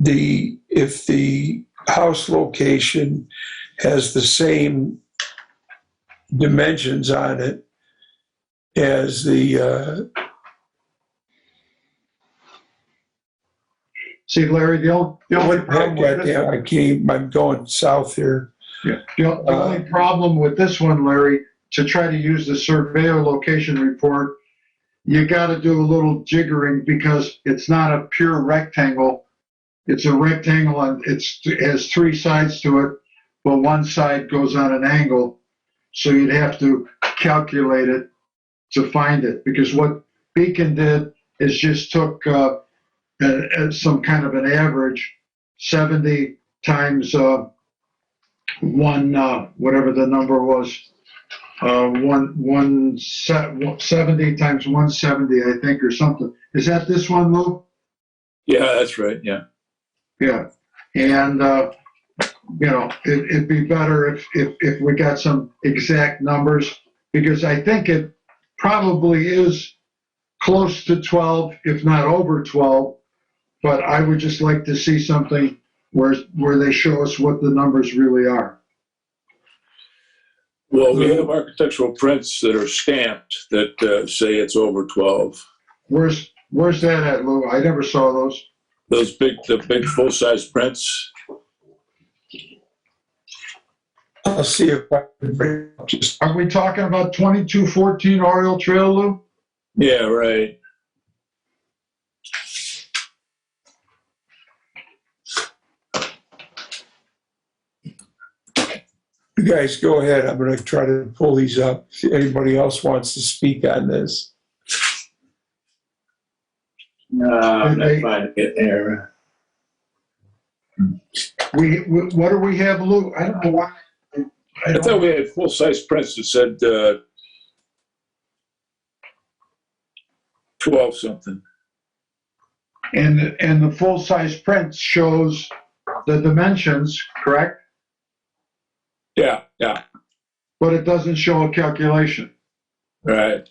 Speaker 1: if the house location has the same dimensions on it as the
Speaker 2: See, Larry, the only problem with this,
Speaker 1: I'm going south here.
Speaker 2: the only problem with this one, Larry, to try to use the surveyor location report, you got to do a little jiggering because it's not a pure rectangle. It's a rectangle and it has 3 sides to it, but one side goes on an angle. So you'd have to calculate it to find it, because what Beacon did is just took some kind of an average, 70 times one, whatever the number was, 70 times 170, I think, or something. Is that this one, Lou?
Speaker 5: Yeah, that's right. Yeah.
Speaker 2: Yeah. And, it'd be better if we got some exact numbers, because I think it probably is close to 12, if not over 12. But I would just like to see something where they show us what the numbers really are.
Speaker 5: Well, we have architectural prints that are stamped that say it's over 12.
Speaker 2: Where's that at, Lou? I never saw those.
Speaker 5: The big full-size prints.
Speaker 1: I'll see if I can bring up just.
Speaker 2: Are we talking about 2214 Oriole Trail, Lou?
Speaker 5: Yeah, right.
Speaker 1: You guys go ahead. I'm going to try to pull these up. If anybody else wants to speak on this.
Speaker 5: I'm not trying to get there.
Speaker 2: What do we have, Lou? I don't know why.
Speaker 5: I thought we had full-size prints that said 12 something.
Speaker 2: And the full-size print shows the dimensions, correct?
Speaker 5: Yeah.
Speaker 2: But it doesn't show a calculation.
Speaker 5: Right.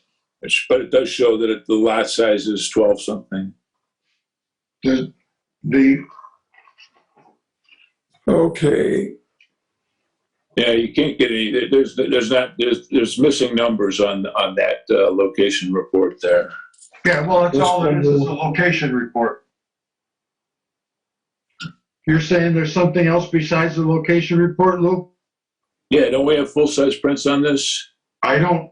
Speaker 5: But it does show that the lot size is 12 something.
Speaker 1: Okay.
Speaker 5: Yeah, you can't get any. There's missing numbers on that location report there.
Speaker 2: Yeah, well, that's all it is a location report. You're saying there's something else besides the location report, Lou?
Speaker 5: Yeah, don't we have full-size prints on this?
Speaker 2: I don't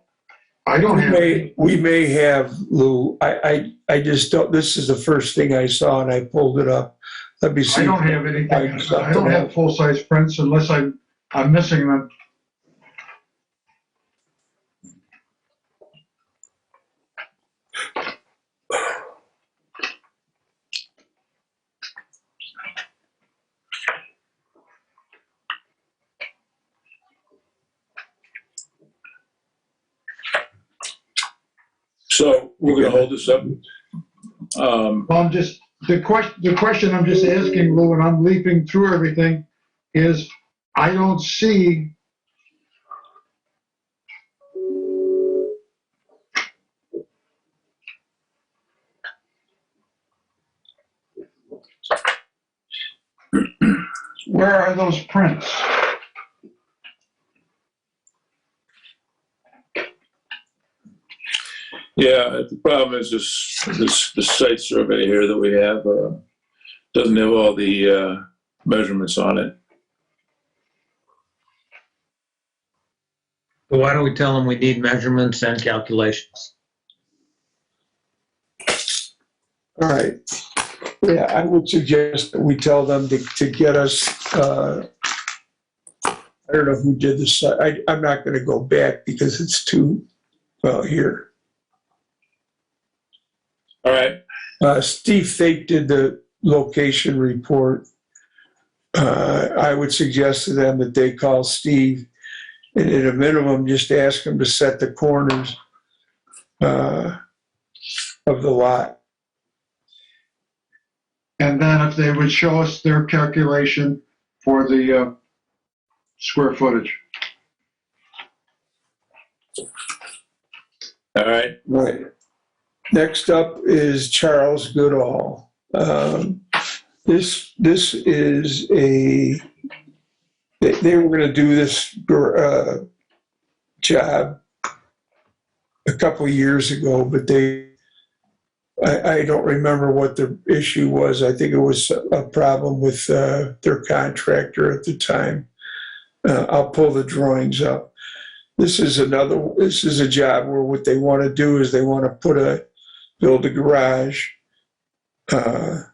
Speaker 2: have.
Speaker 1: We may have, Lou. I just don't, this is the first thing I saw and I pulled it up. Let me see.
Speaker 2: I don't have anything. I don't have full-size prints unless I'm missing them.
Speaker 5: So we're gonna hold this up.
Speaker 2: Well, I'm just, the question I'm just asking, Lou, and I'm leaping through everything, is I don't see where are those prints?
Speaker 5: Yeah, the problem is this site survey here that we have doesn't have all the measurements on it.
Speaker 4: So why don't we tell them we need measurements and calculations?
Speaker 1: All right. Yeah, I would suggest that we tell them to get us, I don't know who did this. I'm not going to go back because it's too, well, here.
Speaker 5: All right.
Speaker 1: Steve Fake did the location report. I would suggest to them that they call Steve and at a minimum, just ask him to set the corners of the lot.
Speaker 2: And then if they would show us their calculation for the square footage.
Speaker 5: All right.
Speaker 1: Right. Next up is Charles Goodall. This is they were going to do this job a couple of years ago, but I don't remember what the issue was. I think it was a problem with their contractor at the time. I'll pull the drawings up. This is a job where what they want to do is they want to build a garage on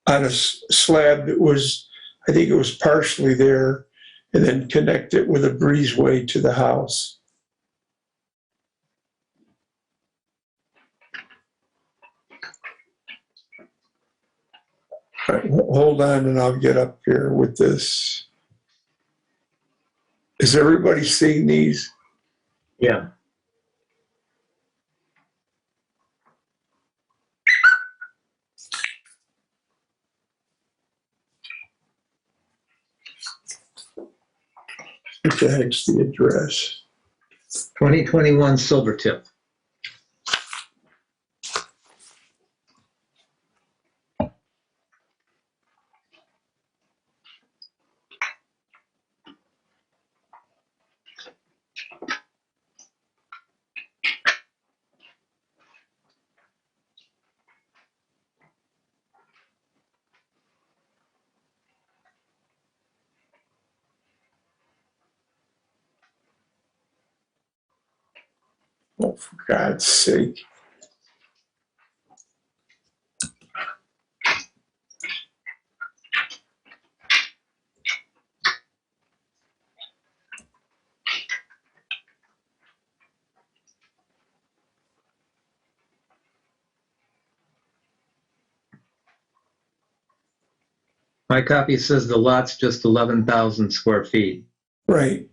Speaker 1: a slab that was, I think it was partially there, and then connect it with a breezeway to the house. All right, hold on and I'll get up here with this. Is everybody seeing these?
Speaker 4: Yeah.
Speaker 1: What the heck's the address?
Speaker 4: 2021 Silvertip.
Speaker 1: Oh, for God's sake.
Speaker 4: My copy says the lot's just 11,000 square feet.
Speaker 1: Right.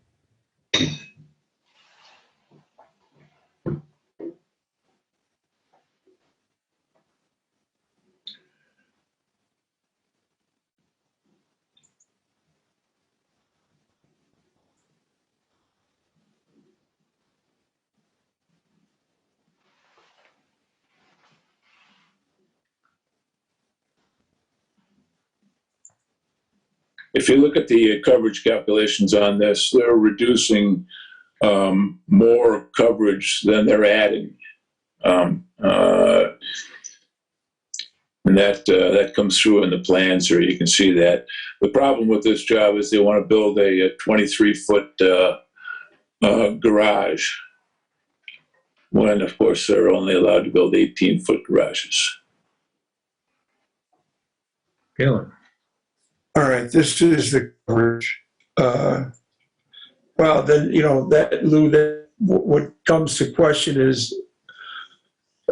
Speaker 5: If you look at the coverage calculations on this, they're reducing more coverage than they're adding. And that comes through in the plans, or you can see that. The problem with this job is they want to build a 23-foot garage, when, of course, they're only allowed to build 18-foot garages.
Speaker 4: Galen.
Speaker 1: All right, this is the coverage. Well, then, that, Lou, that what comes to question is,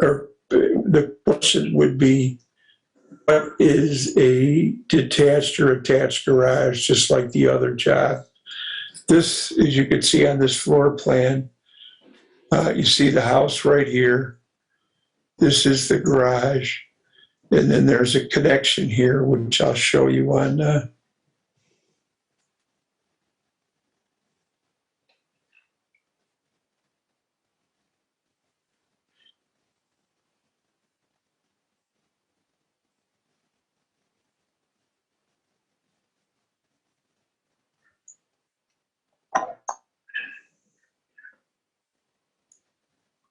Speaker 1: or the question would be, what is a detached or attached garage, just like the other job? This, as you can see on this floor plan, you see the house right here. This is the garage. And then there's a connection here, which I'll show you on.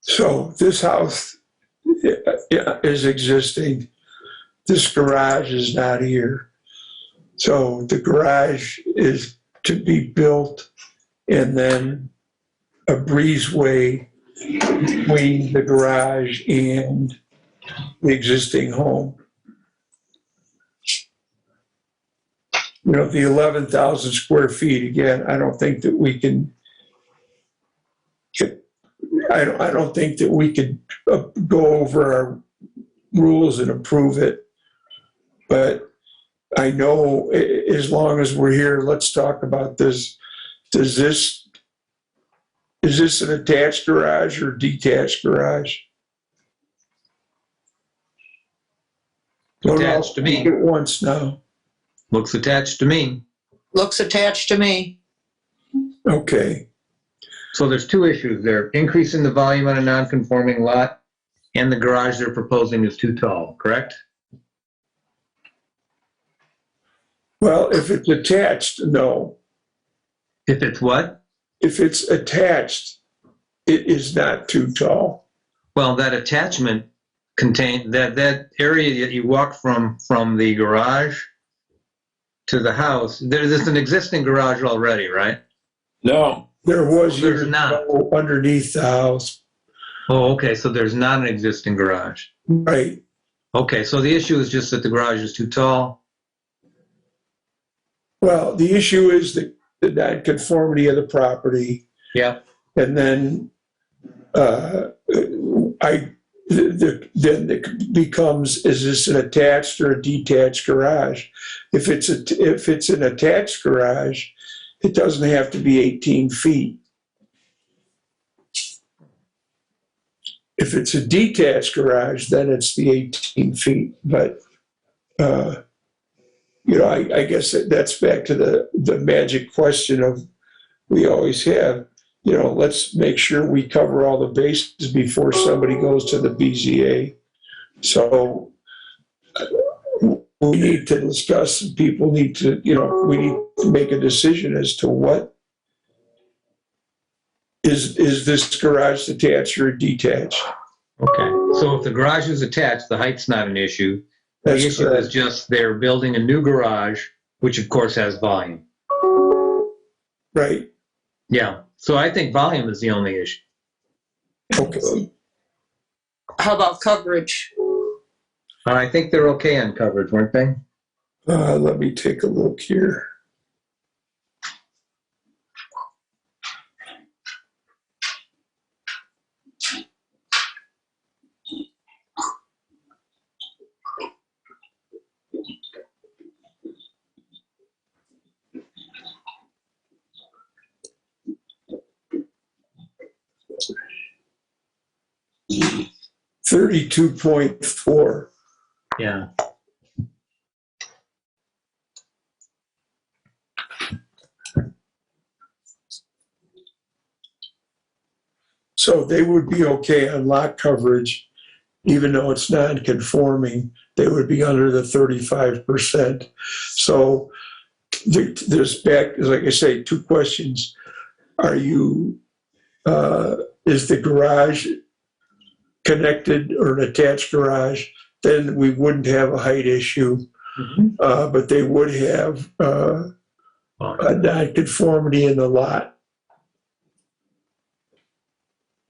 Speaker 1: So this house is existing. This garage is not here. So the garage is to be built, and then a breezeway between the garage and the existing home. The 11,000 square feet, again, I don't think that we can I don't think that we could go over our rules and approve it. But I know as long as we're here, let's talk about this. Is this an attached garage or detached garage?
Speaker 4: Attached to me.
Speaker 1: At once now.
Speaker 4: Looks attached to me.
Speaker 6: Looks attached to me.
Speaker 1: Okay.
Speaker 4: So there's two issues there. Increasing the volume on a non-conforming lot, and the garage they're proposing is too tall, correct?
Speaker 1: Well, if it's attached, no.
Speaker 4: If it's what?
Speaker 1: If it's attached, it is not too tall.
Speaker 4: Well, that attachment contained, that area that you walk from the garage to the house, there's an existing garage already, right?
Speaker 5: No.
Speaker 1: There was
Speaker 4: There's
Speaker 1: years
Speaker 4: not.
Speaker 1: ago underneath the house.
Speaker 4: Oh, okay, so there's not an existing garage.
Speaker 1: Right.
Speaker 4: Okay, so the issue is just that the garage is too tall.
Speaker 1: Well, the issue is the non-conformity of the property.
Speaker 4: Yeah.
Speaker 1: And then then it becomes, is this an attached or a detached garage? If it's an attached garage, it doesn't have to be 18 feet. If it's a detached garage, then it's the 18 feet. But, I guess that's back to the magic question of, we always have, let's make sure we cover all the bases before somebody goes to the BZA. So we need to discuss, and people need to, we need to make a decision as to what is this garage attached or detached?
Speaker 4: Okay, so if the garage is attached, the height's not an issue. The
Speaker 1: That's
Speaker 4: issue
Speaker 1: correct.
Speaker 4: is just they're building a new garage, which of course has volume.
Speaker 1: Right.
Speaker 4: Yeah, so I think volume is the only issue.
Speaker 1: Okay.
Speaker 6: How about coverage?
Speaker 4: I think they're okay on coverage, weren't they?
Speaker 1: Let me take a look here. $32.4.
Speaker 4: Yeah.
Speaker 1: So they would be okay on lot coverage, even though it's non-conforming, they would be under the 35%. So there's back, like I say, two questions. Are you, is the garage connected or an attached garage then we wouldn't have a height issue, but they would have a nonconformity in the lot.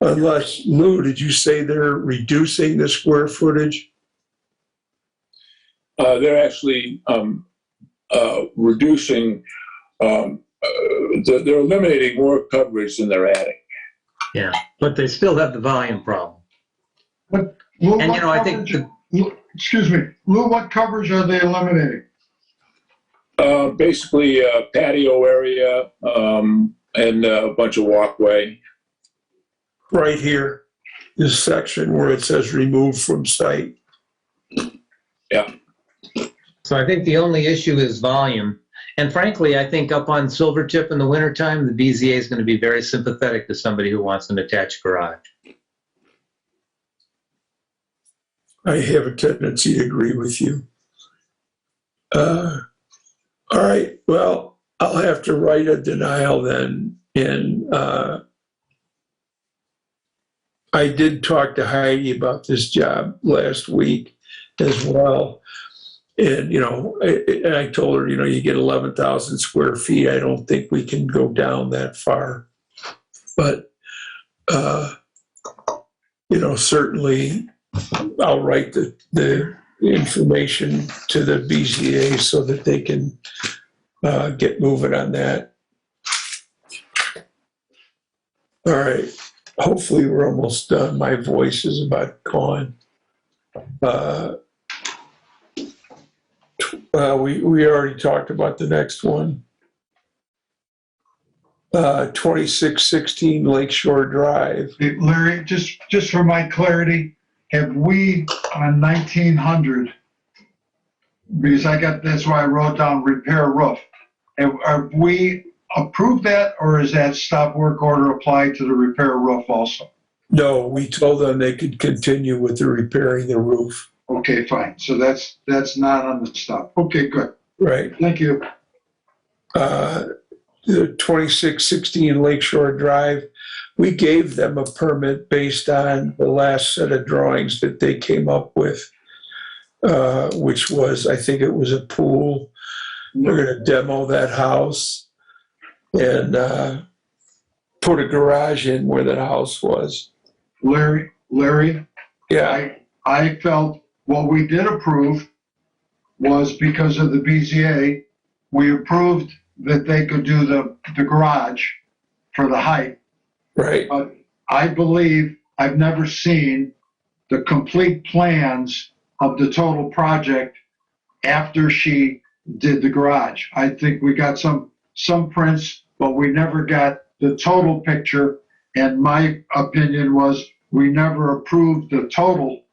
Speaker 1: Unless, Lou, did you say they're reducing the square footage?
Speaker 5: They're actually reducing, they're eliminating more coverage than they're adding.
Speaker 4: Yeah, but they still have the volume problem.
Speaker 2: Lou,
Speaker 4: And,
Speaker 2: what
Speaker 4: you know, I think
Speaker 2: coverage- excuse me, Lou, what coverage are they eliminating?
Speaker 5: Basically, a patio area and a bunch of walkway.
Speaker 1: Right here, this section where it says removed from site.
Speaker 5: Yeah.
Speaker 4: So I think the only issue is volume. And frankly, I think up on Silvertip in the wintertime, the BZA is going to be very sympathetic to somebody who wants an attached garage.
Speaker 1: I have a tendency to agree with you. All right, well, I'll have to write a denial then. And I did talk to Heidi about this job last week as well. And, you know, I told her, you know, you get 11,000 square feet. I don't think we can go down that far. But, you know, certainly I'll write the information to the BZA so that they can get moving on that. All right. Hopefully we're almost done. My voice is about gone. We already talked about the next one. 2616 Lakeshore Drive.
Speaker 2: Hey, Larry, just for my clarity, have we on 1900, because that's why I wrote down repair roof. Have we approved that, or is that stop work order applied to the repair roof also?
Speaker 1: No, we told them they could continue with the repairing the roof.
Speaker 2: Okay, fine. So that's not on the stop. Okay, good.
Speaker 1: Right.
Speaker 2: Thank you.
Speaker 1: The 2616 Lakeshore Drive, we gave them a permit based on the last set of drawings that they came up with, which was, I think it was a pool. They're going to demo that house and put a garage in where the house was.
Speaker 2: Larry,
Speaker 1: Yeah,
Speaker 2: I felt what we did approve was because of the BZA, we approved that they could do the garage for the height.
Speaker 1: right.
Speaker 2: But I believe I've never seen the complete plans of the total project after she did the garage. I think we got some prints, but we never got the total picture. And my opinion was we never approved the total.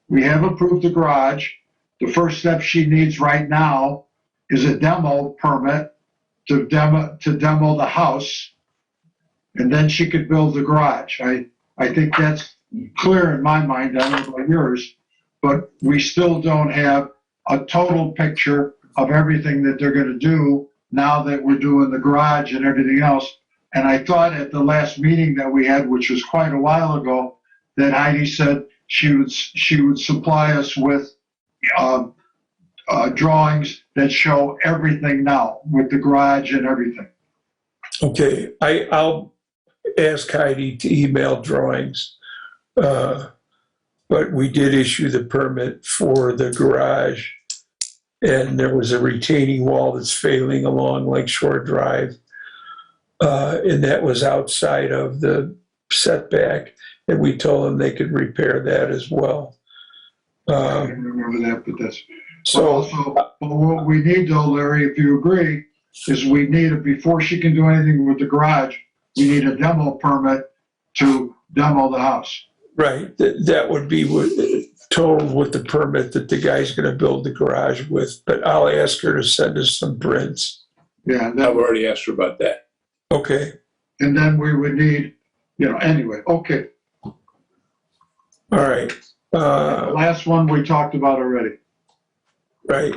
Speaker 2: We have approved the garage. The first step she needs right now is a demo permit to demo the house. And then she could build the garage. I think that's clear in my mind. I don't know about yours, but we still don't have a total picture of everything that they're going to do now that we're doing the garage and everything else. And I thought at the last meeting that we had, which was quite a while ago, that Heidi said she would supply us with drawings that show everything now with the garage and everything.
Speaker 1: Okay, I'll ask Heidi to email drawings. But we did issue the permit for the garage. And there was a retaining wall that's failing along Lakeshore Drive. And that was outside of the setback. And we told them they could repair that as well.
Speaker 2: I don't remember that, but that's.
Speaker 1: So,
Speaker 2: But what we need though, Larry, if you agree, is we need before she can do anything with the garage, we need a demo permit to demo the house.
Speaker 1: right, that would be totaled with the permit that the guy's going to build the garage with. But I'll ask her to send us some prints.
Speaker 2: Yeah,
Speaker 5: I've already asked her about that.
Speaker 1: Okay,
Speaker 2: and then we would need, anyway, okay.
Speaker 1: all right.
Speaker 2: The last one we talked about already.
Speaker 1: Right.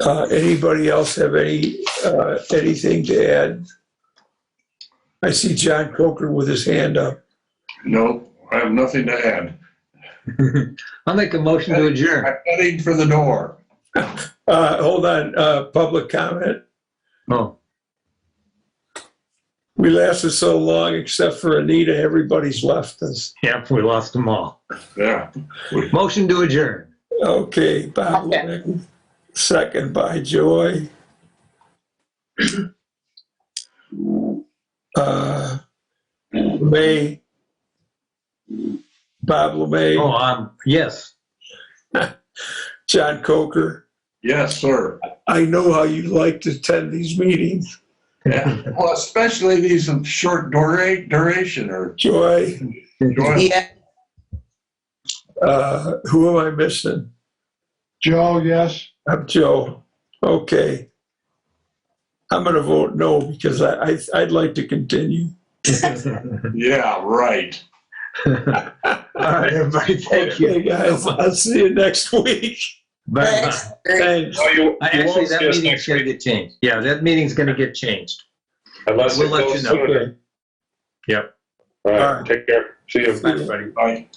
Speaker 1: Anybody else have anything to add? I see John Coker with his hand up.
Speaker 7: No, I have nothing to add.
Speaker 4: I'll make a motion to adjourn.
Speaker 7: I'm heading for the door.
Speaker 1: Hold on, public comment.
Speaker 4: Oh,
Speaker 1: We lasted so long, except for Anita, everybody's left us.
Speaker 4: yeah, we lost them all.
Speaker 7: Yeah.
Speaker 4: Motion to adjourn.
Speaker 1: Okay, Bob,
Speaker 6: Okay.
Speaker 1: Levesque, second by Joy. May, Bob LeMay,
Speaker 4: Oh, yes.
Speaker 1: John Coker.
Speaker 7: Yes, sir.
Speaker 1: I know how you like to attend these meetings.
Speaker 7: Yeah. Well, especially these of short duration or
Speaker 1: Joy,
Speaker 6: Yeah,
Speaker 1: who am I missing?
Speaker 2: Joe, yes?
Speaker 1: I'm Joe. Okay. I'm going to vote no because I'd like to continue.
Speaker 7: yeah, right.
Speaker 4: All right, everybody, thank you.
Speaker 1: Okay, guys, I'll see you next week.
Speaker 4: Bye-bye.
Speaker 6: thanks. Great.
Speaker 1: Thanks.
Speaker 3: No, you
Speaker 4: Actually,
Speaker 3: won't
Speaker 4: that
Speaker 3: see us
Speaker 4: meeting's
Speaker 3: next
Speaker 4: gonna
Speaker 3: week
Speaker 4: get changed. Yeah, that meeting's gonna get changed.
Speaker 3: unless
Speaker 4: We'll
Speaker 3: it
Speaker 4: let
Speaker 3: goes
Speaker 4: you know.
Speaker 3: sooner.
Speaker 1: Okay.
Speaker 4: Yep.
Speaker 3: All
Speaker 1: All
Speaker 3: right,
Speaker 1: right.
Speaker 3: take care. See you.
Speaker 4: Bye, everybody.
Speaker 7: Bye.